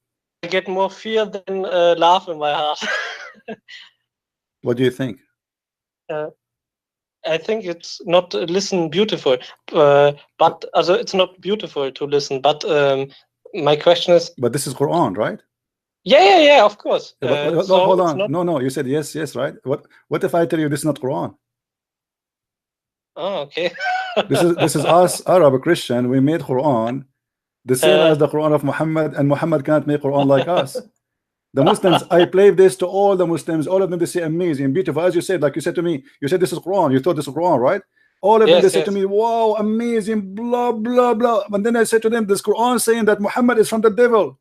get more fear than love in my heart. What do you think? I think it's not listen beautiful, but also it's not beautiful to listen. But my question is. But this is Quran, right? Yeah, of course. But, so hold on. No. You said yes, right? What if I tell you this is not Quran? Oh, okay. This is us, Arab Christian. We made Quran the same as the Quran of Muhammad, and Muhammad can't make Quran like us. The Muslims, I play this to all the Muslims, all of them, they say amazing, beautiful. As you said, like you said to me, you said this is Quran, you thought this is Quran, right? All of them, they said to me, wow, amazing, blah, blah, blah. And then I said to them, this Quran saying that Muhammad is from the devil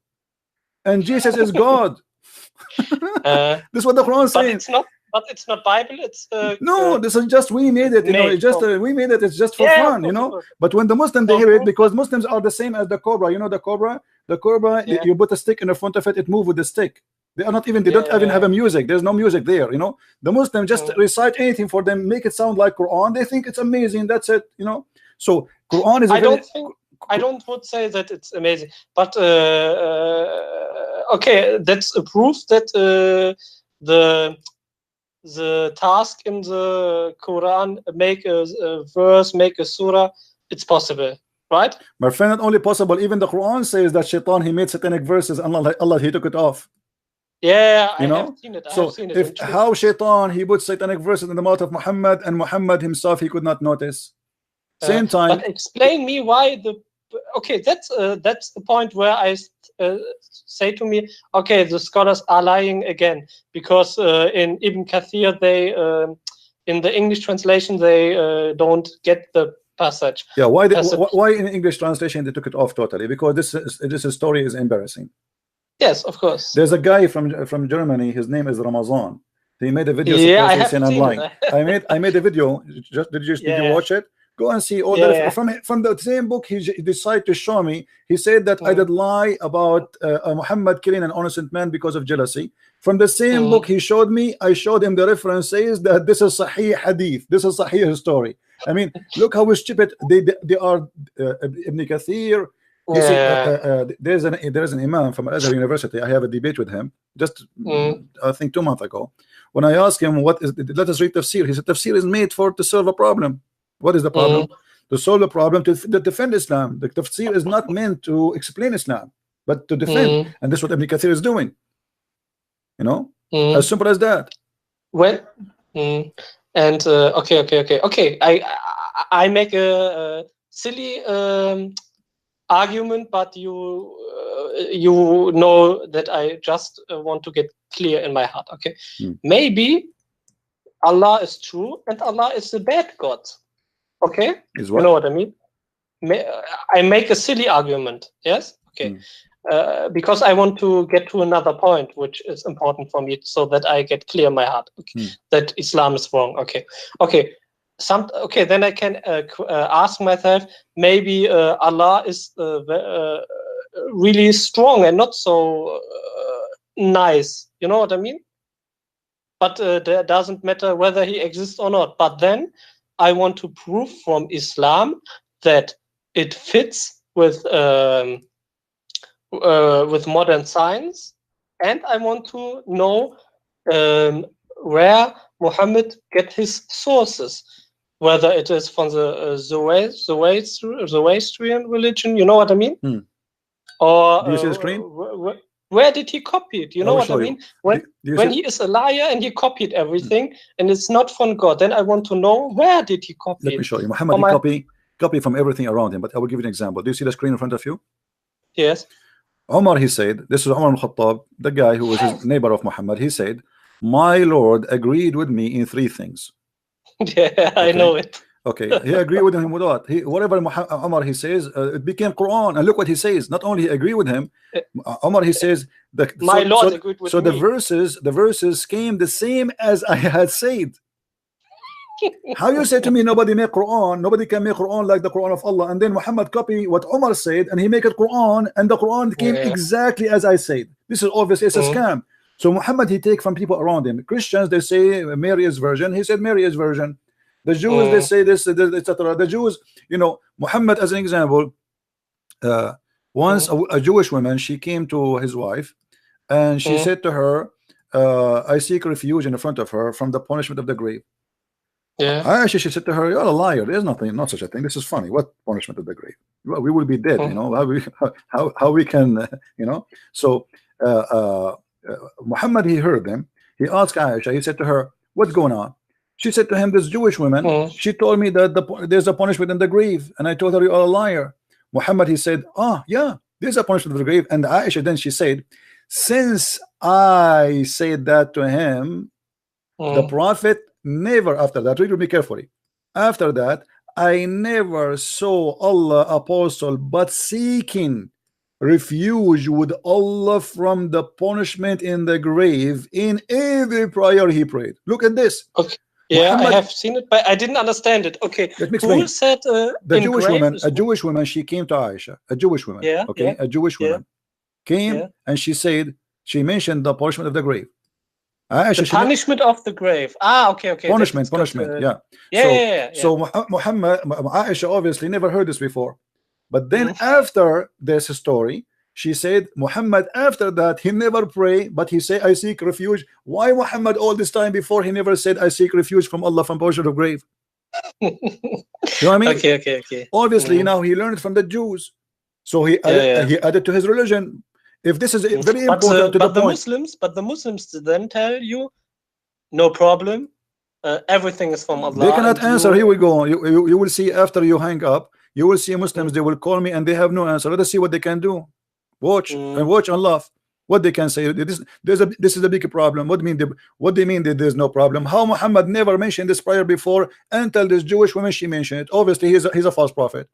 and Jesus is God. This is what the Quran is saying. But it's not Bible. It's no. This is just we made it. You know, it's just we made it. It's just for fun. You know. But when the Muslims they hear it, because Muslims are the same as the cobra. You know the cobra. The cobra. You put a stick in the front of it. It moves with the stick. They are not even. They don't even have a music. There's no music there. You know. The Muslims just recite anything for them, make it sound like Quran. They think it's amazing. That's it. You know. So Quran is. I don't would say that it's amazing, but okay, that's a proof that the task in the Quran, make a verse, make a surah, it's possible, right? My friend, not only possible, even the Quran says that Shaitan, he made satanic verses and Allah he took it off. Yeah, you know? So if how Shaitan, he put satanic verses in the mouth of Muhammad, and Muhammad himself, he could not notice. Same time. But explain me why okay, that's the point where I say to me, okay, the scholars are lying again, because in Ibn Kathir they in the English translation they don't get the passage. Yeah, why in English translation they took it off totally? Because this story is embarrassing. Yes, of course. There's a guy from Germany. His name is Ramazan. He made a video. Yeah, I have seen it. I made a video. Did you watch it? Go and see all that from the same book. He decided to show me. He said that I did lie about Muhammad killing an innocent man because of jealousy. From the same book he showed me, I showed him the references that this is Sahih Hadith. This is Sahih story. I mean, look how stupid they are. Ibn Kathir. You see, there's an imam from Al-Azhar University. I have a debate with him just I think 2 months ago. When I asked him what is, let us read tafsir. He said tafsir is made to solve a problem. What is the problem? to solve the problem, to defend Islam. The tafsir is not meant to explain Islam, but to defend. And that's what Ibn Kathir is doing. You know, as simple as that. Well, and okay. I make a silly argument, but you know that I just want to get clear in my heart. Okay, maybe Allah is true and Allah is the bad God. Okay, is what? You know what I mean? I make a silly argument. Yes. Okay. Because I want to get to another point, which is important for me, so that I get clear in my heart. Okay. That Islam is wrong. Okay. Then I can ask myself, maybe Allah is really strong and not so nice. You know what I mean? But that doesn't matter whether he exists or not. But then I want to prove from Islam that it fits with modern science, and I want to know where Muhammad get his sources, whether it is from the Zoroastrian religion, you know what I mean? Or do you see the screen? Where did he copy it? You know what I mean? When he is a liar and he copied everything, and it's not from God, then I want to know where did he copy it? Let me show you. Muhammad copy from everything around him, but I will give you an example. Do you see the screen in front of you? Yes. Umar, he said, this is Umar al-Khattab, the guy who was his neighbor of Muhammad. He said, my Lord agreed with me in 3 things. Yeah, okay. I know it. Okay, he agreed with him with what? Whatever Umar he says, it became Quran. And look what he says. Not only he agreed with him, Umar he says that my Lord agreed with me. So the verses came the same as I had said. How you say to me nobody can make Quran like the Quran of Allah, and then Muhammad copy what Umar said and he make it Quran, and the Quran came exactly as I said? This is obviously it's a scam. So Muhammad he take from people around him. Christians, they say Mary is virgin. He said Mary is virgin. The Jews, they say this, etc. The Jews, you know, Muhammad as an example, once a Jewish woman, she came to his wife and she said to her, I seek refuge in front of her from the punishment of the grave. Yeah. She said to her, you're a liar. There's nothing, not such a thing. This is funny. What punishment of the grave? Well, we will be dead, you know. How we can, you know. So Muhammad, he heard them. He asked Aisha, he said to her, what's going on? She said to him, this Jewish woman, she told me that there's a punishment in the grave, and I told her, you're a liar. Muhammad, he said, yeah, there's a punishment in the grave. And Aisha, then she said, since I said that to him, the Prophet never, after that, read with me carefully, after that, I never saw Allah apostle but seeking refuge with Allah from the punishment in the grave in every prayer he prayed. Look at this. Okay. Yeah, Muhammad, I have seen it, but I didn't understand it. Okay, let me explain. Who said the Jewish woman? A Jewish woman. She came to Aisha. A Jewish woman. Yeah. Okay. Yeah, a Jewish woman came and she said, she mentioned the punishment of the grave. Aisha, the punishment of the grave. Okay. Punishment. Yeah. So Muhammad, Aisha obviously never heard this before, but then after this story, she said Muhammad after that he never prayed, but he said I seek refuge. Why Muhammad all this time before he never said I seek refuge from Allah from punishment of grave? You know what I mean? Okay. Obviously now he learned from the Jews, so he added to his religion. If this is very important to the point. But the Muslims then tell you, no problem, everything is from Allah. They cannot answer. Here we go. You will see after you hang up. You will see Muslims. They will call me and they have no answer. Let us see what they can do. Watch and watch and laugh. What they can say. This is a big problem. What they mean that there's no problem? How Muhammad never mentioned this prayer before until this Jewish woman she mentioned it. Obviously he's a false prophet.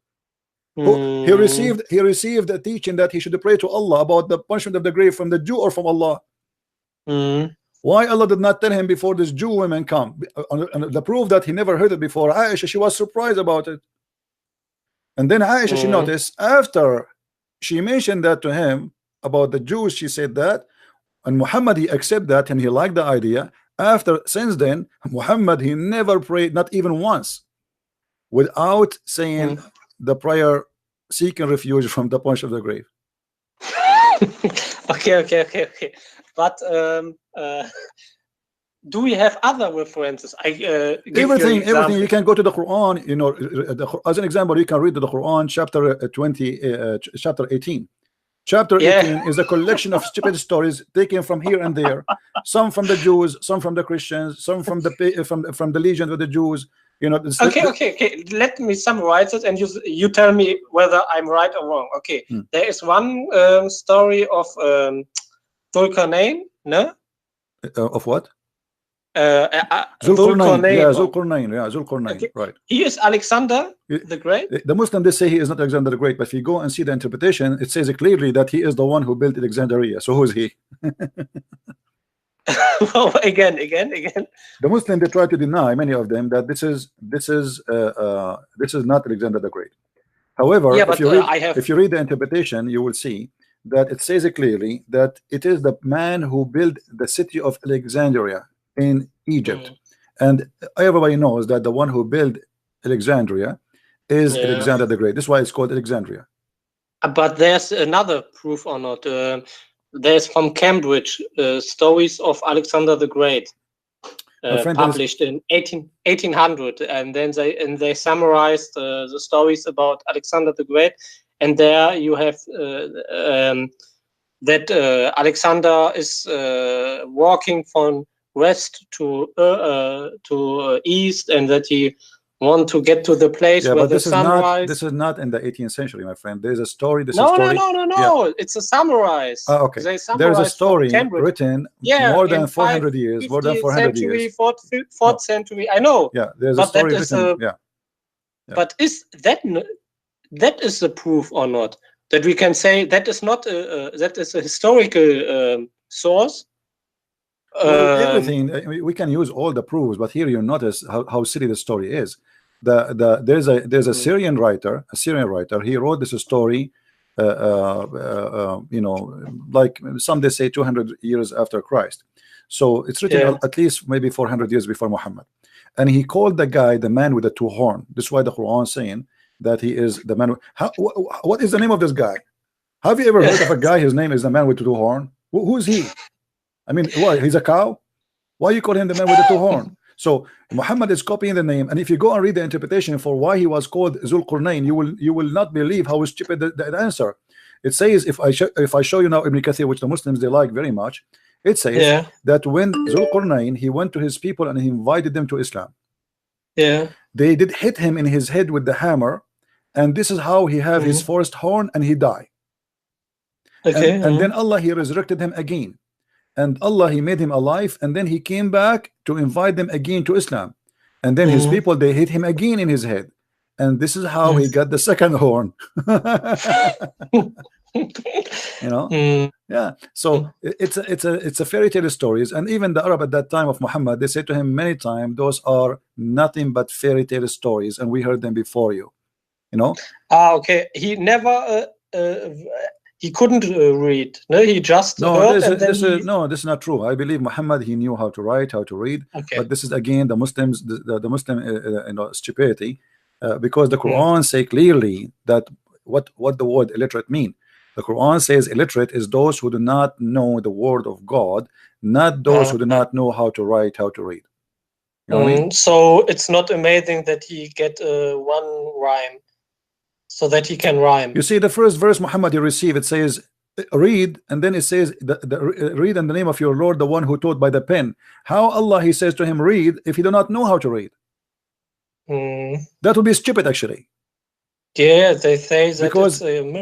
He received a teaching that he should pray to Allah about the punishment of the grave from the Jew or from Allah. Why Allah did not tell him before this Jew women come? And the proof that he never heard it before, Aisha, she was surprised about it. And then Aisha, she noticed after she mentioned that to him about the Jews, she said that, and Muhammad, he accepted that and he liked the idea. Since then, Muhammad, he never prayed, not even once, without saying the prayer seeking refuge from the punch of the grave. Okay. But do we have other references? I give everything you you can go to the Quran, you know, as an example, you can read the Quran chapter 18. Chapter 18 is a collection of stupid stories taken from here and there, some from the Jews, some from the Christians, some from the legion of the Jews, you know. Okay. Let me summarize it, and you tell me whether I'm right or wrong. Okay, there is one story of Zakir Naik, no? Of what? Zakir Naik, okay. Right. He is Alexander the Great. The Muslims, they say he is not Alexander the Great, but if you go and see the interpretation, it says clearly that he is the one who built Alexandria. So who is he? Oh, again. The Muslims, they try to deny, many of them, that this is not Alexander the Great. However, if you read the interpretation, you will see that it says clearly that it is the man who built the city of Alexandria in Egypt, and everybody knows that the one who built Alexandria is Alexander the Great. This is why it's called Alexandria. But there's another proof or not. There's from Cambridge stories of Alexander the Great, published in 1800, and then they summarized the stories about Alexander the Great, and there you have that Alexander is walking from west to east, and that he want to get to the place where the sunrise. This is not in the 18th century, my friend. There's a story. No. It's a summarize. Okay. There's a story written more than 400 years. More than 400 years. Fourth century. I know. Yeah. There's a story written. But is that is the proof or not? That we can say that is not that is a historical source. Everything, I mean, we can use all the proofs, but here you notice how silly the story is. There's a Syrian writer. He wrote this story, you know, like some they say 200 years after Christ. So it's written at least maybe 400 years before Muhammad. And he called the guy the man with the two horns. This is why the Quran is saying that he is the man. What is the name of this guy? Have you ever heard of a guy whose name is the man with the two horns? Who is he? I mean, why? He's a cow? Why you call him the man with the two horns? So Muhammad is copying the name, and if you go and read the interpretation for why he was called Zakir Naik, you will not believe how stupid the answer. It says, if I show you now Ibn Kathir, which the Muslims they like very much, it says that when Zakir Naik, he went to his people and he invited them to Islam. Yeah, they did hit him in his head with the hammer, and this is how he had his first horn, and he died. Okay, and then Allah, he resurrected him again. And Allah, he made him alive, and then he came back to invite them again to Islam, and then his people, they hit him again in his head, and this is how he got the second horn. You know, so it's a fairy tale stories, and even the Arab at that time of Muhammad, they said to him many times, those are nothing but fairy tale stories, and we heard them before you. You know. Okay, he never. He couldn't read. No, he just heard. This is not true. I believe Muhammad, he knew how to write, how to read. Okay. But this is again the Muslims, the Muslim you know, stupidity, because the Quran say clearly that what the word illiterate mean. The Quran says illiterate is those who do not know the word of God, not those who do not know how to write, how to read. You know what I mean? So it's not amazing that he get one rhyme. So that he can rhyme. You see, the first verse Muhammad he received, it says read, and then it says read in the name of your Lord, the one who taught by the pen. How Allah, he says to him read if he do not know how to read? That would be stupid, actually. Yeah, they say that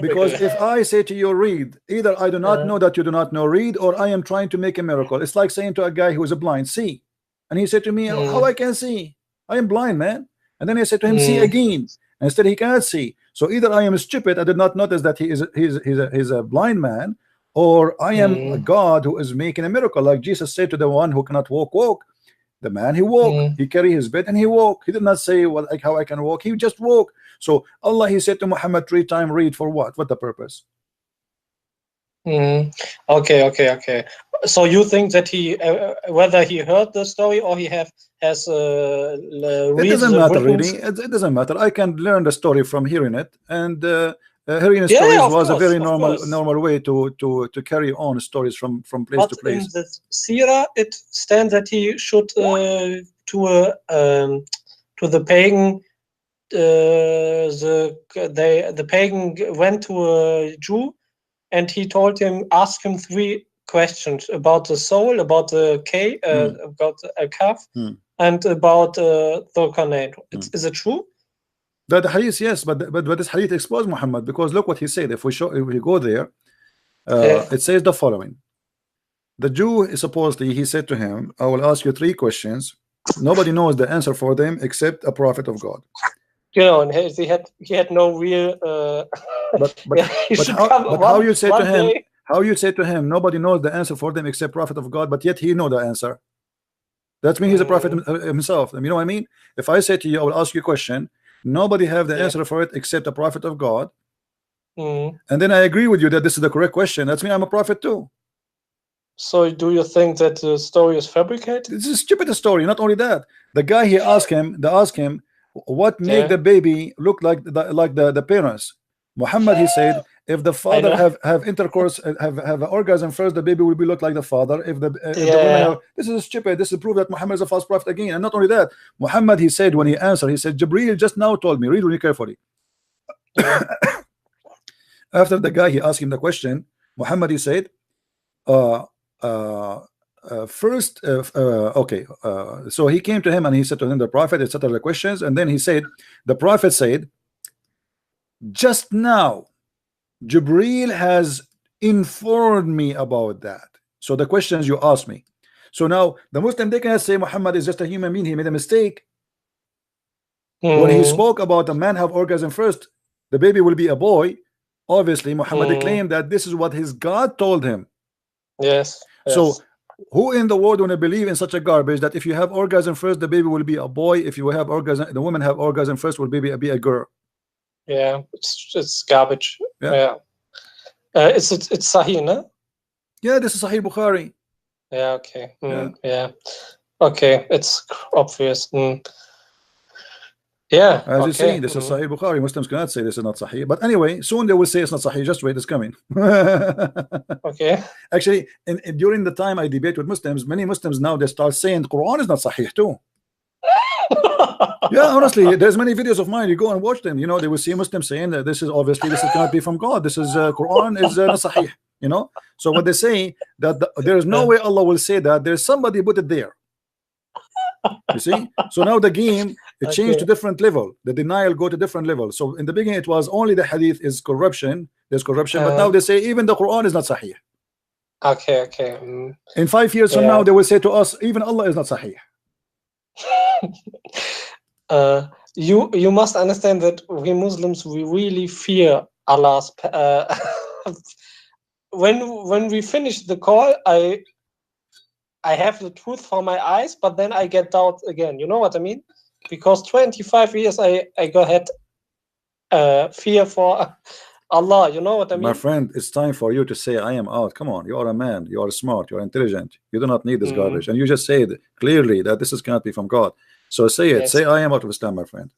because if I say to you read, either I do not know that you do not know read, or I am trying to make a miracle. It's like saying to a guy who is blind, see, and he said to me, how I can see? I am blind, man. And then I said to him, see again. Instead, he cannot see. So either I am stupid, I did not notice that he's a blind man, or I am a God who is making a miracle. Like Jesus said to the one who cannot walk. The man, he walked. He carried his bed and he walked. He did not say, well, like how I can walk. He just walked. So Allah, he said to Muhammad 3 times, read for what? What the purpose? Okay. So you think that he, whether he heard the story or he has it doesn't matter really. It doesn't matter. I can learn the story from hearing it, and hearing stories was a very course. normal way to carry on stories from place But to place. in the Sira, it stands that he should to the pagan. The pagan went to a Jew, and he told him, ask him 3 questions about the soul, about the about a calf, and about the Qur'an. Is it true? That hadith, yes, but this hadith exposed Muhammad, because look what he said. If we go there, it says the following: the Jew supposedly, he said to him, I will ask you 3 questions. Nobody knows the answer for them except a prophet of God. You know, and he had no real. But how you say to him? How you say to him? Nobody knows the answer for them except prophet of God, but yet he know the answer. That means he's a prophet himself. You know what I mean? If I say to you, I will ask you a question. Nobody have the answer for it except a prophet of God. And then I agree with you that this is the correct question. That's me. I'm a prophet too. So do you think that the story is fabricated? This is a stupid story. Not only that, the guy he asked him, what made the baby look like the parents. Muhammad, he said, if the father have intercourse, have an orgasm first, the baby will be look like the father. If the women have, this is stupid. This is proof that Muhammad is a false prophet again. And not only that, Muhammad, he said when he answered, he said, Jibreel just now told me. Read really carefully. After the guy he asked him the question, Muhammad, he said, first, so he came to him and he said to him, the prophet, etc. the questions, and then he said, the prophet said, just now Jibreel has informed me about that. So the questions you asked me. So now the Muslim, they can say Muhammad is just a human being, he made a mistake. When he spoke about a man have orgasm first, the baby will be a boy. Obviously Muhammad claimed that this is what his God told him. Yes. So who in the world want to believe in such a garbage that if you have orgasm first, the baby will be a boy? If you have orgasm, the woman have orgasm first, will be a girl? Yeah, it's garbage. Yeah. It's Sahih, no? Yeah, this is Sahih Bukhari. Yeah. Okay. Yeah. Okay. It's obvious. Yeah. As you see, this is Sahih Bukhari. Muslims cannot say this is not Sahih. But anyway, soon they will say it's not Sahih. Just wait, it's coming. Okay. Actually, during the time I debate with Muslims, many Muslims now they start saying the Quran is not Sahih too. Yeah, honestly, there's many videos of mine. You go and watch them. You know, they will see Muslims saying that this is obviously this cannot be from God. This is Quran is not Sahih. You know, so what they say that there is no way Allah will say that. There's somebody put it there. You see, so now the game it changed to different level. The denial go to different level. So in the beginning it was only the hadith is corruption. There's corruption, but now they say even the Quran is not Sahih. Okay. In 5 years from now, they will say to us, even Allah is not Sahih. You must understand that we Muslims, we really fear Allah's. When we finish the call, I have the truth for my eyes, but then I get doubt again. You know what I mean? Because 25 years I had fear for Allah. You know what I mean? My friend, it's time for you to say I am out. Come on, you are a man, you are smart, you are intelligent, you do not need this garbage, and you just said clearly that this cannot be from God. So say it. Yes. Say I am out of Islam, my friend.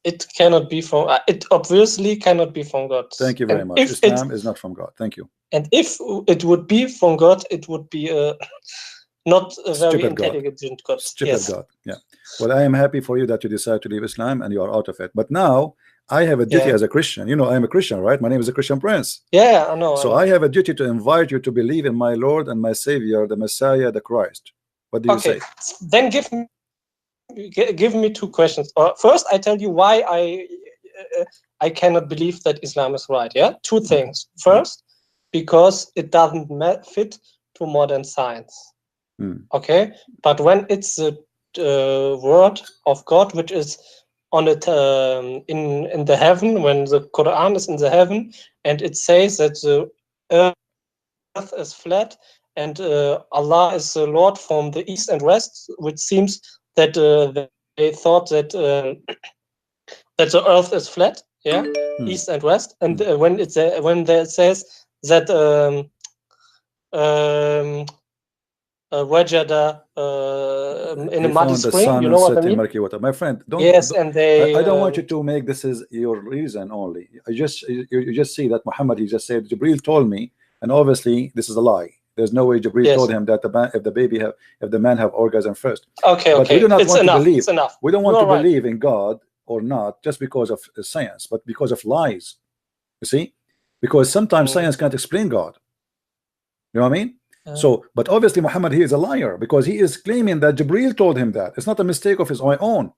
It cannot be from. It obviously cannot be from God. Thank you very much. Islam is not from God. Thank you. And if it would be from God, it would be not a very intelligent God. Stupid God. Yeah. Well, I am happy for you that you decide to leave Islam and you are out of it. But now I have a duty as a Christian. You know, I am a Christian, right? My name is a Christian Prince. Yeah, I know. So I have a duty to invite you to believe in my Lord and my Savior, the Messiah, the Christ. What do you say? Then give me 2 questions. First, I tell you why I cannot believe that Islam is right. Yeah, 2 things. First, because it doesn't fit to modern science. Okay, but when it's the word of God, which is on it in the heaven, when the Quran is in the heaven, and it says that the earth is flat and Allah is the Lord from the east and west, which seems that they thought that that the earth is flat, east and west, and when there says that wajada in a muddy spring. You know what I mean? Murky water. My friend, and they. I don't want you to make this is your reason only. You just see that Muhammad, he just said Jibril told me, and obviously this is a lie. There's no way Jibril told him that if the man have orgasm first. Okay, but we do not want to believe. It's enough. We don't want to believe in God or not just because of science, but because of lies. You see, because sometimes science can't explain God. You know what I mean? So, but obviously Muhammad, he is a liar because he is claiming that Jibril told him that. It's not a mistake of his own,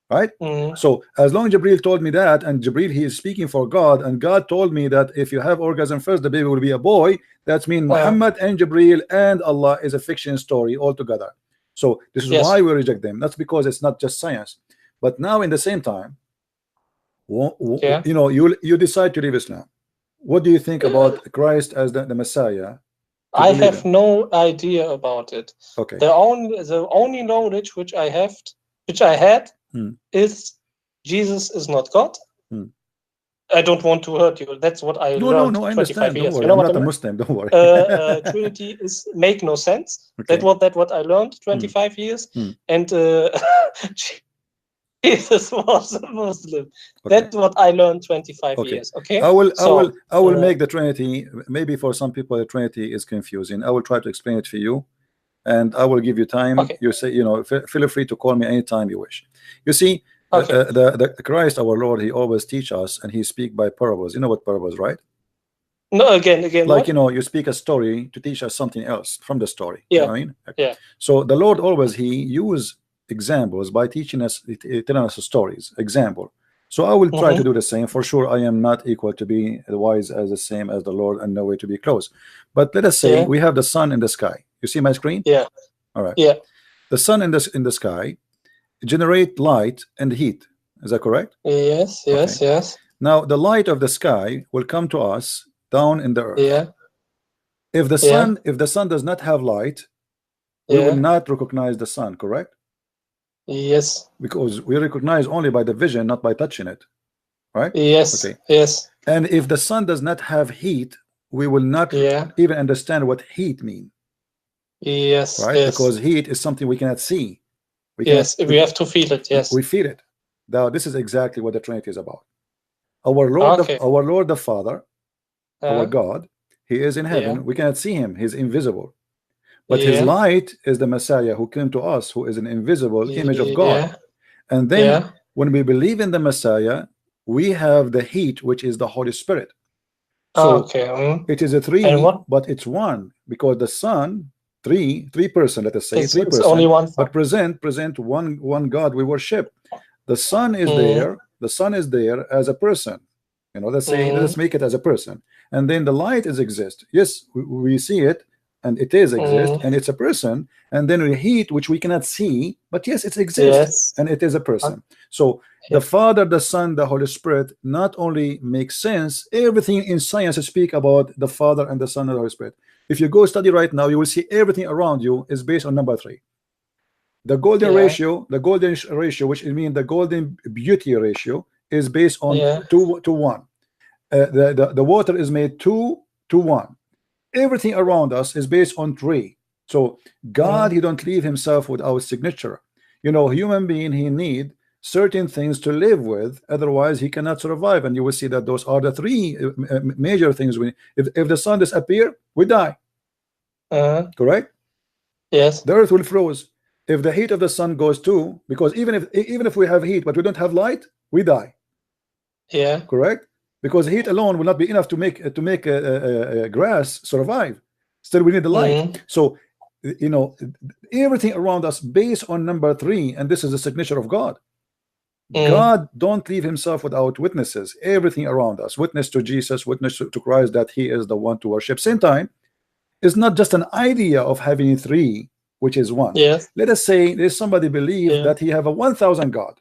right? So as long as Jibril told me that, and Jibril, he is speaking for God, and God told me that if you have orgasm first, the baby will be a boy. That means Muhammad and Jibril and Allah is a fiction story altogether. So this is why we reject them. That's because it's not just science. But now in the same time, you know, you decide to leave Islam. What do you think about Christ as the Messiah? I have no idea about it. Okay. The only knowledge which I had is Jesus is not God. I don't want to hurt you. That's what I learned. No, I 25 understand. years. Don't worry. You know I'm what not I a mean? Muslim. Don't worry. Trinity make no sense. Okay. That's what I learned 25 years. And Jesus was a Muslim. Okay. That's what I learned 25 years. Okay. I will make the Trinity. Maybe for some people the Trinity is confusing. I will try to explain it for you, and I will give you time. Okay. You say, you know, feel free to call me anytime you wish. You see, the Christ our Lord, he always teach us, and he speak by parables. You know what parables, right? No, again. Like what? you know, you speak a story to teach us something else from the story. Yeah. You know what I mean? Yeah. So the Lord always he use examples by teaching us, telling us stories. Example. So I will try to do the same. For sure, I am not equal to be wise as the same as the Lord, and no way to be close. But let us say we have the sun in the sky. You see my screen? Yeah. All right. Yeah. The sun in the sky generate light and heat. Is that correct? Yes. Yes. Okay. Yes. Now the light of the sky will come to us down in the earth. Yeah. If the sun does not have light, we will not recognize the sun. Correct? Yes. Because we recognize only by the vision, not by touching it, right? Yes. Okay. Yes. And if the sun does not have heat, we will not even understand what heat mean. Yes. Right? Yes. Because heat is something we cannot see. We have to feel it. Yes. We feel it. Now this is exactly what the Trinity is about. Our Lord, our Lord the Father, our God, he is in heaven. We cannot see him. He's invisible. But his light is the Messiah who came to us, who is an invisible image of God. And then when we believe in the Messiah, we have the heat, which is the Holy Spirit. So it is a three, but it's one, because the sun, three person, let us say, three person, only one, but present one God we worship. The sun is there. The sun is there as a person. You know, let's say, let's make it as a person. And then the light is exist. Yes, we see it. And it is exist, and it's a person, and then we heat, which we cannot see, but yes, it exists, and it is a person. So the Father, the Son, the Holy Spirit not only makes sense. Everything in science speak about the Father and the Son and the Holy Spirit. If you go study right now, you will see everything around you is based on number 3. The golden ratio, which means the golden beauty ratio, is based on 2 to 1. The water is made 2 to 1. Everything around us is based on 3. So God, he don't leave himself without signature. You know, human being, he need certain things to live with, otherwise he cannot survive. And you will see that those are the 3 major things. If the sun disappear, we die. Correct? Yes. The earth will freeze. If the heat of the sun goes too, because even if we have heat but we don't have light, we die. Yeah. Correct? Because heat alone will not be enough to make grass survive. Still, we need the light. So, you know, everything around us based on number 3, and this is the signature of God. God don't leave himself without witnesses. Everything around us, witness to Jesus, witness to Christ that he is the one to worship. Same time, it's not just an idea of having 3, which is 1. Yes. Let us say there's somebody believe that he have a 1,000 God.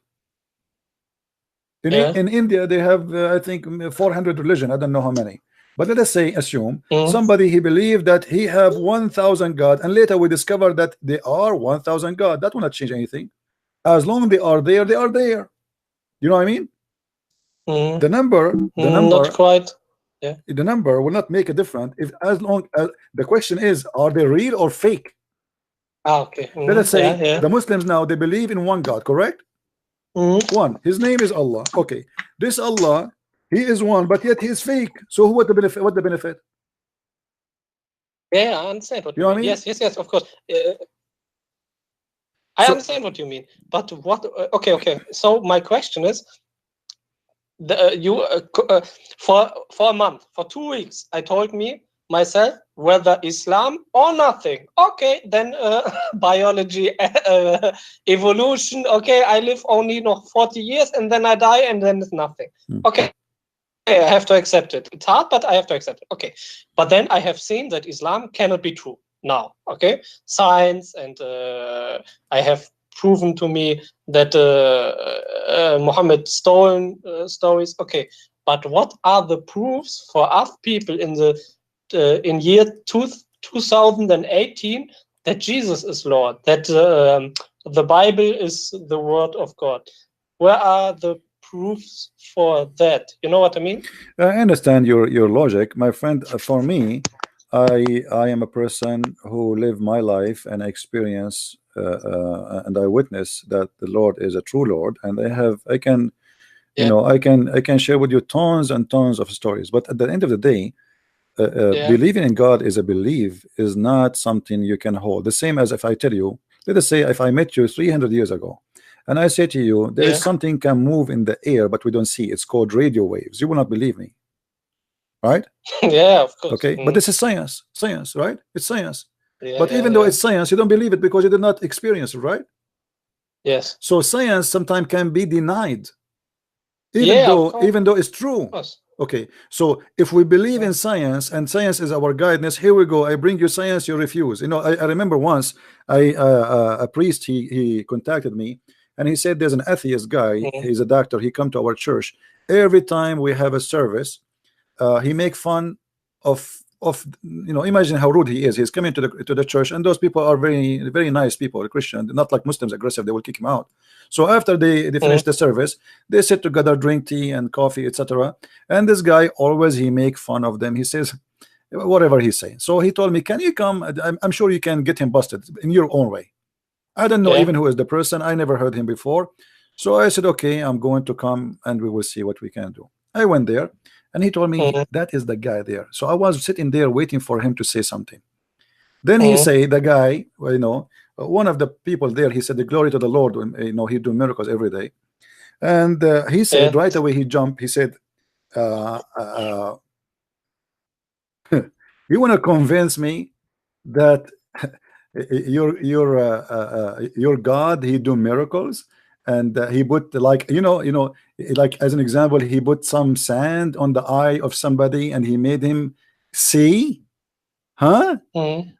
In India, they have, I think, 400 religion. I don't know how many. But let us say, assume, somebody, he believed that he have 1,000 God, and later we discover that they are 1,000 God. That will not change anything. As long as they are there, they are there. You know what I mean? The number, not quite. Yeah. The number will not make a difference. If as long as the question is, are they real or fake? Okay. Let us say the Muslims now, they believe in one God, correct? One. His name is Allah. Okay. This Allah, he is one, but yet he is fake. So what the benefit? What the benefit? Yeah, I understand what you know what I mean? Yes, of course. I understand what you mean, but what? Okay. So my question is, for a month, for 2 weeks, I told myself whether Islam or nothing. Okay, then biology, evolution. Okay, I live only 40 years and then I die and then it's nothing. Okay. I have to accept it. It's hard, but I have to accept it. Okay, but then I have seen that Islam cannot be true now. Okay, science, and I have proven to me that Muhammad stolen stories. Okay, but what are the proofs for us people in the in year 2018 that Jesus is Lord, that the Bible is the word of God? Where are the proofs for that? You know what I mean? I understand your logic, my friend. For me, I am a person who live my life and experience and I witness that the Lord is a true Lord, and I can you know, I can share with you tons and tons of stories, but at the end of the day, believing in God is a belief, is not something you can hold. The same as if I tell you, let us say if I met you 300 years ago and I say to you there is something can move in the air but we don't see, it's called radio waves, you will not believe me, right? Yeah, of course. Okay, but this is science, right? It's science. But even though it's science, you don't believe it because you did not experience it, right? Yes. So science sometimes can be denied, even though it's true. Okay, so if we believe in science and science is our guidance, here we go, I bring you science, you refuse. You know, I remember once a priest, he contacted me and he said there's an atheist guy, he's a doctor, he come to our church. Every time we have a service, he make fun of you know, imagine how rude he is. He's coming to the church, and those people are very nice people, Christian, not like Muslims, aggressive, they will kick him out. So after they finish the service, they sit together, drink tea and coffee, etc. And this guy always, he make fun of them. He says whatever he's saying. So he told me, can you come? I'm sure you can get him busted in your own way. I don't know even who is the person, I never heard him before. So I said, okay, I'm going to come and we will see what we can do. I went there and he told me that is the guy there. So I was sitting there waiting for him to say something. Then he say, the guy, well, you know, one of the people there, he said the glory to the Lord, you know, he do miracles every day. And he said right away, he jumped, he said you want to convince me that your God, he do miracles? And he put, like, you know, like as an example, he put some sand on the eye of somebody and he made him see, huh?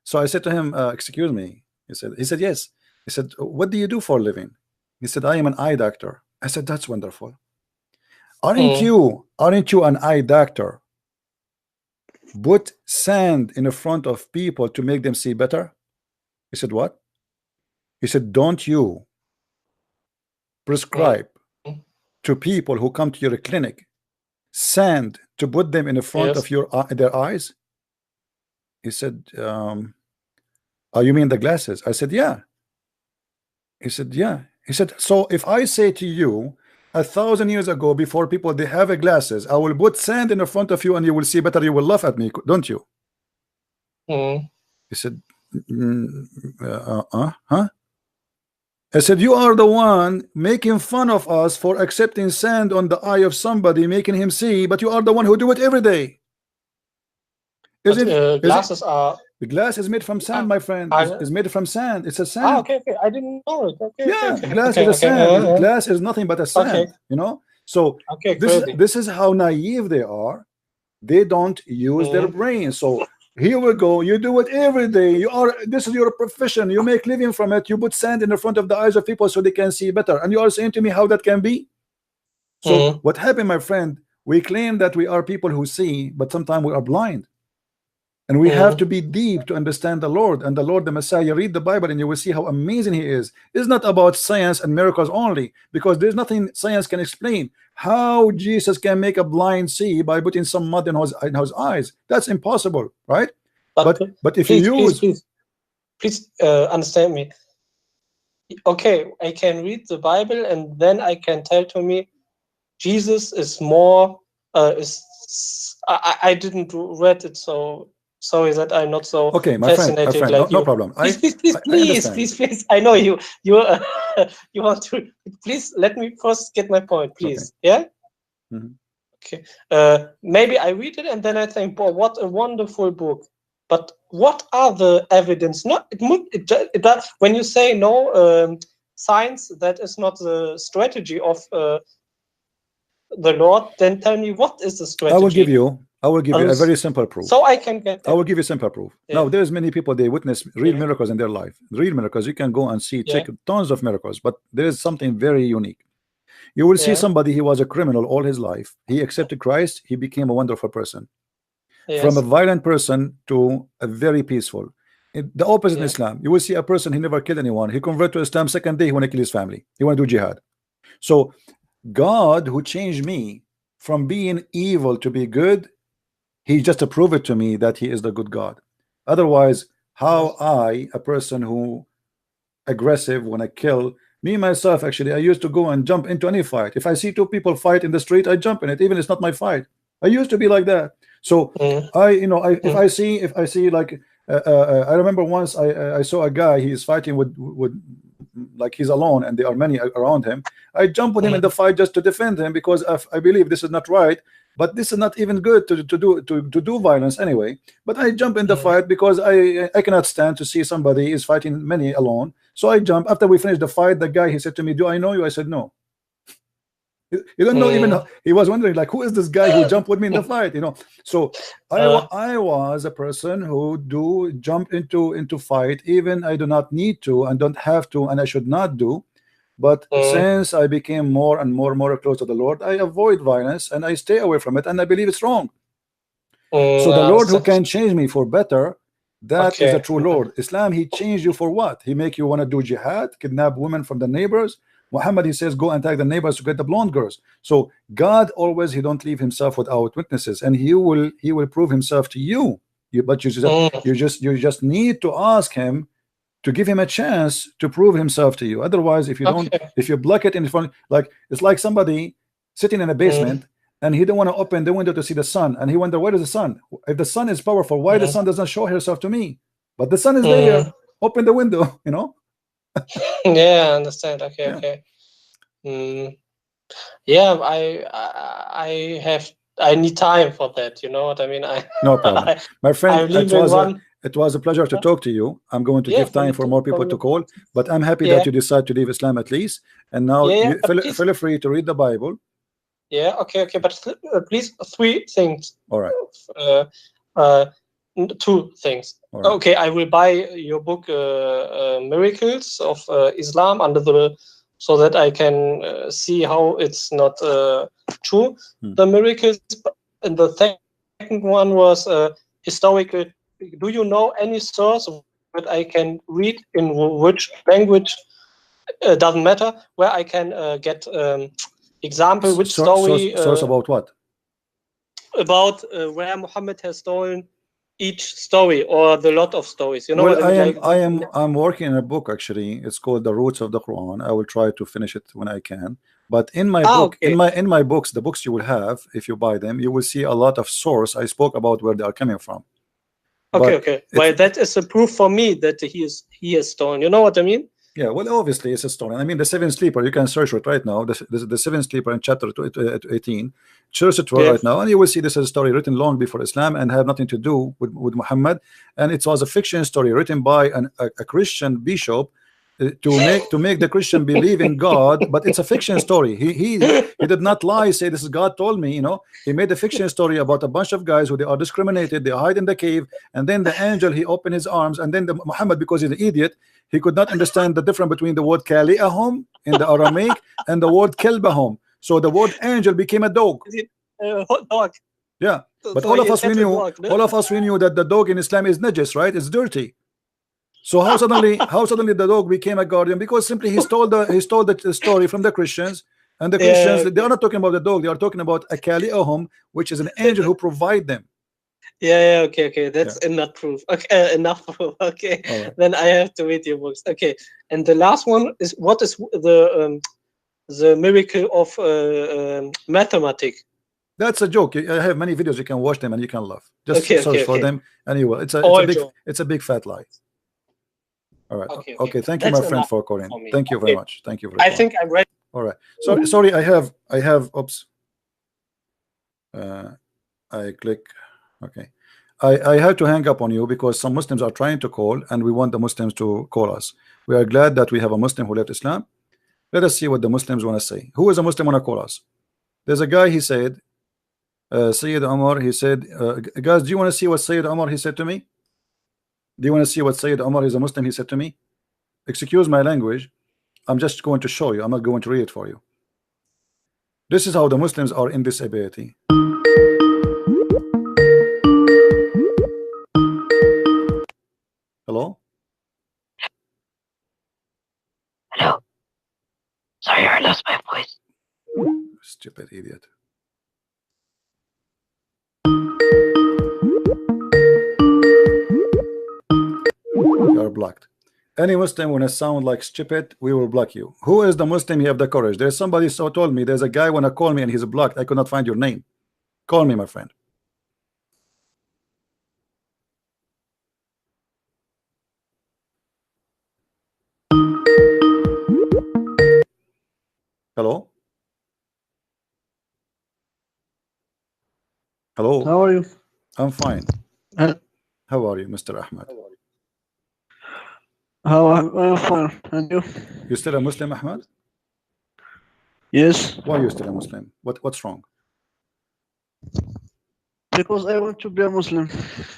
So I said to him, excuse me. He said yes. He said, what do you do for a living? He said, I am an eye doctor. I said, that's wonderful. Aren't you an eye doctor? Put sand in the front of people to make them see better? He said, what? He said, don't you prescribe to people who come to your clinic sand to put them in the front of their eyes? He said, oh, you mean the glasses? I said, yeah. He said, yeah. He said, so if I say to you 1,000 years ago, before people they have glasses, I will put sand in the front of you and you will see better, you will laugh at me, don't you? He said, huh? I said, you are the one making fun of us for accepting sand on the eye of somebody, making him see, but you are the one who do it every day. Glasses are... The glass is made from sand, my friend. It's made from sand. It's a sand. Okay. I didn't know it. Glass is a sand. Glass is nothing but a sand. You know. So this is how naive they are. They don't use their brain. So here we go. You do it every day. This is your profession. You make living from it. You put sand in the front of the eyes of people so they can see better. And you are saying to me how that can be. So what happened, my friend? We claim that we are people who see, but sometimes we are blind. And we have to be deep to understand the Lord and the Lord, the Messiah. Read the Bible and you will see how amazing he is. It's not about science and miracles only, because there's nothing science can explain. How Jesus can make a blind see by putting some mud in his eyes? That's impossible, right? But if you use... please understand me. Okay, I can read the Bible, and then I can tell to me Jesus is more. I didn't read it, so sorry that I'm not so okay, my fascinated friend, like no you. problem. Please. I know you you want to. Please let me first get my point, please. Okay. Yeah. Mm-hmm. Okay. Maybe I read it and then I think, boy, what a wonderful book. But what are the evidence? Not it does, when you say no, science, that is not the strategy of the Lord. Then tell me, what is the strategy? I will give you a very simple proof. So I can get that. I will give you simple proof. Yeah. Now, there's many people, they witness real miracles in their life. Real miracles. You can go and see, check tons of miracles, but there is something very unique. You will see somebody, he was a criminal all his life. He accepted Christ. He became a wonderful person. From a violent person to a very peaceful. The opposite in Islam. You will see a person, he never killed anyone. He converted to Islam, second day he want to kill his family. He want to do jihad. So God, who changed me from being evil to be good, he just proved it to me that he is the good God. Otherwise, how I, a person who aggressive, when I kill, me myself, actually, I used to go and jump into any fight. If I see two people fight in the street, I jump in it, even if it's not my fight. I used to be like that. So if I see like I remember once I saw a guy, he is fighting with like he's alone and there are many around him. I jump with him in the fight just to defend him, because I believe this is not right, but this is not even good to do violence anyway. But I jump in the fight because I cannot stand to see somebody is fighting many alone. So I jump. After we finished the fight, the guy, he said to me, "Do I know you?" I said, "No." You don't know even. He was wondering, like, who is this guy who jumped with me in the fight? You know. So I was a person who do jump into fight, even I do not need to and don't have to and I should not do. But since I became more and more close to the Lord, I avoid violence and I stay away from it, and I believe it's wrong. So the Lord who can change me for better, that is the true Lord. Islam, he changed you for what? He make you want to do jihad, kidnap women from the neighbors. Muhammad, he says, go and attack the neighbors to get the blonde girls. So God always, he don't leave himself without witnesses, and he will prove himself to you. But you just need to ask him to give him a chance to prove himself to you. Otherwise, if you don't, if you block it in front, like it's like somebody sitting in a basement and he don't want to open the window to see the sun, and he wonder, where is the sun? If the sun is powerful, why the sun does not show herself to me? But the sun is there. Open the window, you know. Yeah, I understand. Okay. Yeah, I need time for that. You know what I mean? No problem, my friend. It was a pleasure to talk to you. I'm going to give time for more people to call, but I'm happy that you decide to leave Islam at least. And now feel free to read the Bible. Yeah. Okay. But please, 3 things. All right. 2 things. Right. Okay, I will buy your book, Miracles of Islam, so that I can see how it's not true. The miracles. And the second one was historical. Do you know any source that I can read in which language? Doesn't matter, where I can get example, which story. Source about what? About where Muhammad has stolen each story or the lot of stories, you know. Well, I'm working on a book, actually. It's called The Roots of the Quran. I will try to finish it when I can. But in my book, in my books, the books you will have, if you buy them, you will see a lot of source. I spoke about where they are coming from. Okay. Well, that is a proof for me that he is stolen. You know what I mean? Yeah, well, obviously it's a story. I mean, the 7th sleeper, you can search it right now. The 7th sleeper in chapter 18, search it right now, and you will see this is a story written long before Islam and have nothing to do with Muhammad. And it was a fiction story written by a Christian bishop to make the Christian believe in God, but it's a fiction story. He did not lie, say this is God told me, you know. He made a fiction story about a bunch of guys who they are discriminated, they hide in the cave, and then the angel, he opened his arms, and then Muhammad, because he's an idiot, he could not understand the difference between the word kali'ahum in the Aramaic and the word kelbahum. So the word angel became a dog. Dog. Yeah, but all of us we knew that the dog in Islam is najis, right? It's dirty. So how suddenly the dog became a guardian? Because simply he stole the story from the Christians, and the Christians, they are not talking about the dog, they are talking about a kali'ahum, which is an angel who provide them. Yeah, okay. That's enough proof. Okay, enough proof. Okay, then I have to read your books. Okay, and the last one is, what is the miracle of mathematics? That's a joke. I have many videos. You can watch them and you can laugh. Just search for them and you will. It's a big fat lie. All right. Okay. Thank you, my friend, for calling. Thank you very much. Thank you very much. I think I'm ready. All right. Sorry. I have. Oops. I click. Okay. I had to hang up on you because some Muslims are trying to call and we want the Muslims to call us. We are glad that we have a Muslim who left Islam. Let us see what the Muslims want to say. Who is a Muslim want to call us? There's a guy, he said, Sayyid Omar, he said, guys, do you want to see what Sayyid Omar he said to me? Do you want to see what Sayyid Omar is a Muslim he said to me? Excuse my language. I'm just going to show you. I'm not going to read it for you. This is how the Muslims are in this ability. Hello? Hello. Sorry, I lost my voice. Stupid idiot. You are blocked. Any Muslim when it sound like stupid, we will block you. Who is the Muslim? You have the courage. There's somebody told me there's a guy wanna call me and he's blocked. I could not find your name. Call me, my friend. Hello? Hello? How are you? I'm fine. How are you, Mr. Ahmed? I'm fine. And you? You still a Muslim, Ahmed? Yes. Why are you still a Muslim? What's wrong? Because I want to be a Muslim.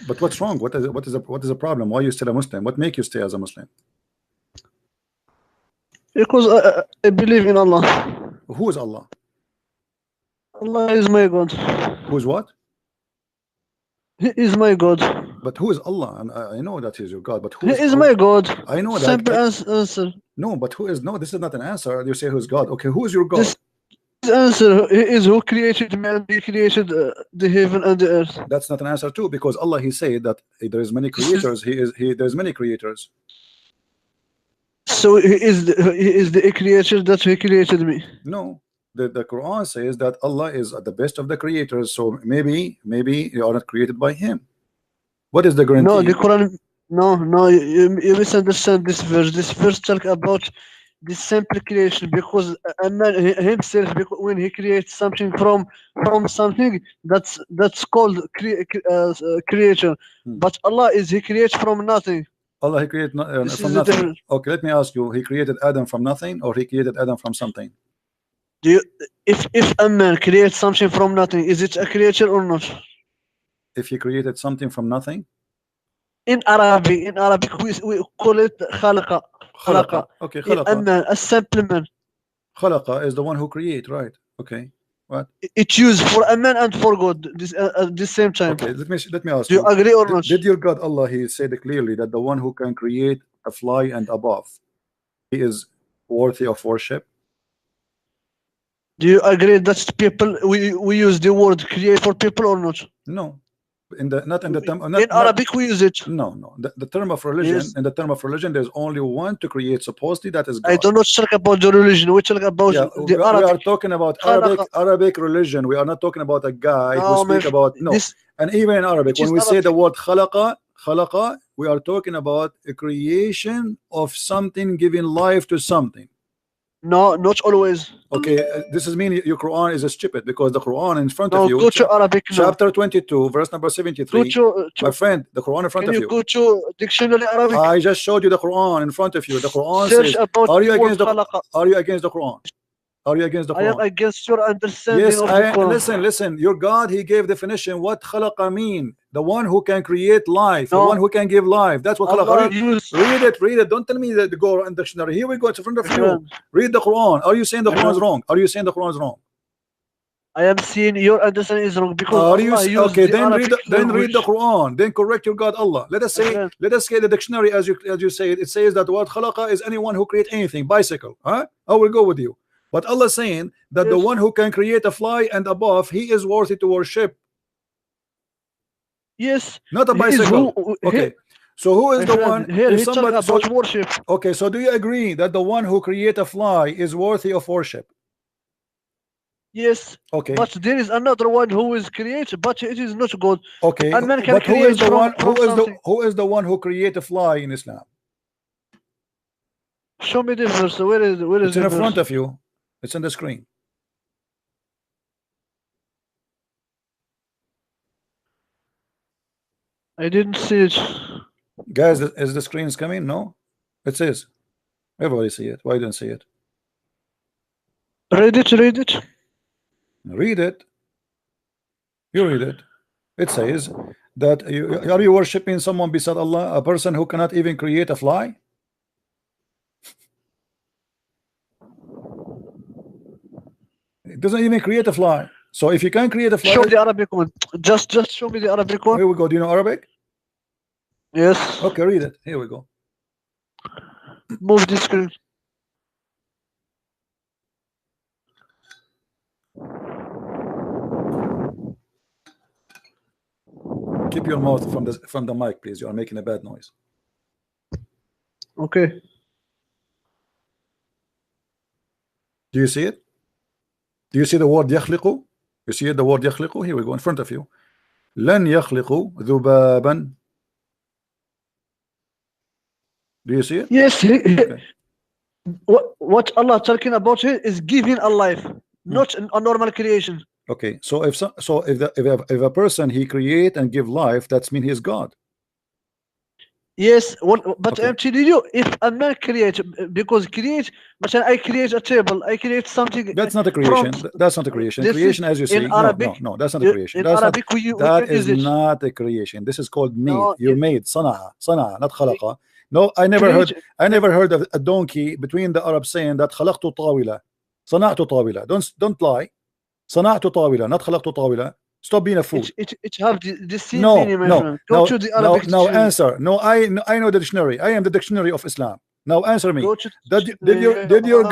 But what's wrong? What is the problem? Why are you still a Muslim? What makes you stay as a Muslim? Because I believe in Allah. Who is Allah? Allah is my God. Who's what? He is my God. But who is Allah? And I know that He is your God. But who He is my God. I know that. Simple answer. No, but who is? No, this is not an answer. You say who's God. Okay, who is your God? This answer is who created man. He created the heaven and the earth. That's not an answer too, because Allah He said that there is many creators. There's many creators. So he is the creator that He created me. No, the Quran says that Allah is the best of the creators. So maybe you are not created by Him. What is the guarantee? No, the Quran. No, you misunderstand this verse. This verse talk about the simple creation, because a man himself, when he creates something from something, that's called creation. But Allah He creates from nothing. Allah He created from nothing. Okay, let me ask you. He created Adam from nothing, or He created Adam from something? If a man creates something from nothing, is it a creature or not? If he created something from nothing? In Arabic we call it khalaqa. Okay, khalaqa. A man, a simple man. Khalaqa is the one who create, right? Okay. What? It's used for a man and for God at the same time. Okay, let me ask you. Do you agree or not? Did your God Allah, He said clearly that the one who can create a fly and above, He is worthy of worship? Do you agree that people we use the word create for people or not? No. Not in the term. In Arabic we use it. No. The term of religion. Yes. In the term of religion, there's only one to create. Supposedly, that is God. I do not talk about the religion. We talk about the Arabic. We are talking about Arabic religion. We are not talking about a guy who speaks about And even in Arabic, when we say the word khalaqa, we are talking about a creation of something, giving life to something. No, not always. Okay, this is mean your Quran is stupid, because the Quran in front of you, go to Arabic chapter 22, verse number 73. My friend, the Quran in front of you. Can you go to dictionary Arabic? I just showed you the Quran in front of you. The Quran says, are you against the Quran? Are you against the Quran? I am against your understanding of the Quran. Listen. Your God, He gave definition. What khalaqa mean? The one who can create life, the one who can give life. That's what khalaqa. Read it. Don't tell me that the Quran dictionary. Here we go. It's in front of you. Read the Quran. Are you saying the Quran is wrong? Are you saying the Quran is wrong? I am saying your understanding is wrong, because okay, then read the Quran. Then correct your God Allah. Let us say the dictionary as you say it. It says that the word khalaqa is anyone who creates anything. Bicycle. Huh? I will go with you. But Allah is saying that the one who can create a fly and above, he is worthy to worship. Yes. Not a He is bicycle. Okay. So who is my the friend, one? here If he talk somebody, about worship. okay, so do you agree that the one who create a fly is worthy of worship? Yes. Okay. But there is another one who is created, but it is not good. Okay. And man can But who is create the one? from something. Who is the one who create a fly in Islam? Show me the verse. Where is It's in the the front verse? of you. It's on the screen. I didn't see it. Guys, is the screens coming? No? It says. Everybody see it. Why don't see it? Read it, read it. Read it. You read it. It says that are you worshiping someone beside Allah, a person who cannot even create a fly? It doesn't even create a fly. So if you can create a fly, Show the Arabic one. Just show me the Arabic one. here we go. Do you know Arabic? Yes. Okay, read it. Here we go. Move the screen. Keep your mouth from the mic, please. You are making a bad noise. Okay. Do you see it? Do you see the word يخلق? You see it, the word يخلق? Here we go in front of you. لن يخلقوا ذبابا. Do you see it? Yes. Okay. What Allah talking about here is giving a life, not a normal creation. Okay, so if a person he create and give life, that's mean he is God. Yes, but Okay. I'm telling you, if a man create, because create, but I create a table, I create something. That's not a creation. That's not a creation. This Creation, is as you say, in Arabic. no, that's not a creation. In That's Arabic, not, we that can is use it. not a creation. This is called made. No, You made صنع, not خلق. No, I never heard of a donkey between the Arabs saying that خلقت طاولة, صنعت طاولة. Don't lie. صنعت طاولة, not خلقت طاولة. Stop being a fool. It have the same No, meaning, my no, friend. Go to the Arabic no, dictionary. answer. No, I know the dictionary. I am the dictionary of Islam. Now answer me. Go to Did your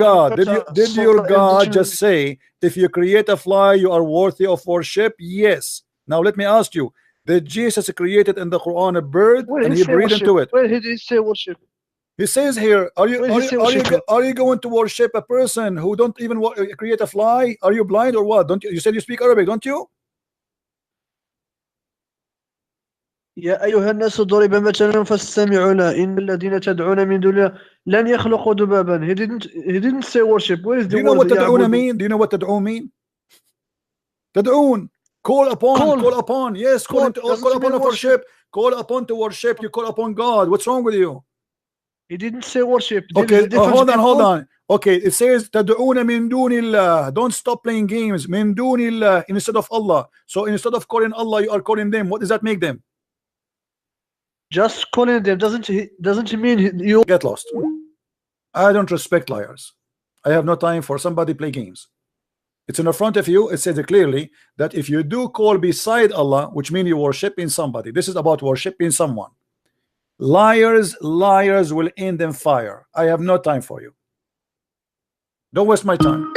God just say if you create a fly you are worthy of worship? Yes. Now let me ask you, did Jesus created in the Quran a bird and he breathed into it? Where did he say worship? He says here, are you going to worship a person who don't even create a fly? Are you blind or what? Don't you said you speak Arabic, don't you? يا أيها الناس ضرب مثلا فاستمعوا له إن الذين تدعون من دون الله لن يخلقوا ذبابا. He didn't say worship. Where is the Do you know what word تدعون mean? Do you know what تدعون mean? تدعون, call upon. Yes, call upon of worship. Call upon to worship. You call upon God. What's wrong with you? He didn't say worship. Okay, hold on. Okay, it says تدعون من دون الله. Don't stop playing games. من دون الله instead of Allah. So instead of calling Allah, you are calling them. What does that make them? Just calling them doesn't mean you get lost. I don't respect liars. I have no time for somebody play games. It's in the front of you. It says clearly that if you do call beside Allah, which means you worshiping somebody, this is about worshiping someone. Liars will end in fire. I have no time for you. Don't waste my time.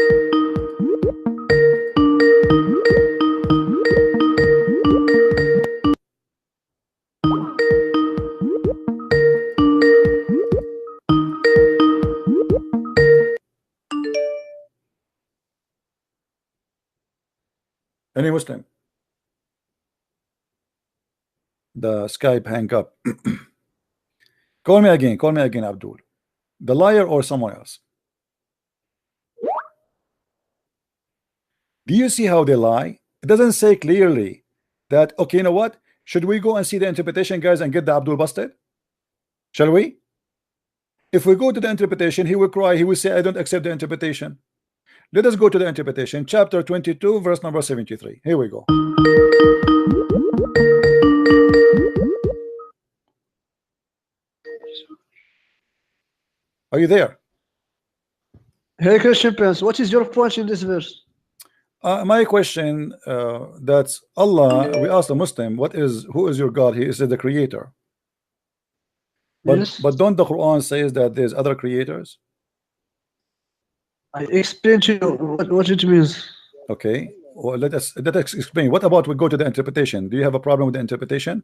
Any Muslim? The Skype hang up. Call me again, Abdul. The liar or someone else? Do you see how they lie? It doesn't say clearly that, okay, you know what? Should we go and see the interpretation, guys, and get the Abdul busted? Shall we? If we go to the interpretation, he will cry, he will say, I don't accept the interpretation. Let us go to the interpretation, chapter 22, verse number 73. Here we go. Are you there? Hey Christian Prince, what is your point in this verse? My question, that's Allah, we asked a Muslim, who is your God? He is the creator. But, yes. But don't the Quran says that there's other creators? I explain to you what it means. Okay. Well, let us explain. What about we go to the interpretation? Do you have a problem with the interpretation?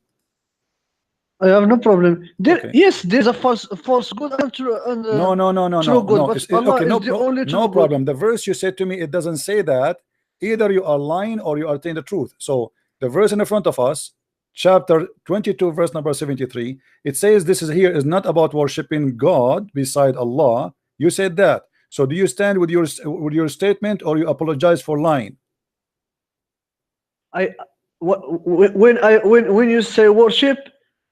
I have no problem. Okay. Yes, there's a false good and true. And, No, true good, no. but Allah Okay, is no, the only true no good. problem. The verse you said to me, it doesn't say that. Either you are lying or you are telling the truth. So the verse in the front of us, chapter 22, verse number 73, it says this is here is not about worshiping God beside Allah. You said that. So do you stand with your statement, or you apologize for lying? When you say worship,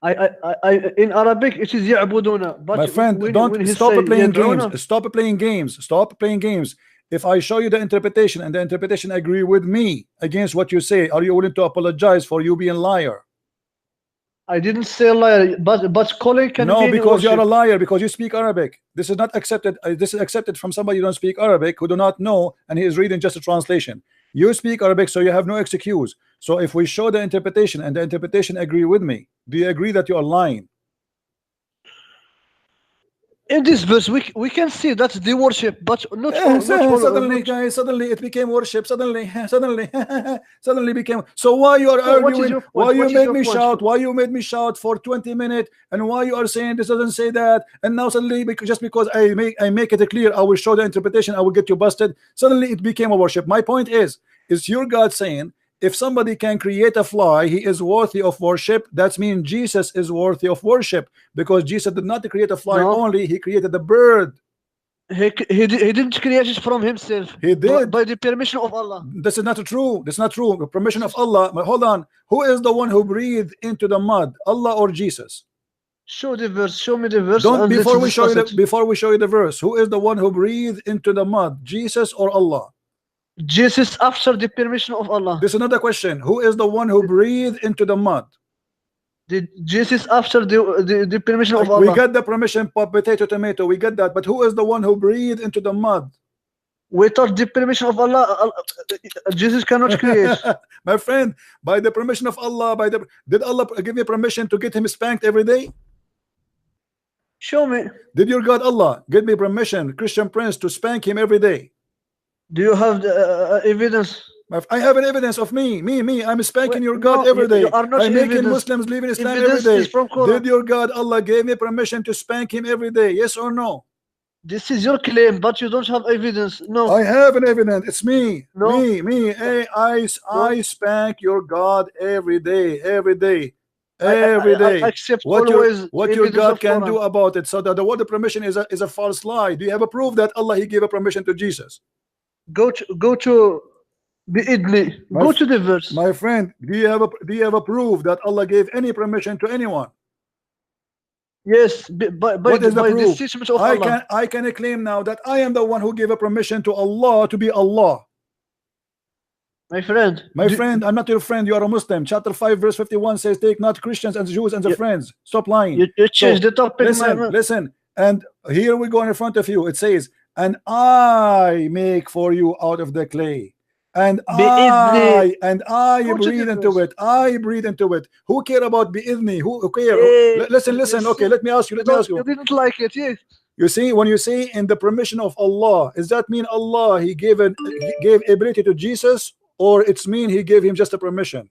I in Arabic it is يعبدون. But my friend, don't stop playing games. Stop playing games. Stop playing games. If I show you the interpretation and the interpretation agree with me against what you say, are you willing to apologize for you being liar? I didn't say liar, but calling can no, mean because worship. you are a liar, because you speak Arabic. This is not accepted. This is accepted from somebody who don't speak Arabic, who do not know, and he is reading just a translation. You speak Arabic, so you have no excuse. So if we show the interpretation and the interpretation agree with me, do you agree that you are lying? In this verse, we can see that's the worship, but not suddenly, guys. Suddenly, it became worship. Suddenly became. So why you are arguing? Why you made me shout? Why you made me shout for 20 minutes? And why you are saying this doesn't say that? And now suddenly, just because I make it clear, I will show the interpretation. I will get you busted. Suddenly, it became a worship. My point is your God saying, if somebody can create a fly, he is worthy of worship. That means Jesus is worthy of worship, because Jesus did not create a fly only, he created the bird. He didn't create it from himself. He did by the permission of Allah. This is not true. That's not true. The permission of Allah. But hold on. Who is the one who breathed into the mud? Allah or Jesus? Show the verse. Show me the verse. Don't before we show you the verse. Who is the one who breathed into the mud? Jesus or Allah? Jesus after the permission of Allah. This is another question. Who is the one who breathed into the mud? Jesus after the permission of Allah. We got the permission, potato, tomato. We got that. But who is the one who breathed into the mud? Without the permission of Allah, Jesus cannot create. My friend, by the permission of Allah, did Allah give you permission to get him spanked every day? Show me. Did your God Allah give me permission, Christian Prince, to spank him every day? Do you have the, evidence? I have an evidence of me. I'm spanking your God every day. I'm making Muslims leave in Islam every day. Did your God Allah give me permission to spank him every day? Yes or no? This is your claim, but you don't have evidence. No. I have an evidence. It's me. No. Me. Hey, I spank your God every day. I accept what your God can Quran. do about it. So that the word of permission is a false lie. Do you have a proof that Allah he gave a permission to Jesus? Go to بإذني. Go to the verse. My friend, do you have a proof that Allah gave any permission to anyone? Yes, by the statement of Allah. I can claim now that I am the one who gave a permission to Allah to be Allah. My friend, I'm not your friend. You are a Muslim. Chapter 5 verse 51 says, take not Christians and Jews and their friends. Stop lying. You changed the topic. Listen, and here we go in front of you. It says, and I make for you out of the clay, and I breathe into it. I breathe into it. Who care about bi'idhni? Who care? Listen. Okay, let me ask you. You didn't like it, yes. You see, when you say in the permission of Allah, does that mean Allah he gave ability to Jesus, or it's mean he gave him just a permission?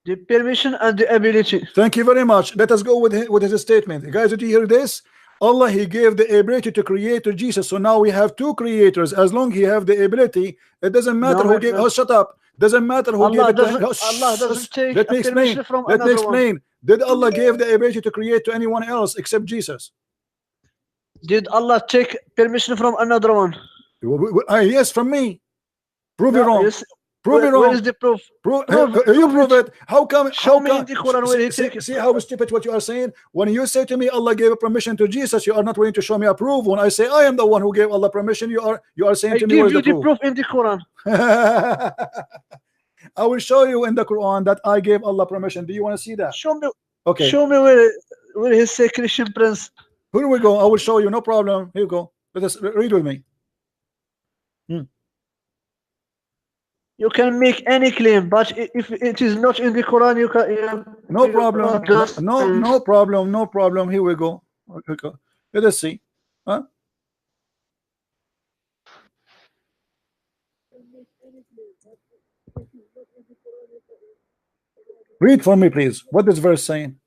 The permission and the ability. Thank you very much. Let us go with his statement. Guys, did you hear this? Allah he gave the ability to create to Jesus. So now we have two creators. As long as he have the ability, it doesn't matter who gave. Oh, shut up. Doesn't matter who gave it to him. Allah doesn't take Let me explain. Did Allah give the ability to create to anyone else except Jesus? Did Allah take permission from another one? Yes, from me. Prove it wrong. Yes. Prove it wrong. Where is the proof? You prove it. How come? Show me in the Quran where he take it. See how stupid what you are saying? When you say to me Allah gave a permission to Jesus, you are not willing to show me a proof. When I say I am the one who gave Allah permission, you are saying to me, where is the proof? I give you the proof in the Quran. I will show you in the Quran that I gave Allah permission. Do you want to see that? Show me. Okay. Show me where he say Christian Prince. Here we go. I will show you. No problem. Here you go. Let us read with me. You can make any claim, but if it is not in the Quran, you can. No problem. No problem. Here we go. Let us see. Huh? Read for me, please. What is verse saying?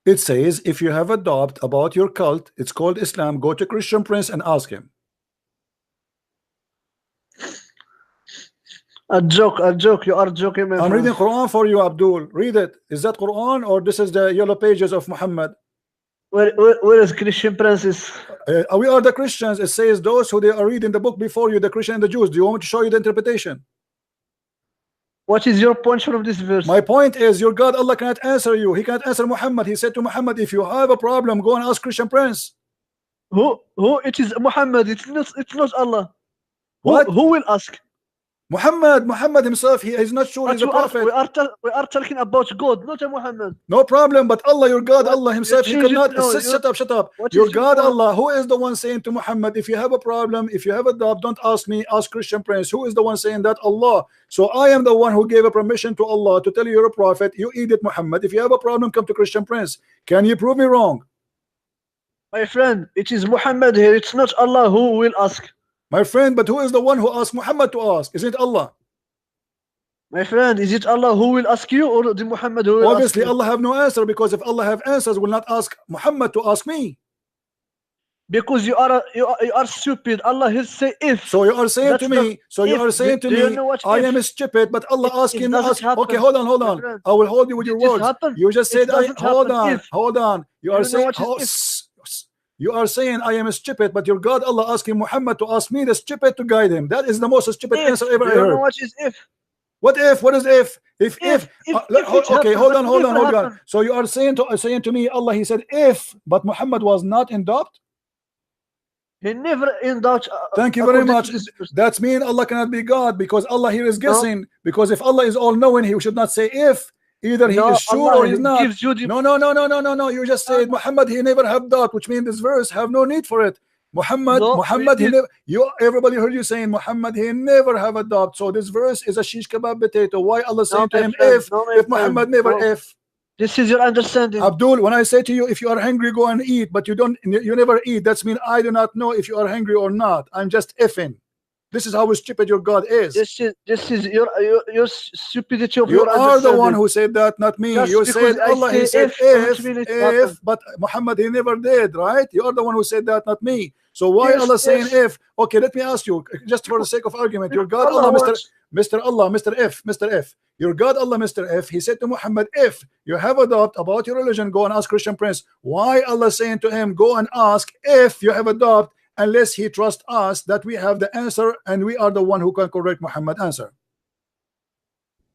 It says, if you have a doubt about your cult, it's called Islam, go to Christian Prince and ask him. A joke. You are joking, my I'm friend. reading Quran for you, Abdul. Read it. Is that Quran or this is the yellow pages of Muhammad? Where is Christian Princes? We are the Christians. It says those who they are reading the book before you, the Christian and the Jews. Do you want me to show you the interpretation? What is your point from this verse? My point is, your God Allah cannot answer you. He cannot answer Muhammad. He said to Muhammad, if you have a problem, go and ask Christian Prince. Who? It is Muhammad. It's not Allah. What? Who will ask? Muhammad himself, he is not sure But he's a prophet. we are talking about God, not a Muhammad. No problem, but Allah, your God, Allah himself, he change it cannot. now. Shut up. What Your is your God, point? Allah, who is the one saying to Muhammad, if you have a problem, if you have a doubt, don't ask me, ask Christian Prince. Who is the one saying that? Allah. So I am the one who gave a permission to Allah to tell you you're a prophet. You eat it, Muhammad. If you have a problem, come to Christian Prince. Can you prove me wrong? My friend, it is Muhammad here. It's not Allah who will ask. My friend, but who is the one who asked Muhammad to ask? Isn't it Allah? My friend, is it Allah who will ask you or the Muhammad who will Obviously, ask you? Allah have no answer, because if Allah have answers, will not ask Muhammad to ask me. Because you are stupid. Allah will say if. So you are saying That's to me, Do you know what I if? am stupid, but Allah asking doesn't us. happen, Okay, hold on. my friend. I will hold you with your It just words. happened. You just It said, doesn't hold happen on, if. hold on. You Do are you know saying, what is you are saying I am stupid, but your God Allah asking Muhammad to ask me the stupid to guide him. That is the most stupid If. answer ever Do you know heard. what is if? What if? What is if? If it okay, happens, hold but on. never happened. So you are saying to me, Allah, he said if, but Muhammad was not in doubt. He never in doubt. Thank you very according to much. this verse. That's mean Allah cannot be God, because Allah here is guessing. Because if Allah is all knowing, he should not say if. Either he No, is sure Allah or he's not. gives you the- No. You just said Muhammad, he never have doubt, which means this verse have no need for it. Muhammad, No, he never. Everybody heard you saying Muhammad, he never have a doubt. So this verse is a shish kebab potato. Why Allah saying to my him friend, if? no, my If Muhammad friend, never no. if. This is your understanding. Abdul, when I say to you, if you are hungry, go and eat, but you never eat. That's mean I do not know if you are hungry or not. I'm just effing. This is how stupid your God is. This is your stupidity of You your are the one understanding. who said that, not me. Just You because said I Allah, he say said doesn't mean it happened. but Muhammad, he never did, right? You are the one who said that, not me. So why Yes, Allah saying yes. if? Okay, let me ask you, just for the sake of argument, your God Allah, Mr. Allah, Mr. F. Your God Allah, Mr. F, he said to Muhammad, if you have a doubt about your religion, go and ask Christian Prince. Why Allah saying to him, go and ask if you have a doubt, unless he trusts us that we have the answer and we are the one who can correct Muhammad answer?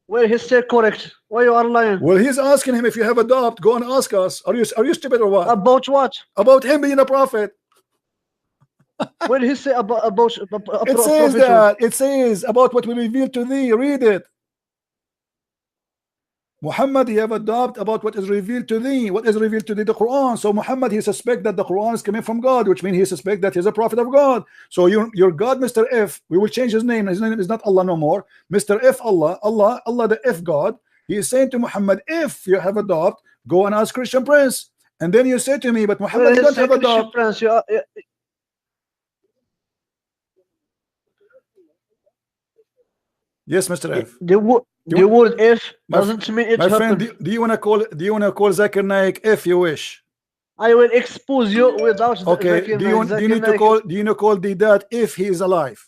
Where he said correct? Why you are lying? Well, he's asking him, if you have a doubt, go and ask us. Are you stupid or what? About what? About him being a prophet. Where he say about It says that. It says about what we revealed to thee. Read it. Muhammad, he have a doubt about what is revealed to thee. What is revealed to thee? The Quran. So Muhammad, he suspect that the Quran is coming from God, which means he suspect that he's a prophet of God. So your God, Mr. F, we will change his name. His name is not Allah no more. Mr. F, Allah, the F God. He is saying to Muhammad, if you have a doubt, go and ask Christian Prince. And then you say to me, but Muhammad, you don't have a doubt. Prince, Yes, Mr. F. The word if doesn't mean it my friend, happened. do you want to call Zakir Naik if you wish? I will expose you without okay. Zakir Do you need to call? Do you know call the dad if he is alive?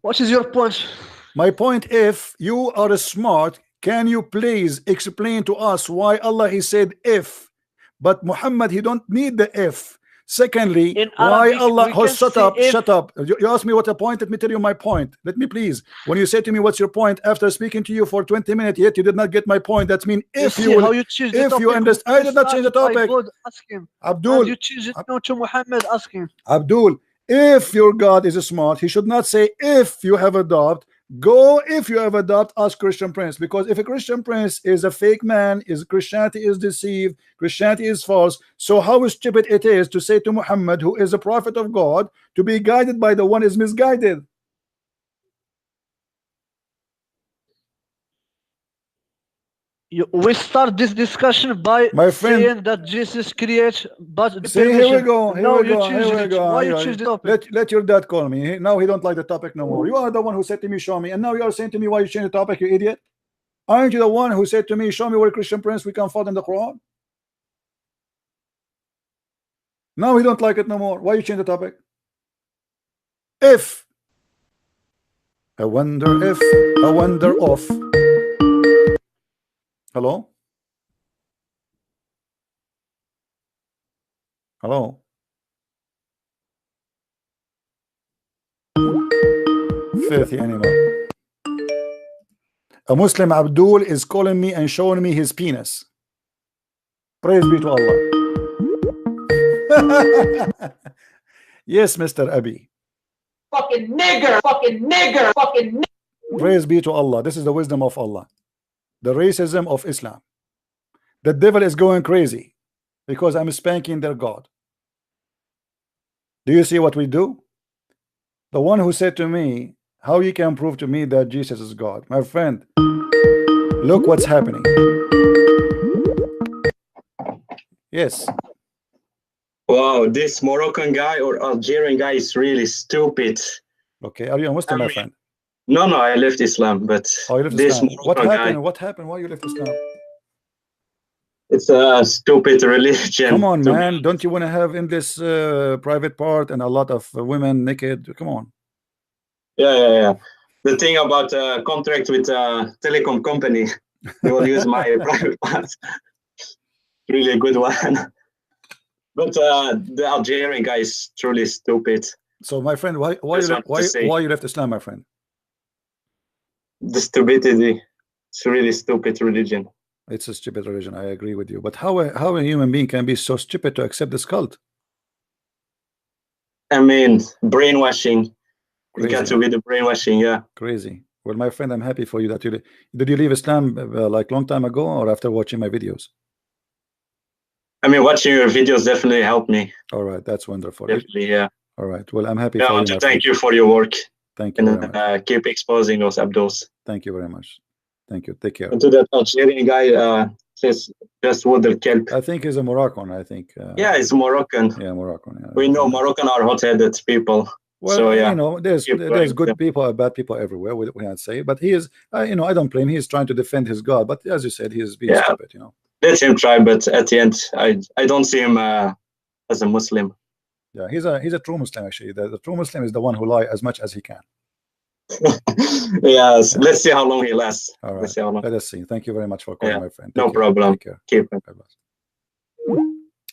What is your point? My point, if you are smart, can you please explain to us why Allah he said if, but Muhammad he don't need the if. Secondly, why Allah shut up. You asked me what a point. Let me tell you my point. Let me please. When you say to me what's your point after speaking to you for 20 minutes, yet you did not get my point. That's mean if you will, if you understand. I did not change the topic. Abdul, you change it now to Muhammad asking. Abdul, if your God is smart, he should not say if you have a doubt. Go if you have a doubt, ask Christian Prince, because if a Christian Prince is a fake man, is Christianity is deceived, Christianity is false. So how stupid it is to say to Muhammad, who is a prophet of God, to be guided by the one is misguided. we start this discussion by My friend, saying that Jesus creates, but the see, here we permission. go. Here Now we you go. change Here we it. go. Why you Here- change the topic? Let your dad call me. Now he don't like the topic no more. You are the one who said to me, show me, and now you are saying to me, why you change the topic, you idiot? Aren't you the one who said to me, show me where Christian prince we can find in the Quran? Now he don't like it no more. Why you change the topic? If I wonder if I wonder of. Hello? Hello? Filthy animal. A Muslim Abdul is calling me and showing me his penis. Praise be to Allah. Yes, Mr. Abi. Fucking nigger, fucking nigger, fucking nigger. Praise be to Allah. This is the wisdom of Allah. The racism of Islam. The devil is going crazy because I'm spanking their God. Do you see what we do? The one who said to me, how you can prove to me that Jesus is God? My friend, look what's happening. Yes. Wow, this Moroccan guy or Algerian guy is really stupid. Okay, are you a Muslim, my friend? No, I left Islam, but Oh, you left this Islam. What Moroccan happened? guy, What happened? Why you left Islam? it's a stupid religion. Come on, to man. me. Don't you want to have in this private part and a lot of women naked? Come on. Yeah. The thing about contract with a telecom company, they will use my private part. Really a good one. But the Algerian guy is truly stupid. So, my friend, why Just wanted to say. you left Islam, my friend? The stupidity. It's a really stupid religion. It's a stupid religion. I agree with you. But how a human being can be so stupid to accept this cult? I mean, brainwashing. Crazy. You got to be the brainwashing, yeah. Crazy. Well, my friend, I'm happy for you that you did you leave Islam like long time ago or after watching my videos? I mean, watching your videos definitely helped me. All right, that's wonderful. Definitely, yeah. All right. Well, I'm happy Yeah, I for want you. to thank you for your work. Thank you very And much. keep exposing those Abduls. Thank you very much. Thank you. Take care. And to that Algerian guy, says just what the kelp. I think he's a Moroccan. I think. Yeah, it's Moroccan. Yeah, Moroccan. Yeah. We know Moroccan are hot-headed people. Well, so yeah, you know, there's good people and bad people everywhere. We can't say, but he is. You know, I don't blame him. He's trying to defend his God, but as you said, he is being stupid. You know. Let him try, but at the end, I don't see him as a Muslim. Yeah, he's a true Muslim actually. The true Muslim is the one who lies as much as he can. Yes, yeah. Let's see how long he lasts. All right. Let's see how long. Let us see. Thank you very much for calling, my friend. No problem. Take care. Keep it.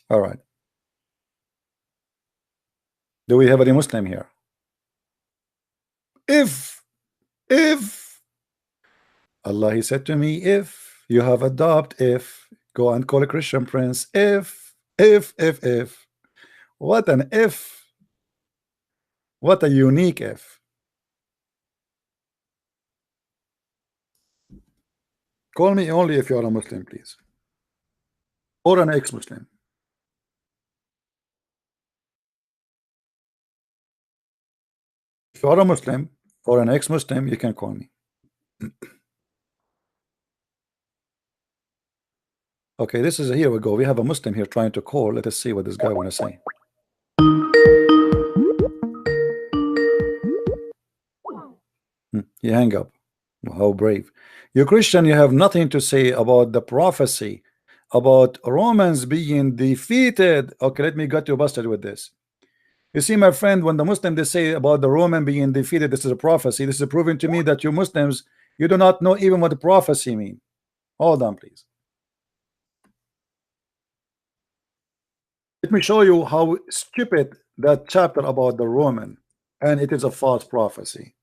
All right. Do we have any Muslim here? If Allah, he said to me, if you have adopted, if go and call a Christian prince, if what an if, what a unique if. Call me only if you are a Muslim, please, or an ex-Muslim. If you are a Muslim or an ex-Muslim, you can call me. Okay, this is here we go. We have a Muslim here trying to call. Let us see what this guy want to say. He hang up. How brave. You Christian, you have nothing to say about the prophecy about Romans being defeated. Okay, let me get you busted with this. You see, my friend, when the Muslims they say about the Roman being defeated, this is a prophecy. This is proving to me that you Muslims, you do not know even what the prophecy mean. Hold on, please. Let me show you how stupid that chapter about the Roman, and it is a false prophecy.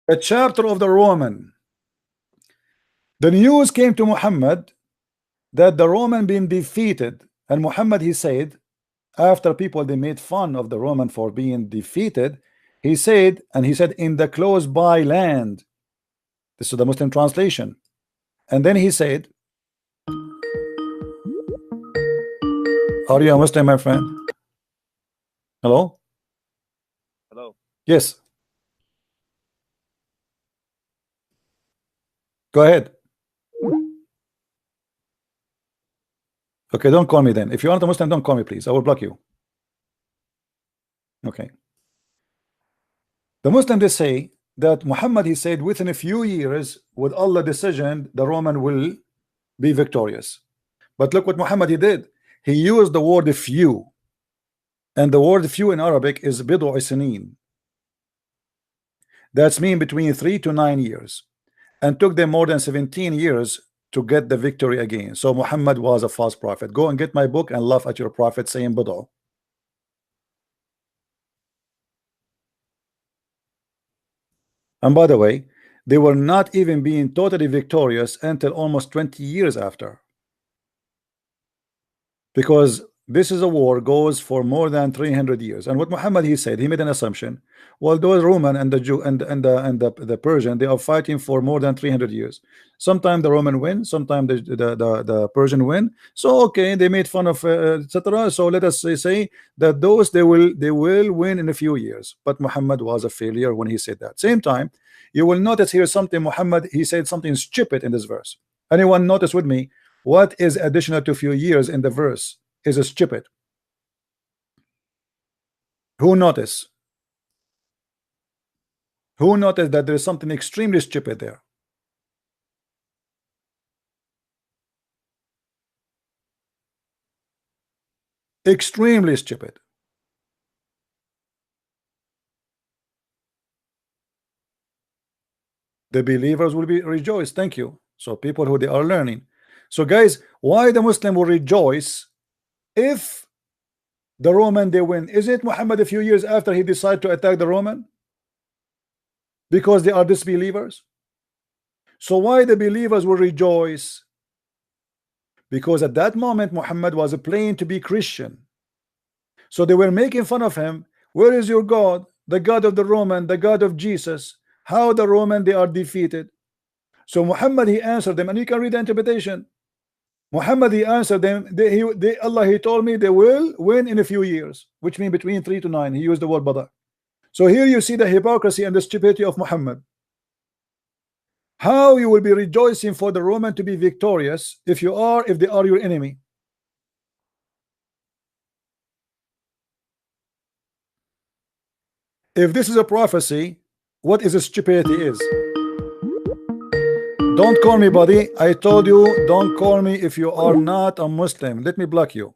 A chapter of the Roman. The news came to Muhammad that the Roman been defeated, and Muhammad he said, after people they made fun of the Roman for being defeated, he said in the close by land. This is the Muslim translation. And then he said, are you a Muslim, my friend? Hello? Hello. Yes. Go ahead. Okay, don't call me then. If you aren't a Muslim, don't call me, please. I will block you. Okay. The Muslims, they say that Muhammad, he said, within a few years, with Allah's decision, the Roman will be victorious. But look what Muhammad he did. He used the word few. And the word few in Arabic is bid'u sinin. That's mean between 3 to 9 years. And took them more than 17 years to get the victory again. So Muhammad was a false prophet. Go and get my book and laugh at your prophet saying bid'u. And by the way, they were not even being totally victorious until almost 20 years after. Because this is a war goes for more than 300 years. And what Muhammad he said, he made an assumption. Well, those Roman and the Jew and the Persian, they are fighting for more than 300 years. Sometimes the Roman win, sometimes the Persian win. So okay, they made fun of etc. So let us say that those they will win in a few years. But Muhammad was a failure when he said that. Same time, you will notice here something. Muhammad he said something stupid in this verse. Anyone notice with me what is additional to few years in the verse is a stupid? Who notice? Who noticed that there is something extremely stupid there? Extremely stupid. The believers will be rejoiced. Thank you. So people who they are learning. So guys, why the Muslim will rejoice if the Roman they win? Isn't Muhammad a few years after he decided to attack the Roman? Because they are disbelievers. So why the believers will rejoice? Because at that moment Muhammad was playing to be Christian. So they were making fun of him. Where is your God? The God of the Roman, the God of Jesus. How the Roman they are defeated. So Muhammad he answered them, and you can read the interpretation. Muhammad he answered them, Allah he told me they will win in a few years, which means between 3 to 9. He used the word bada. So here you see the hypocrisy and the stupidity of Muhammad. How you will be rejoicing for the Roman to be victorious if they are your enemy? If this is a prophecy, what is a stupidity is? Don't call me buddy. I told you don't call me if you are not a Muslim. Let me block you.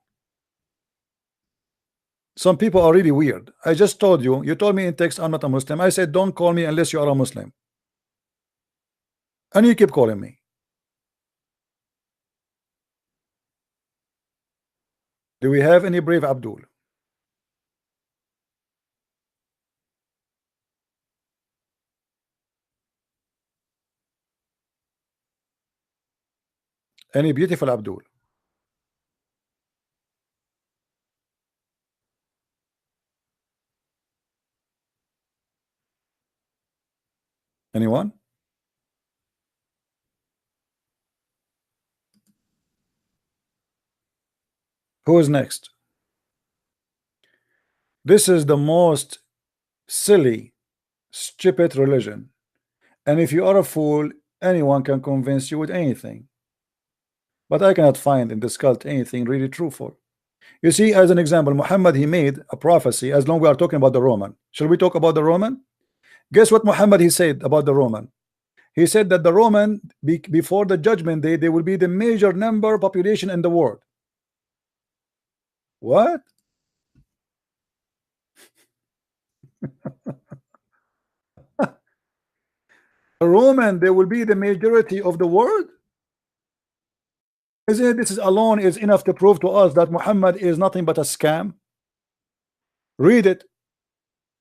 Some people are really weird. I just told you, you told me in text I'm not a Muslim. I said don't call me unless you are a Muslim. And you keep calling me. Do we have any brave Abdul? Any beautiful Abdul? Anyone? Who is next? This is the most silly, stupid religion. And if you are a fool, anyone can convince you with anything. But I cannot find in this cult anything really truthful. You see, as an example, Muhammad he made a prophecy. As long as we are talking about the Roman, shall we talk about the Roman? Guess what Muhammad he said about the Roman? He said that the Roman before the judgment day they will be the major number population in the world. What? A Roman they will be the majority of the world? Isn't it, this is alone is enough to prove to us that Muhammad is nothing but a scam? Read it.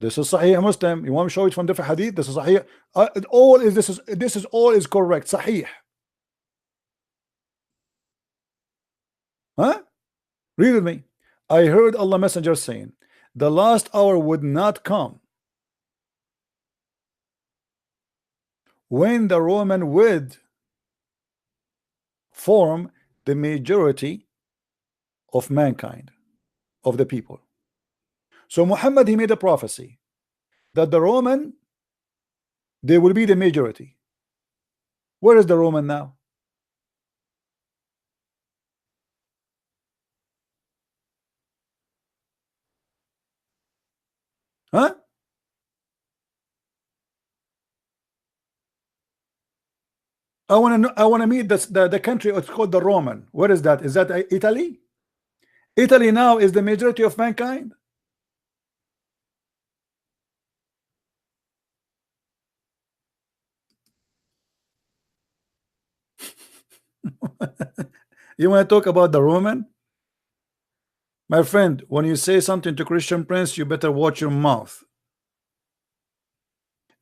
This is Sahih Muslim. You want to show it from different hadith? This is Sahih. This is all is correct. Sahih. Huh? Read with me. I heard Allah Messenger saying, the last hour would not come when the Roman would form the majority of mankind, of the people. So Muhammad he made a prophecy that the Roman they will be the majority. Where is the Roman now? Huh? I want to meet the country. It's called the Roman. Where is that? Is that Italy? Italy now is the majority of mankind. You want to talk about the Roman? My friend, when you say something to Christian Prince, you better watch your mouth.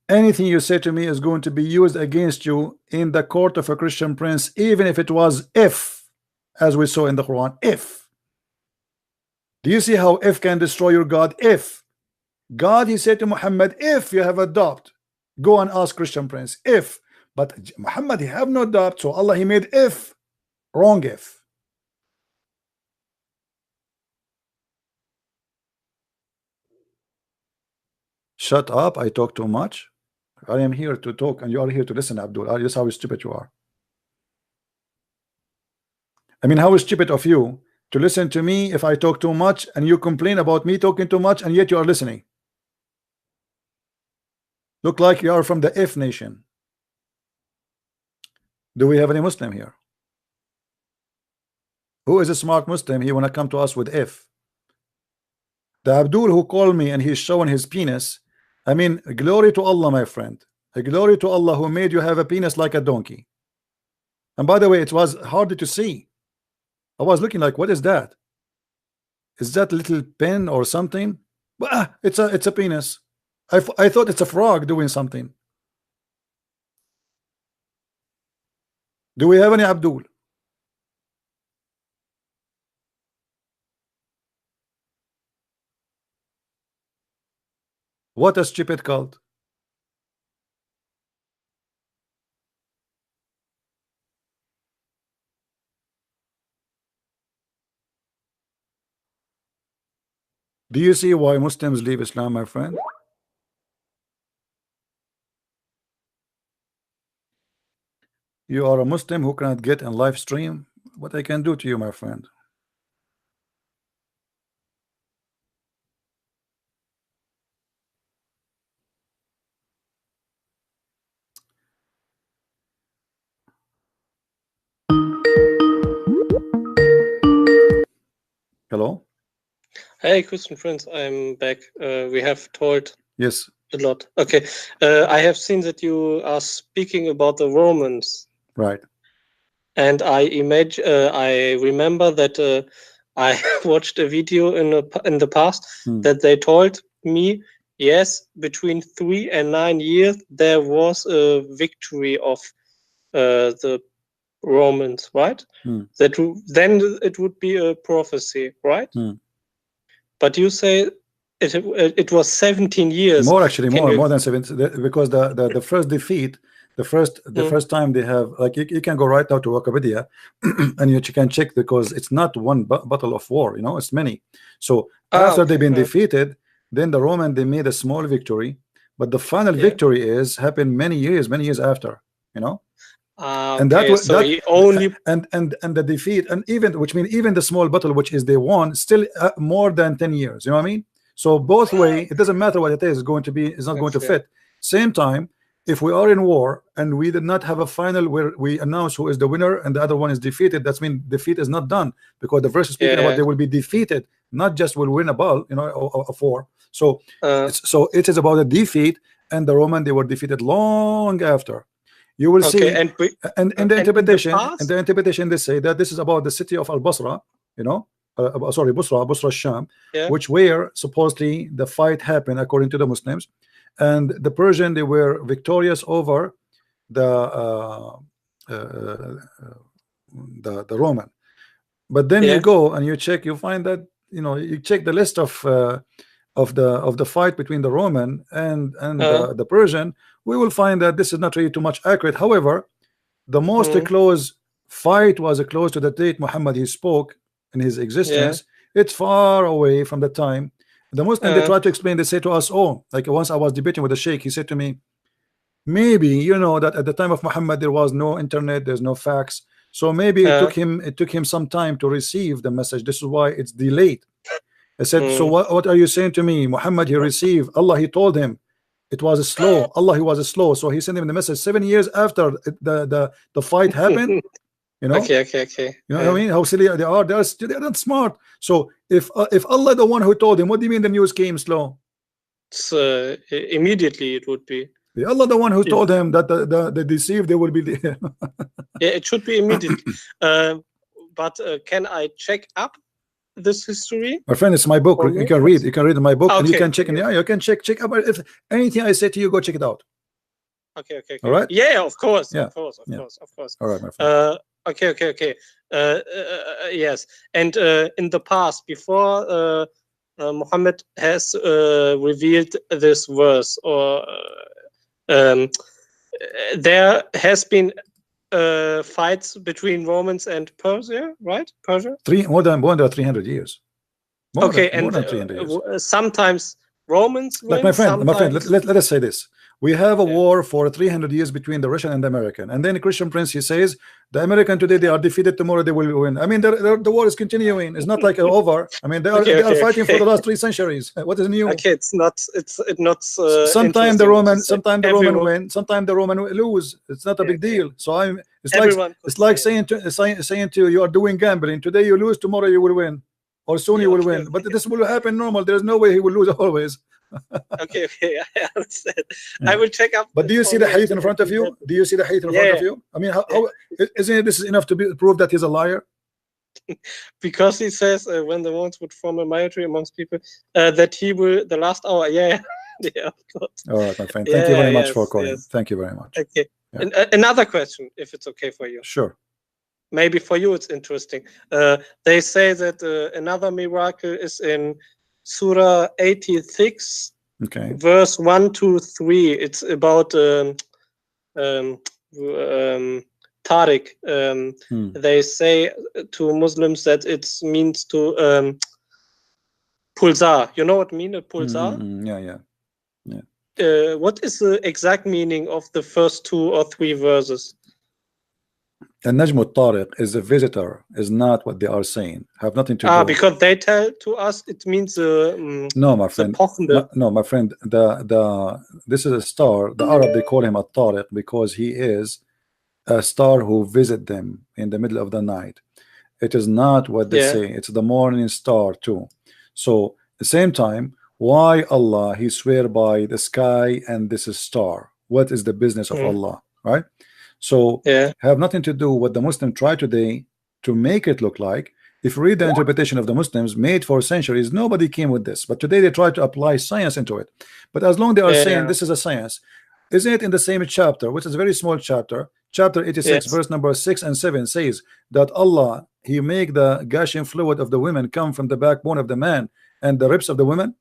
Anything you say to me is going to be used against you in the court of a Christian Prince, even if it was if, as we saw in the Quran, if. Do you see how if can destroy your God? If God, he said to Muhammad, if you have a doubt, go and ask Christian Prince. If, but Muhammad, he have no doubt, so Allah, he made if, wrong if. Shut up, I talk too much. I am here to talk and you are here to listen, Abdul. That's how stupid you are. I mean, how stupid of you to listen to me if I talk too much and you complain about me talking too much and yet you are listening. Look like you are from the if nation. Do we have any Muslim here? Who is a smart Muslim? He wanna come to us with if. The Abdul who called me and he's showing his penis. I mean, glory to Allah, my friend. Glory to Allah who made you have a penis like a donkey. And by the way, it was hard to see. I was looking like, what is that? Is that a little pen or something? But it's a penis. I thought it's a frog doing something. Do we have any Abdul? What a stupid cult. Do you see why Muslims leave Islam, my friend? You are a Muslim who cannot get in live stream. What I can do to you, my friend? Hello? Hey, Christian friends, I'm back. We have told Yes. a lot. Okay. I have seen that you are speaking about the Romans. Right. And I remember that I watched a video in the past that they told me, yes, between 3 and 9 years there was a victory of the Romans, right? That then it would be a prophecy, right? But you say it was 17 years. More actually, more than 17, because the first defeat, the first time they have, like, you can go right now to Wikipedia and you can check, because it's not one battle of war, you know, it's many. So after they've been defeated, then the Roman, they made a small victory, but the final victory happened many years after, you know. And that was so he only and the defeat, and even, which means even the small battle which is they won, still more than 10 years, you know what I mean? So both way, it doesn't matter what it is going to be, it's not going to fit. Same time, if we are in war and we did not have a final where we announce who is the winner and the other one is defeated, that's mean defeat is not done, because the verse is speaking about they will be defeated, not just will win a ball, you know, of war. So so it is about a defeat, and the Roman, they were defeated long after. You will see, and the interpretation they say that this is about the city of Al-Basra, you know, sorry, Busra Sham, which where supposedly the fight happened according to the Muslims, and the Persian, they were victorious over the Roman. But then you go and you check, you find that, you know, you check the list of the fight between the Roman and the Persian, we will find that this is not really too much accurate. However, the most close fight was close to the date Muhammad he spoke in his existence. It's far away from the time. The Muslim, they try to explain, they say to us, oh, like once I was debating with the Sheikh, he said to me, maybe you know that at the time of Muhammad there was no internet, there's no fax, so maybe it took him some time to receive the message. This is why it's delayed. I said, so what are you saying to me? Muhammad, he received Allah, he told him it was slow. Allah, he was slow, so he sent him the message 7 years after the fight happened. You know, okay. You know what I mean? How silly they are. They're not smart. So if Allah the one who told him, what do you mean the news came slow? It's, immediately it would be. Allah the one who told him that the deceived they will be there. Yeah, it should be immediately. But can I check up this history? My friend, it's my book. You can read. You can read my book, and you can check. Okay. Yeah, you can check up. If anything I say to you, go check it out. Okay. All right. Yeah, of course. Yeah. Of course. All right, my friend. Okay. Yes, and in the past, before Muhammad has revealed this verse, or there has been fights between Romans and Persia, right? Persia. More than 300 years. More and than 300 years. Sometimes Romans win, Like my friend, sometimes... let us say this. We have a war for 300 years between the Russian and the American, and then the Christian Prince, he says the American today they are defeated, tomorrow they will win. I mean, the war is continuing. It's not like over. I mean, they are fighting for the last 3 centuries. What is new? Okay, it's not. Sometimes the Roman win, sometimes the Roman lose. It's not a big deal. So it's like saying to you, you are doing gambling. Today you lose, tomorrow you will win, or soon you will win. But this will happen normal. There's no way he will lose always. Okay, I understand. I will check up. But do you see the hadith in front of you? Do you see the hadith in front of you? I mean, how isn't this enough to prove that he's a liar? Because he says when the ones would form a majority amongst people, that he will the last hour. Yeah, of course. All right, my friend. Thank you very much for calling. Yes. Thank you very much. Okay. Another question, if it's okay for you. Sure. Maybe for you it's interesting. They say that another miracle is in Surah 86, verse 1 to 3. It's about Tariq. They say to Muslims that it means to pulsar. You know what I mean? Pulsar? Yeah. What is the exact meaning of the first 2 or 3 verses? An-Najm al-Tariq is a visitor, is not what they are saying. Have nothing to do. Because they tell to us it means no, my friend. No, my friend. This is a star. The Arab, they call him a Tariq because he is a star who visit them in the middle of the night. It is not what they say. It's the morning star too. So at the same time, why Allah he swear by the sky and this is star? What is the business of Allah, right? So have nothing to do what the Muslim try today to make it look like. If you read the interpretation of the Muslims made for centuries, nobody came with this, but today they try to apply science into it. But as long they are saying this is a science, isn't it in the same chapter, which is a very small chapter, chapter 86, verse number 6 and 7 says that Allah he make the gushing fluid of the women come from the backbone of the man and the ribs of the women?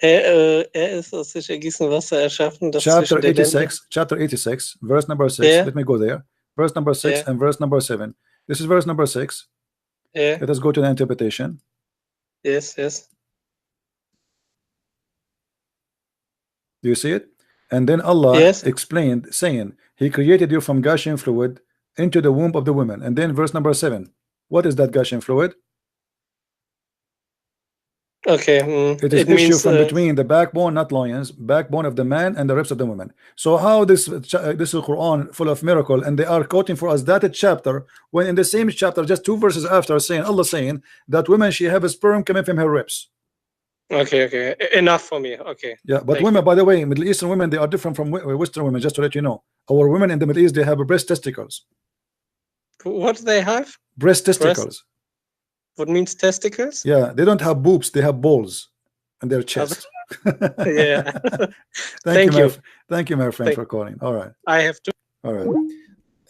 Ist aus sich ergießen Wasser erschaffen, das chapter 86, verse number 6. Let me go there. Verse number 6 and verse number 7. This is verse number 6. Let us go to the interpretation. Yes. Do you see it? And then Allah explained, saying, He created you from gushing fluid into the womb of the woman. And then verse number 7. What is that gushing fluid? It is issue from between the backbone, not loins, backbone of the man and the ribs of the woman. So how this is Quran full of miracle, and they are quoting for us that chapter when in the same chapter, just 2 verses after, saying Allah saying that women she have a sperm coming from her ribs. Okay, enough for me. Okay. Yeah, but women, by the way, Middle Eastern women, they are different from Western women. Just to let you know, our women in the Middle East they have breast testicles. What do they have? Breast testicles. What means testicles? Yeah, they don't have boobs, they have balls in their chest. Thank you, my friend, for calling. All right. I have to. All right.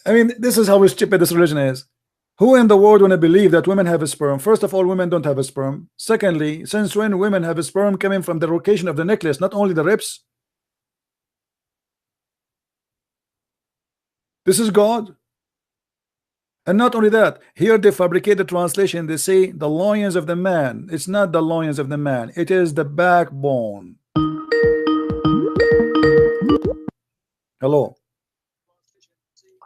I mean, this is how stupid this religion is. Who in the world want to believe that women have a sperm? First of all, women don't have a sperm. Secondly, since when women have a sperm coming from the location of the necklace, not only the ribs? This is God. And not only that, here they fabricate the translation. They say the loins of the man. It's not the loins of the man. It is the backbone. Hello.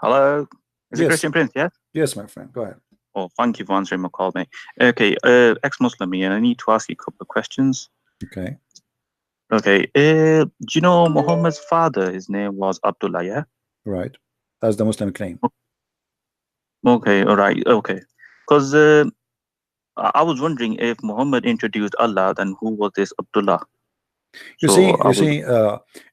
Hello. Is it Yes. Christian Prince? Yeah. Yes, my friend. Go ahead. Oh, thank you for answering my call, mate. Okay. Ex-Muslim here. I need to ask you a couple of questions. Okay. Okay. Do you know Muhammad's father? His name was Abdullah. Yeah. Right. That's the Muslim claim. Okay. All right. Okay. Because I was wondering if Muhammad introduced Allah, then who was this Abdullah? You So see, I was,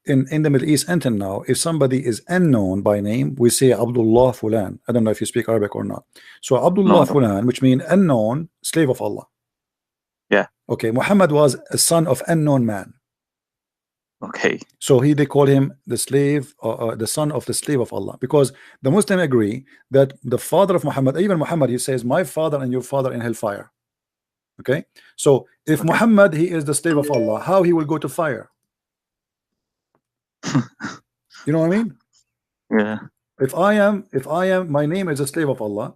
in the Middle East until now, if somebody is unknown by name, we say Abdullah Fulan. I don't know if you speak Arabic or not. So Abdullah No. Fulan, which means unknown, slave of Allah. Yeah. Okay. Muhammad was a son of unknown man. Okay. So they call him the slave, the son of the slave of Allah, because the Muslims agree that the father of Muhammad, even Muhammad, he says, my father and your father in hellfire. Okay. So if Muhammad, he is the slave of Allah, how he will go to fire? You know what I mean? Yeah. If I am, my name is a slave of Allah,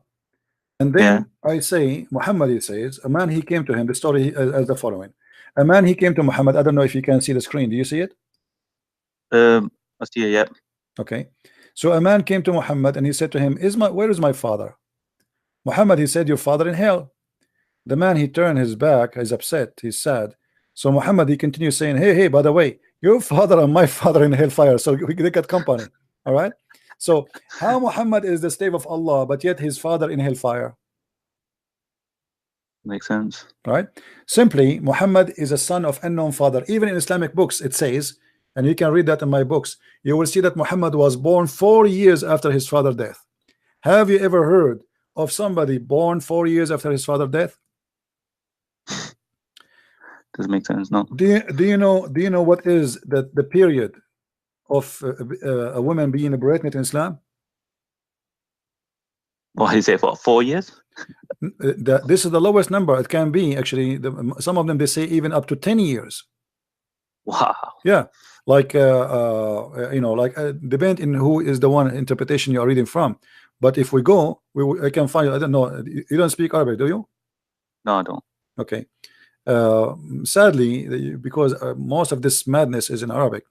and then I say, Muhammad, he says, a man, he came to him, the story as the following. A man, he came to Muhammad. I don't know if you can see the screen. Do you see it? I see it, yeah. Okay. So a man came to Muhammad and he said to him, where is my father? Muhammad, he said, your father in hell. The man, he turned his back, he's upset, he's sad. So Muhammad, he continues saying, hey, by the way, your father and my father in hellfire, so we get company. All right. So how Muhammad is the slave of Allah, but yet his father in hellfire? Makes sense. Right. Simply, Muhammad is a son of unknown father. Even in Islamic books, it says, and you can read that in my books, you will see that Muhammad was born 4 years after his father's death. Have you ever heard of somebody born 4 years after his father's death? Doesn't make sense, no. Do you know what is the period of a woman being pregnant in Islam? What is it for 4 years? This is the lowest number it can be, actually. Some of them, they say even up to 10 years. Wow. Yeah, like depend in who is the one interpretation you are reading from. But if we go, I can find. I don't know. You don't speak Arabic, do you? No, I don't. Okay. Sadly, because most of this madness is in Arabic.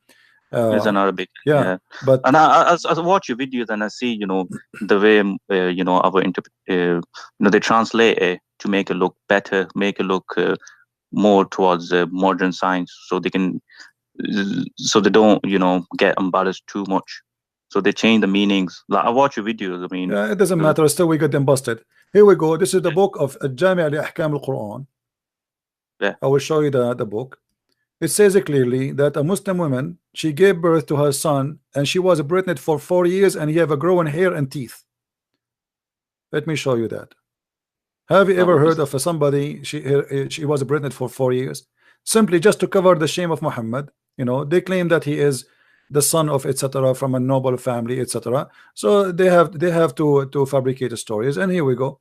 It's in Arabic. Yeah. But and I watch your videos and I see, the way they translate it to make it look better, make it look more towards modern science, so they don't get embarrassed too much. So they change the meanings. Like, I watch your videos. I mean, it doesn't matter. Still, we get them busted. Here we go. This is the book of Al-Jami' li-Ahkam al-Quran. Yeah. I will show you the book. It says clearly that a Muslim woman, she gave birth to her son, and she was pregnant for 4 years, and he have a growing hair and teeth. Let me show you that. Have you ever heard of somebody, she was pregnant for 4 years? Simply just to cover the shame of Muhammad. They claim that he is the son of etc. from a noble family, etc. So they have to fabricate stories, and here we go.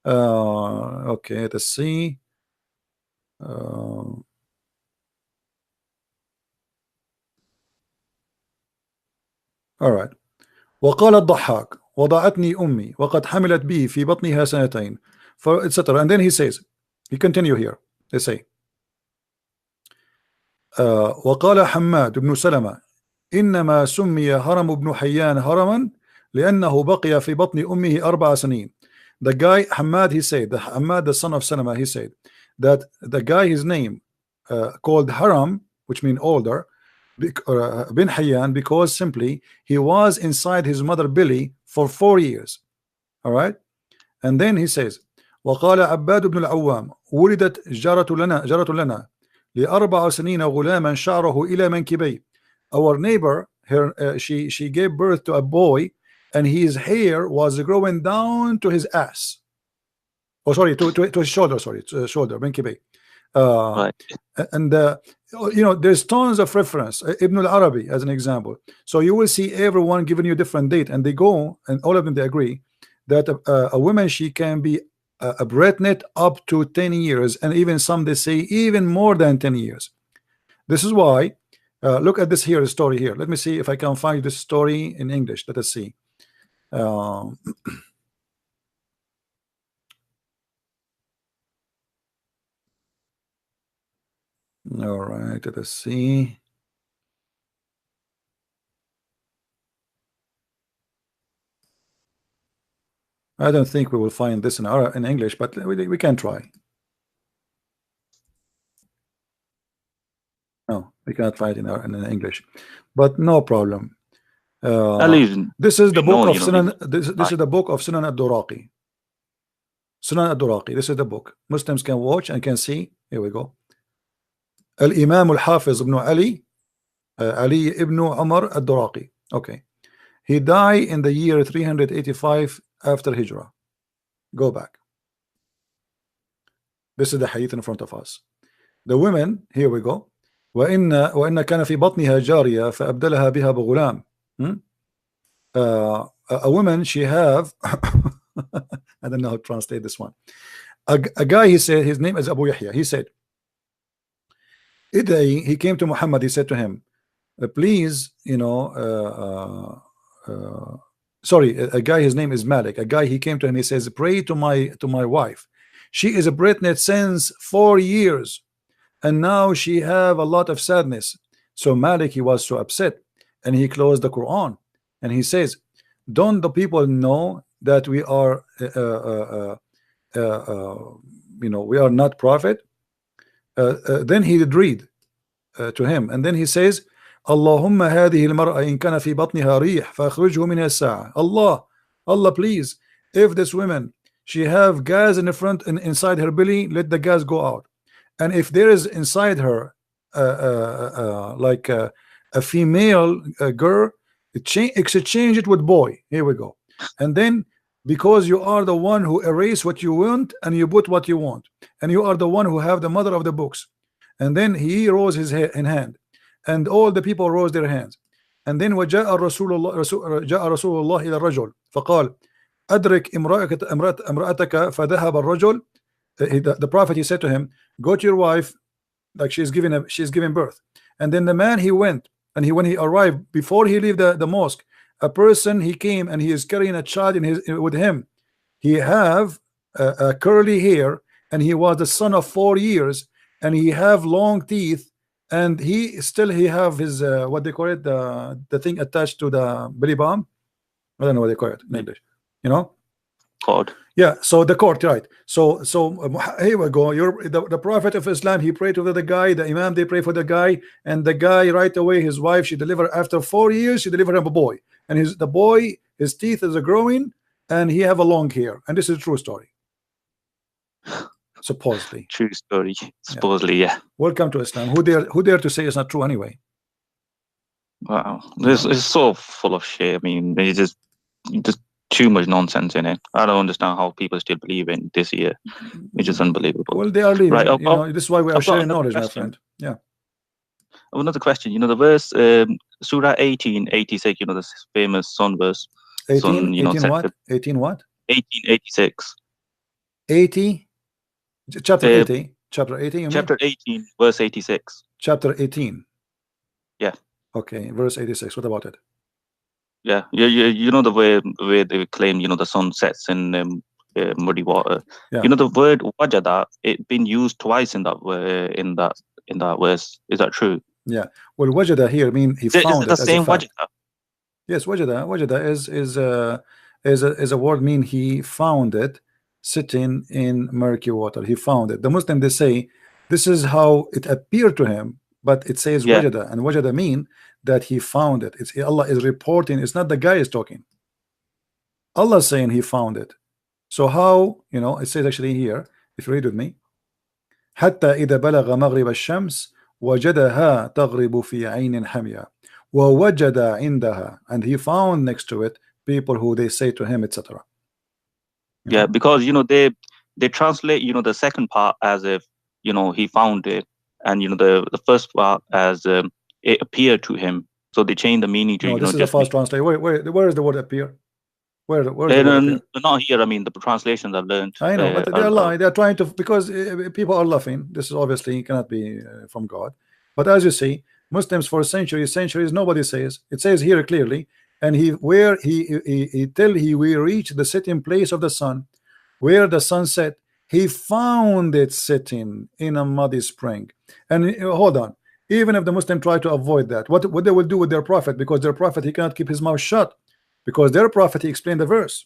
Okay, let's see. All right. وقال الضحاك وضعتني أمي وقد حملت بي في بطنها سنتين, for etc. And then he says, he continue here. They say, وقال حماد بن سلمة إنما سمي هرم بن حيان هرما لأنه بقي في بطن أمه 4 سنين. The guy Hamad, he said, Hamad the son of Salama, he said that the guy, his name called Haram, which means older, bin Hayyan, because simply he was inside his mother belly for 4 years. All right. And then he says, وقال عباد بن العوام ولدت جارة لنا ل4 سنين غلاما شعره إلى منكبي. Our neighbor, she gave birth to a boy, and his hair was growing down to his ass. Oh, sorry, to his shoulder. Sorry, to shoulder, منكبي. Right. And there's tons of reference. Ibn al-Arabi as an example. So you will see everyone giving you a different date, and they go, and all of them, they agree that a woman, she can be pregnant up to 10 years, and even some, they say even more than 10 years. This is why look at this here, story here. Let me see if I can find this story in English. Let us see. All right, let us see. I don't think we will find this in English, but we can try. No, we cannot find it in English, but no problem. This is the book of Sunan. This is the book of Sunan ad-Duraqi. Sunan ad-Duraqi. This is the book. Muslims can watch and can see. Here we go. Al-Imam al-Hafiz ibn Ali ibn Umar ad-Duraqi. Okay. He died in the year 385 after Hijrah. Go back. This is the hadith in front of us. The women, here we go. وإن كان في بطنها جارية فأبدلها بها بغلام. A woman, she have I don't know how to translate this one. A guy, he said, his name is Abu Yahya. He said, he came to Muhammad. He said to him, please, you know, sorry, a guy, his name is Malik. A guy, he came to him. He says, pray to my wife. She is pregnant since 4 years, and now she have a lot of sadness. So Malik, he was so upset, and he closed the Quran, and he says, don't the people know that we are you know, we are not prophet? Then he did read to him, and then he says, اللهم هذه المرأة إن كان في بطنها ريح فأخرجه منها الساعة. Allah, please, if this woman, she have gas in the front and inside her belly, let the gas go out. And if there is inside her like a female girl, exchange it with boy. Here we go. And then, because you are the one who erase what you want and you put what you want, and you are the one who have the mother of the books. And then he rose his hand, and all the people rose their hands. And then وجاء رسول الله إلى الرجل فقال أدرك امرأتك فذهب الرجل. The prophet, he said to him, go to your wife, like she's giving birth. And then the man, he went, and when he arrived, before he leave the mosque, a person, he came and he is carrying a child with him. He have a curly hair, and he was the son of 4 years, and he have long teeth, and he have his what they call it, the thing attached to the belly bump. I don't know what they call it in English, you know, cord. Yeah, so the cord, right? So here we go. The prophet of Islam, he prayed over the guy. The imam, they pray for the guy, and the guy right away, his wife, she delivered after 4 years. She delivered him a boy, and the boy, his teeth is growing, and he have a long hair. And this is a true story, supposedly. True story, supposedly, yeah. Welcome to Islam. Who dare to say it's not true anyway? Wow, this is so full of shit. I mean, it's just too much nonsense in it. I don't understand how people still believe in this year. It's just unbelievable. Well, they are leaving. Right, you know, this is why we are sharing knowledge, my friend. Yeah. Another question. You know, the verse, Surah 1886. You know, this famous sun verse. 18. 18 what? 18 what? 1886. 80. Chapter 80. Chapter 18. Chapter 18, verse 86. Chapter 18. Yeah. Okay, verse 86. What about it? Yeah, you know the way they claim, you know, the sun sets in muddy water. Yeah. You know the word wajada, it been used twice in that verse. Is that true? Yeah. Well, wajada here mean he found it. Is it the same wajada? Yes, wajada. Wajada is a word mean he found it sitting in murky water. He found it. The Muslim, they say this is how it appeared to him, but it says wajada, and wajada mean that he found it. It's Allah is reporting. It's not the guy is talking. Allah saying he found it. So how, you know, it says actually here, if you read with me, حتى إذا بلغ مغرب الشمس وجدها تغرب في عين حمية ووجد عندها, and he found next to it people who they say to him, etc. Yeah, because you know they translate, you know, the second part as if, you know, he found it, and you know the first part as it appeared to him. So they change the meaning to, no, you this know, is just the first translation. Where is the word appear? Where the word appear? Not here. I mean, the translations I've learned. I know, but they are lying. They are trying to, because people are laughing. This is obviously cannot be from God. But as you see, Muslims for centuries, nobody says. It says here clearly, and he till he will reach the setting place of the sun, where the sun set, he found it sitting in a muddy spring. And hold on, even if the Muslim try to avoid that, what they will do with their prophet, because their prophet, he cannot keep his mouth shut, because their prophet, he explained the verse.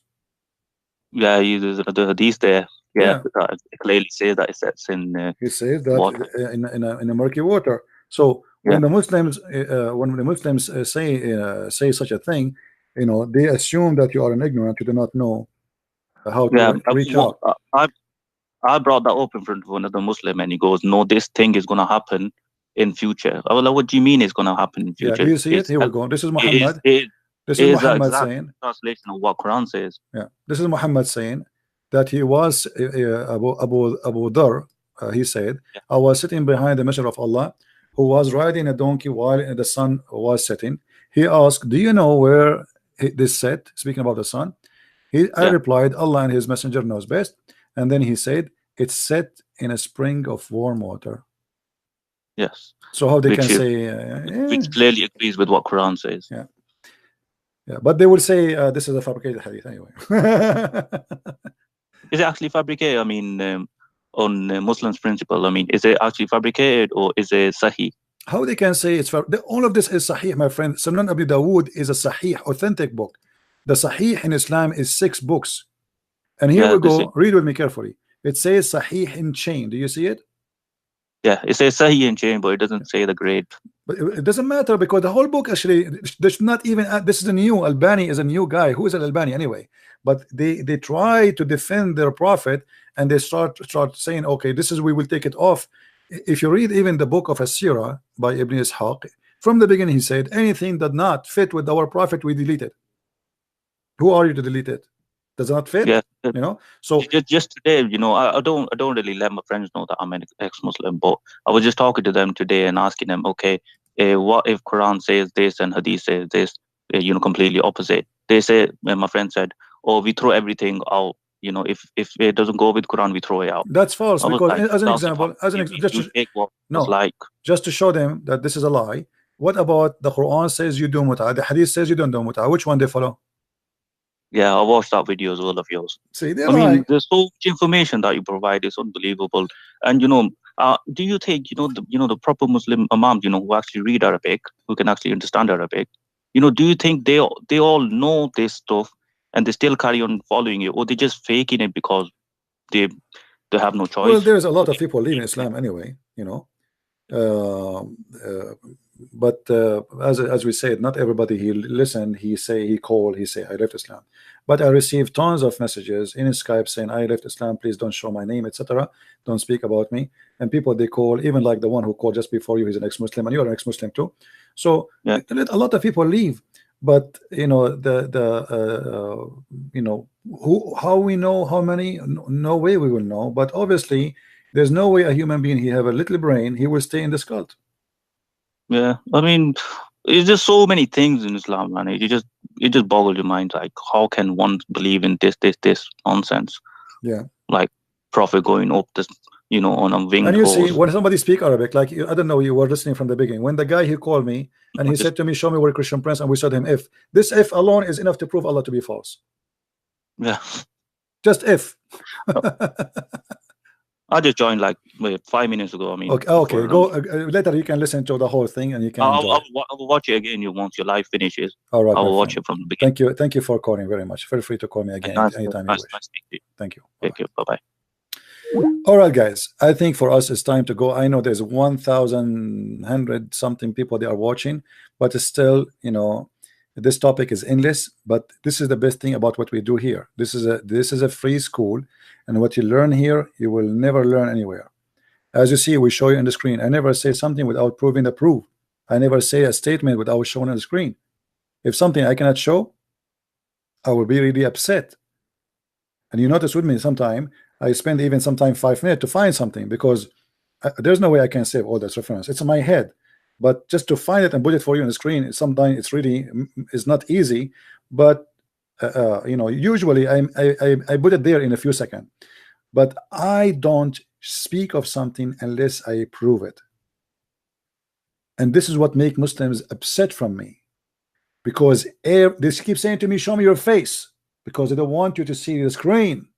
Yeah, the hadith there. Yeah, it clearly says that it's in. He says that water. in a murky water. So when the Muslims say such a thing, you know, they assume that you are an ignorant. You do not know how to reach out. I brought that up in front of another Muslim, and he goes, "No, this thing is going to happen in future." I was like, "What do you mean it's going to happen in future?" Yeah, do you see it? Here we go. This is Muhammad. This is Muhammad saying translation of what Quran says. Yeah, this is Muhammad saying that he was Abu Dhar. He said, "I was sitting behind the Messenger of Allah, who was riding a donkey while the sun was setting. He asked, 'Do you know where this set?' Speaking about the sun. I replied, 'Allah and His Messenger knows best.' And then he said, 'It's set in a spring of warm water.'" Yes. So how they can say which clearly agrees with what Quran says. Yeah. Yeah, but they will say this is a fabricated hadith anyway. Is it actually fabricated? I mean, on Muslims' principle, I mean, is it actually fabricated or is it sahih? How they can say it's all of this is sahih, my friend. Sunan Abi Dawood is a sahih, authentic book. The sahih in Islam is 6 books. And here we go. Read with me carefully. It says sahih in chain. Do you see it? Yeah, it says sahih in chain, but it doesn't say the grade. But it doesn't matter because the whole book actually, there's not even, this is a new, Albani is a new guy. Who is an Albani anyway? But they try to defend their prophet, and they start saying, okay, this is, we will take it off. If you read even the book of As-Sirah by Ibn Ishaq, from the beginning he said, anything that not fit with our prophet, we delete it. Who are you to delete it? Does not fit? Yeah, you know. So just today, you know, I don't really let my friends know that I'm an ex-Muslim, but I was just talking to them today and asking them, okay, what if Quran says this and Hadith says this, you know, completely opposite? They say, my friend said, oh, we throw everything out. You know, if it doesn't go with Quran, we throw it out. That's false, because like, as an example, just to show them that this is a lie. What about the Quran says you do mut'ah, the Hadith says you don't do mut'ah? Which one they follow? Yeah, I watched that video as well of yours. See, I mean, there's so much information that you provide is unbelievable. And you know, do you think the proper Muslim imams, you know, who actually read Arabic, who can actually understand Arabic, you know, do you think they all know this stuff and they still carry on following you, or they just faking it because they have no choice? Well, there's a lot of people leaving Islam anyway, you know. But as we said, not everybody he listen, he say I left Islam. But I received tons of messages in Skype saying I left Islam, please don't show my name, etc. Don't speak about me. And people they call, even like the one who called just before you, he's an ex-Muslim, and you're an ex-Muslim too. So yeah, a lot of people leave. But you know, you know, how we know how many? No way we will know. But obviously there's no way a human being, he have a little brain, he will stay in this cult. Yeah, I mean, it's just so many things in Islam, man. It just boggles your mind. Like, how can one believe in this nonsense? Yeah, like prophet going up this, you know, on a wing. And you see, when somebody speak Arabic, like I don't know, you were listening from the beginning. When the guy he called me and he said to me, "Show me where Christian Prince," and we showed him if. This if alone is enough to prove Allah to be false. Yeah, just if. I just joined like 5 minutes ago. I mean, okay. Go later. You can listen to the whole thing, and you can. I'll watch it again. Once your life finishes. All right. I'll watch it from the beginning. Thank you for calling very much. Feel free to call me again anytime you wish. Thank you. Thank you. Bye bye. All right, guys. I think for us it's time to go. I know there's 1,100 something people they are watching, but it's still, you know, this topic is endless. But this is the best thing about what we do here. This is a free school, and what you learn here you will never learn anywhere. As you see, we show you on the screen. I never say something without proving the proof. I never say a statement without showing on the screen. If something I cannot show, I will be really upset. And you notice with me sometime I spend even sometimes 5 minutes to find something, because there's no way I can save all this reference. It's in my head. But just to find it and put it for you on the screen, sometimes it's really is not easy. But you know, usually I put it there in a few seconds. But I don't speak of something unless I prove it. And this is what makes Muslims upset from me, because they keep saying to me, "Show me your face," because they don't want you to see the screen.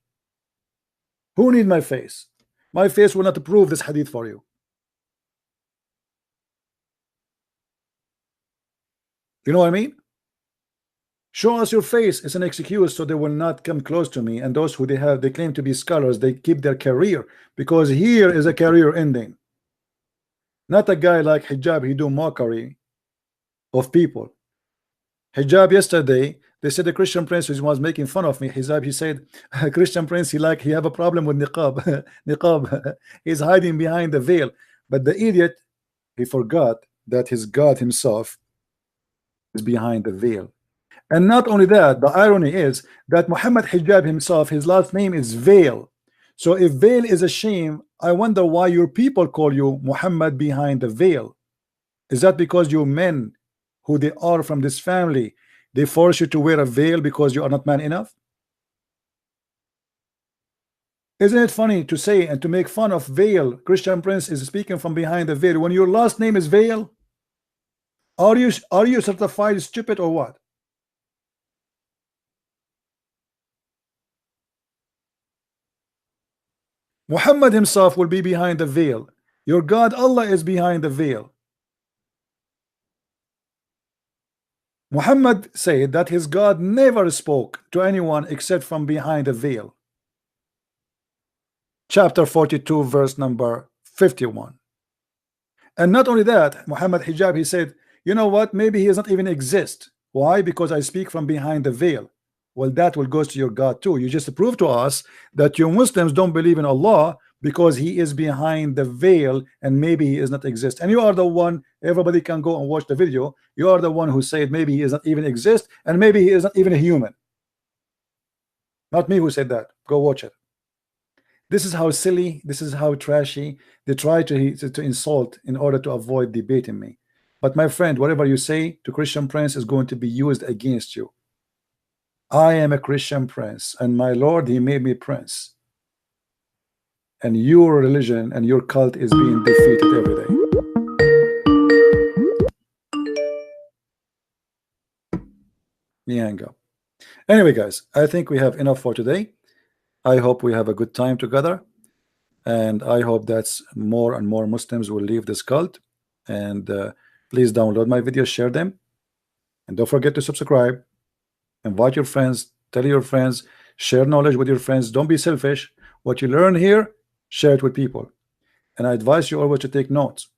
Who need my face? My face will not prove this hadith for you. You know what I mean? Show us your face. It's an excuse so they will not come close to me. And those who they claim to be scholars, they keep their career, because here is a career ending. Not a guy like Hijab, he do mockery of people. Hijab yesterday, they said the Christian prince was making fun of me. Hijab, he said, Christian prince, he have a problem with niqab. Niqab. He's hiding behind the veil. But the idiot, he forgot that his God himself is behind the veil. And not only that, the irony is that Muhammad Hijab himself, his last name is Veil. So if veil is a shame, I wonder why your people call you Muhammad behind the veil. Is that because you men who they are from this family, they force you to wear a veil because you are not man enough? Isn't it funny to say and to make fun of veil? Christian prince is speaking from behind the veil when your last name is Veil. Are you certified stupid or what? Muhammad himself will be behind the veil. Your God Allah is behind the veil. Muhammad said that his God never spoke to anyone except from behind the veil. Chapter 42 verse number 51. And not only that, Muhammad Hijab, he said, you know what, maybe he does not even exist. Why? Because I speak from behind the veil. Well, that will go to your God too. You just prove to us that you Muslims don't believe in Allah because he is behind the veil and maybe he is not exist. And you are the one, everybody can go and watch the video. You are the one who said maybe he does not even exist and maybe he is not even a human. Not me who said that. Go watch it. This is how silly, this is how trashy they try to insult in order to avoid debating me. But my friend, whatever you say to Christian prince is going to be used against you. I am a Christian prince, and my Lord, he made me prince. And your religion and your cult is being defeated every day. Me hang up. Anyway, guys, I think we have enough for today. I hope we have a good time together, and I hope that more and more Muslims will leave this cult. And please download my videos, share them, and don't forget to subscribe. Invite your friends, tell your friends, share knowledge with your friends. Don't be selfish. What you learn here, share it with people. And I advise you always to take notes.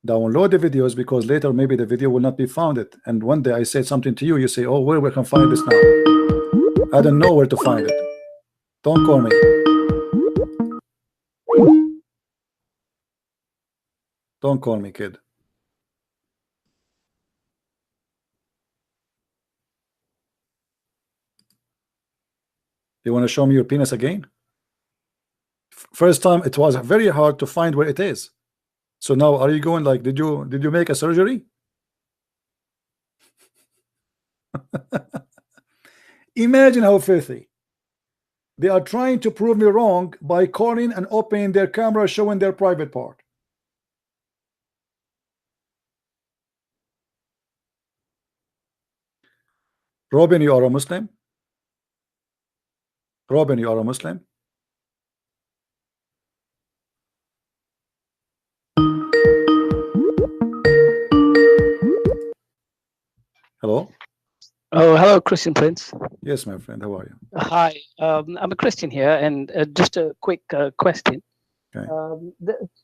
Download the videos, because later maybe the video will not be found. And one day I say something to you, you say, oh, where we can find this now? I don't know where to find it. Don't call me. Don't call me, kid. You want to show me your penis again? First time it was very hard to find where it is. So now are you going like, did you make a surgery? Imagine how filthy. They are trying to prove me wrong by calling and opening their camera, showing their private part. Robin, you are a Muslim? Robin, you are a Muslim? Hello? Oh, hello, Christian Prince. Yes, my friend. How are you? Hi, I'm a Christian here, and just a quick question. Okay.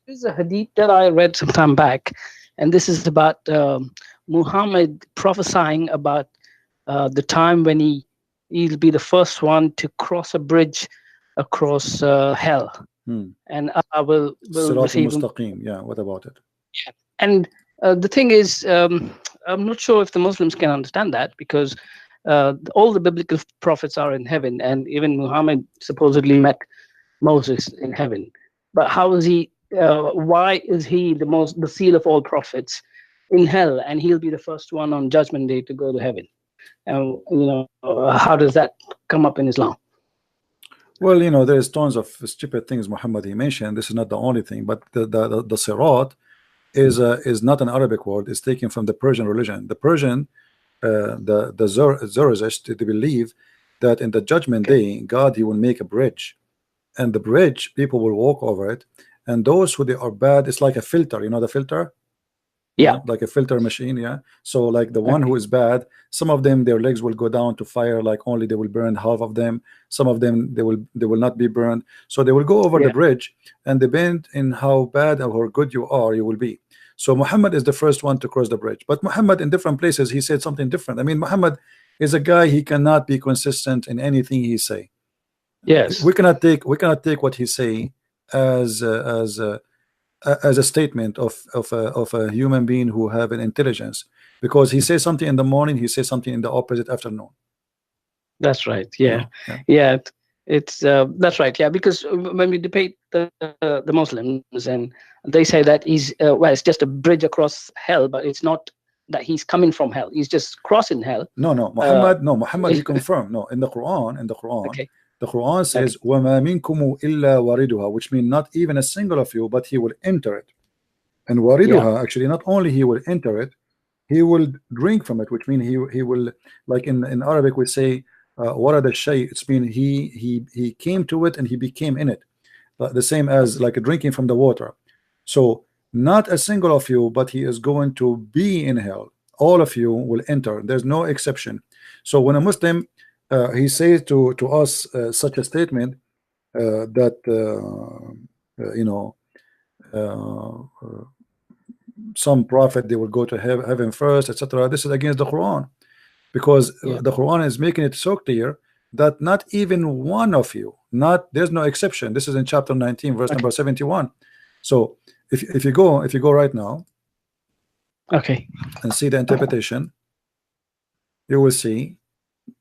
There's a hadith that I read some time back, and this is about Muhammad prophesying about the time when he'll be the first one to cross a bridge across hell, and I will receive him. Yeah, what about it? Yeah. And the thing is, I'm not sure if the Muslims can understand that, because all the biblical prophets are in heaven, and even Muhammad supposedly met Moses in heaven. But how is he? Why is he the seal of all prophets in hell, and he'll be the first one on Judgment Day to go to heaven? And how does that come up in Islam? Well, there's tons of stupid things Muhammad he mentioned. This is not the only thing, but the sirat is not an Arabic word. It's taken from the Persian religion. The Persian, the Zoroastrians, they believe that in the Judgment Day, God, he will make a bridge, and the bridge, people will walk over it, and those who they are bad, it's like a filter. You know the filter? Yeah. like a filter machine. Yeah. So like the one who is bad, some of them their legs will go down to fire, like only they will burn half of them. Some of them they will not be burned. So they will go over the bridge, and depend in how bad or good you are, you will be. So Muhammad is the first one to cross the bridge. But Muhammad in different places he said something different. I mean, Muhammad is a guy, he cannot be consistent in anything he say. Yes. We cannot take what he say as a statement of a human being who have an intelligence, because he says something in the morning, he says something in the opposite afternoon. That's right. Yeah. Yeah. It's that's right. Yeah, because when we debate the Muslims, and they say that he's well, it's just a bridge across hell, but it's not that he's coming from hell. He's just crossing hell. No, Muhammad he confirmed. No, in the Quran, Okay. the Quran says وَمَا مِنْكُمُ إِلَّا وَارِدُهَا, which means not even a single of you, but he will enter it. And wariduha, actually, not only he will enter it, he will drink from it, which means he will, like in Arabic we say warad al-shay, it's mean he came to it and he became in it, the same as like drinking from the water. So not a single of you, but he is going to be in hell. All of you will enter. There's no exception. So when a Muslim he says to us such a statement that you know, some prophet they will go to heaven first, etc. This is against the Quran, because the Quran is making it so clear that not even one of you, there's no exception. This is in chapter 19, verse number 71. So if you go right now, and see the interpretation, you will see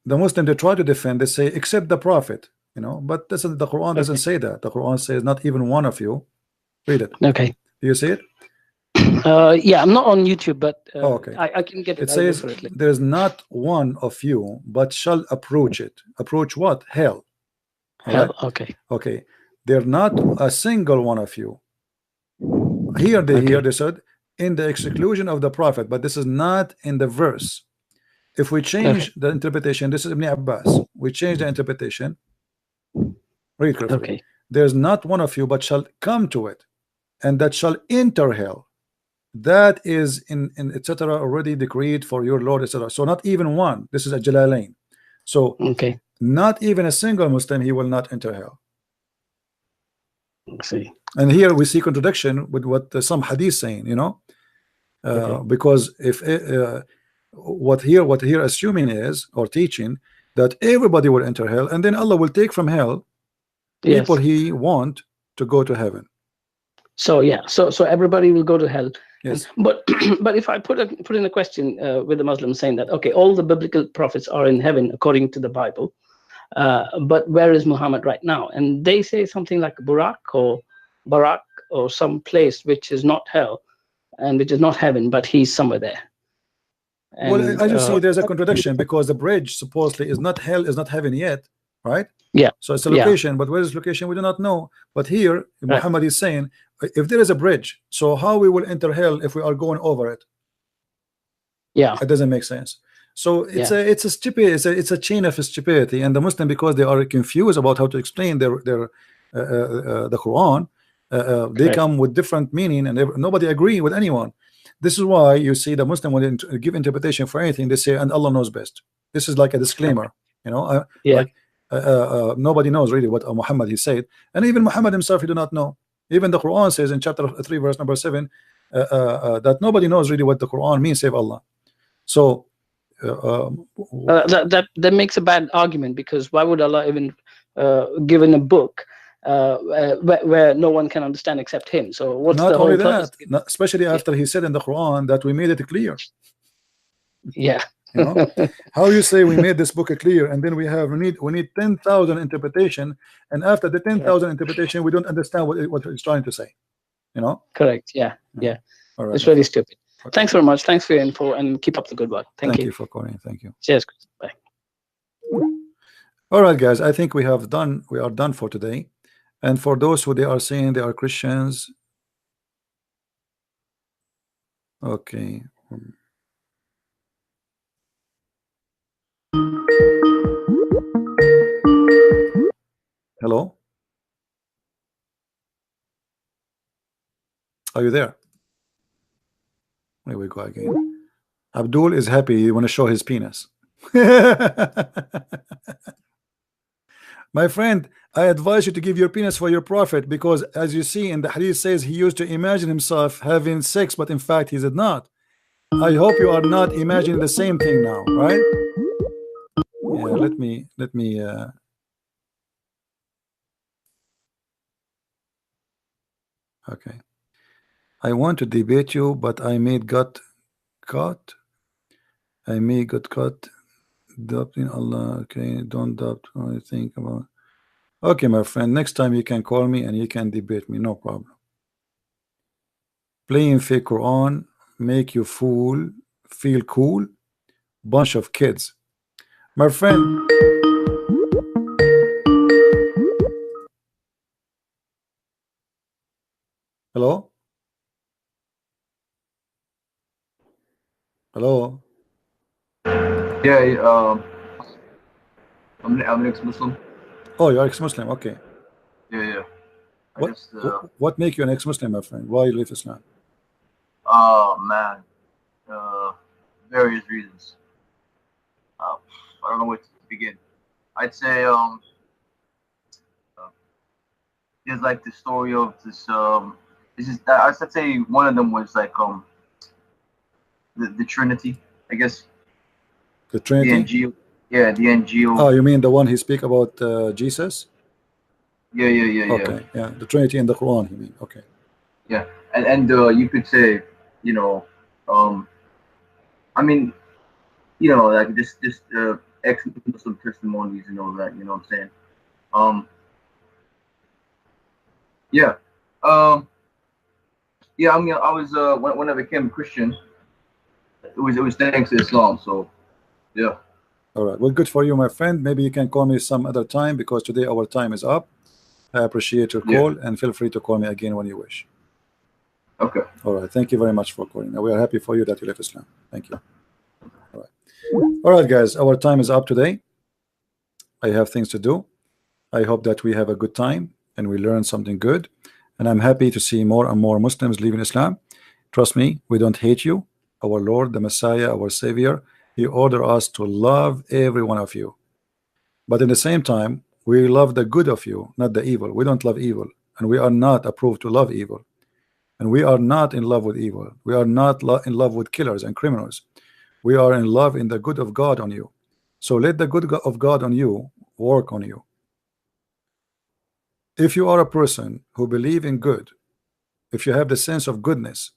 the Muslim, they try to defend, they say except the prophet, you know, but this is, the Quran doesn't say that. The Quran says not even one of you. Read it. Okay. Do you see it? Yeah, I'm not on YouTube, but okay. I can get it. It says there's not one of you, but shall approach it. Approach what? Hell. Hell. Right? Okay. They're not a single one of you. Here they said in the exclusion of the prophet, but this is not in the verse. If we change the interpretation, this is Ibn Abbas. We change the interpretation. Read carefully. There's not one of you, but shall come to it, and that shall enter hell. That is in etc. already decreed for your Lord, etc. So not even one. This is a Jalalain. So not even a single Muslim, he will not enter hell. See. And here we see contradiction with what some hadith saying, you know, because if what here assuming is, or teaching, that everybody will enter hell, and then Allah will take from hell people he want to go to heaven. So so everybody will go to hell. Yes. But if I put in a question with the Muslims saying that all the biblical prophets are in heaven according to the Bible, but where is Muhammad right now? And they say something like Barak or some place which is not hell and which is not heaven, but he's somewhere there. And, well, as you see, there's a contradiction, because the bridge supposedly is not hell, is not heaven yet, right? Yeah. So it's a location, but where is location we do not know. But here Muhammad is saying, if there is a bridge, so how we will enter hell if we are going over it? Yeah, it doesn't make sense. So it's a stupid, it's a chain of stupidity, and the Muslim, because they are confused about how to explain the Quran, they come with different meaning, and nobody agree with anyone. This is why you see the Muslim, when they give interpretation for anything, they say and Allah knows best. This is like a disclaimer, you know. Like nobody knows really what Muhammad he said, and even Muhammad himself he do not know. Even the Quran says in chapter 3 verse number 7 that nobody knows really what the Quran means save Allah. So that makes a bad argument, because why would Allah even give in a book where no one can understand except him? So what's not the only whole purpose? that, especially after he said in the Quran that we made it clear. Yeah. You know, how you say we made this book clear, and then we need 10,000 interpretation, and after the 10,000 interpretation we don't understand what it's trying to say, you know. Correct. Yeah. All right, it's really stupid. Thanks very much. Thanks for your info, and keep up the good work. Thank you for calling. Thank you. Cheers. Bye. All right, guys, I think we are done for today. And for those who they are saying they are Christians, okay. Hello? Are you there? Here we go again. Abdul is happy. He want to show his penis. My friend, I advise you to give your penis for your prophet, because as you see in the hadith says he used to imagine himself having sex, but in fact he did not. I hope you are not imagining the same thing now, right? Yeah, let me okay. I want to debate you, but I made got caught. I may got caught. Doubting Allah. Okay, don't doubt what I think about. Okay, my friend, next time you can call me and you can debate me, no problem. Playing fake Quran make you feel cool. Bunch of kids. My friend, hello? Hello? Yeah, I'm an ex-Muslim. Oh, you're ex-Muslim, okay. Yeah. What make you an ex-Muslim, my friend? Why you leave Islam? Oh man, various reasons. I don't know where to begin. I'd say there's like the story of this. This is I'd say one of them was like the Trinity, I guess. The Trinity? The NGO. Yeah, the NGO. Oh, you mean the one he speak about Jesus? Yeah. Okay, yeah, the Trinity in the Quran, you mean? Okay. Yeah, and you could say, you know, I mean, you know, like just ex-Muslim testimonies and all that. You know what I'm saying? Yeah. Yeah. I mean, I was when I became a Christian, it was thanks to Islam. So, yeah. All right. Well, good for you, my friend. Maybe you can call me some other time, because today our time is up. I appreciate your call, and feel free to call me again when you wish. Okay. All right. Thank you very much for calling. We are happy for you that you left Islam. Thank you. All right. All right, guys. Our time is up today. I have things to do. I hope that we have a good time and we learn something good. And I'm happy to see more and more Muslims leaving Islam. Trust me, we don't hate you. Our Lord, the Messiah, our Savior, He ordered us to love every one of you. But in the same time, we love the good of you, not the evil. We don't love evil, and we are not approved to love evil. And we are not in love with evil. We are not in love with killers and criminals. We are in love in the good of God on you. So let the good of God on you work on you. If you are a person who believes in good, if you have the sense of goodness,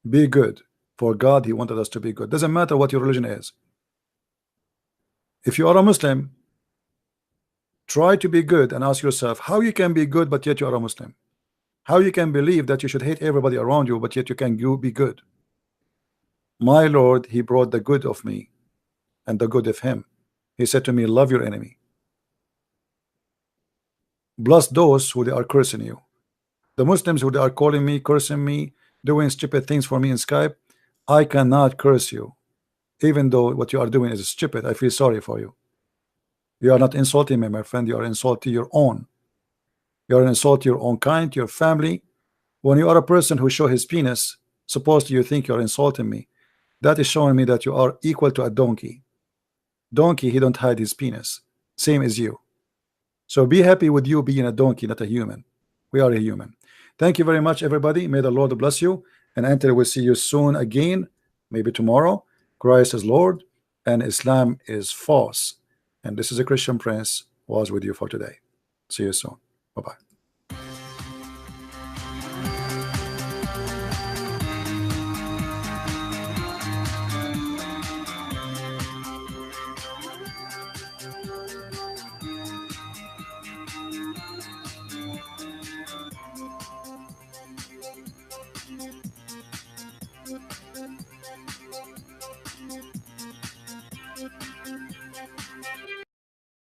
be good. For God, He wanted us to be good. Doesn't matter what your religion is. If you are a Muslim, try to be good and ask yourself how you can be good but yet you are a Muslim. How you can believe that you should hate everybody around you but yet you can be good. My Lord, He brought the good of me and the good of Him. He said to me, love your enemy. Bless those who they are cursing you. The Muslims who they are calling me, cursing me, doing stupid things for me in Skype, I cannot curse you. Even though what you are doing is stupid, I feel sorry for you. You are not insulting me, my friend. You are insulting your own. You are insulting your own kind, your family. When you are a person who show his penis, suppose you think you are insulting me. That is showing me that you are equal to a donkey. Donkey, he don't hide his penis. Same as you. So be happy with you being a donkey, not a human. We are a human. Thank you very much, everybody. May the Lord bless you. And until we see you soon again, maybe tomorrow, Christ is Lord and Islam is false. And this is a Christian Prince was with you for today. See you soon. Bye-bye.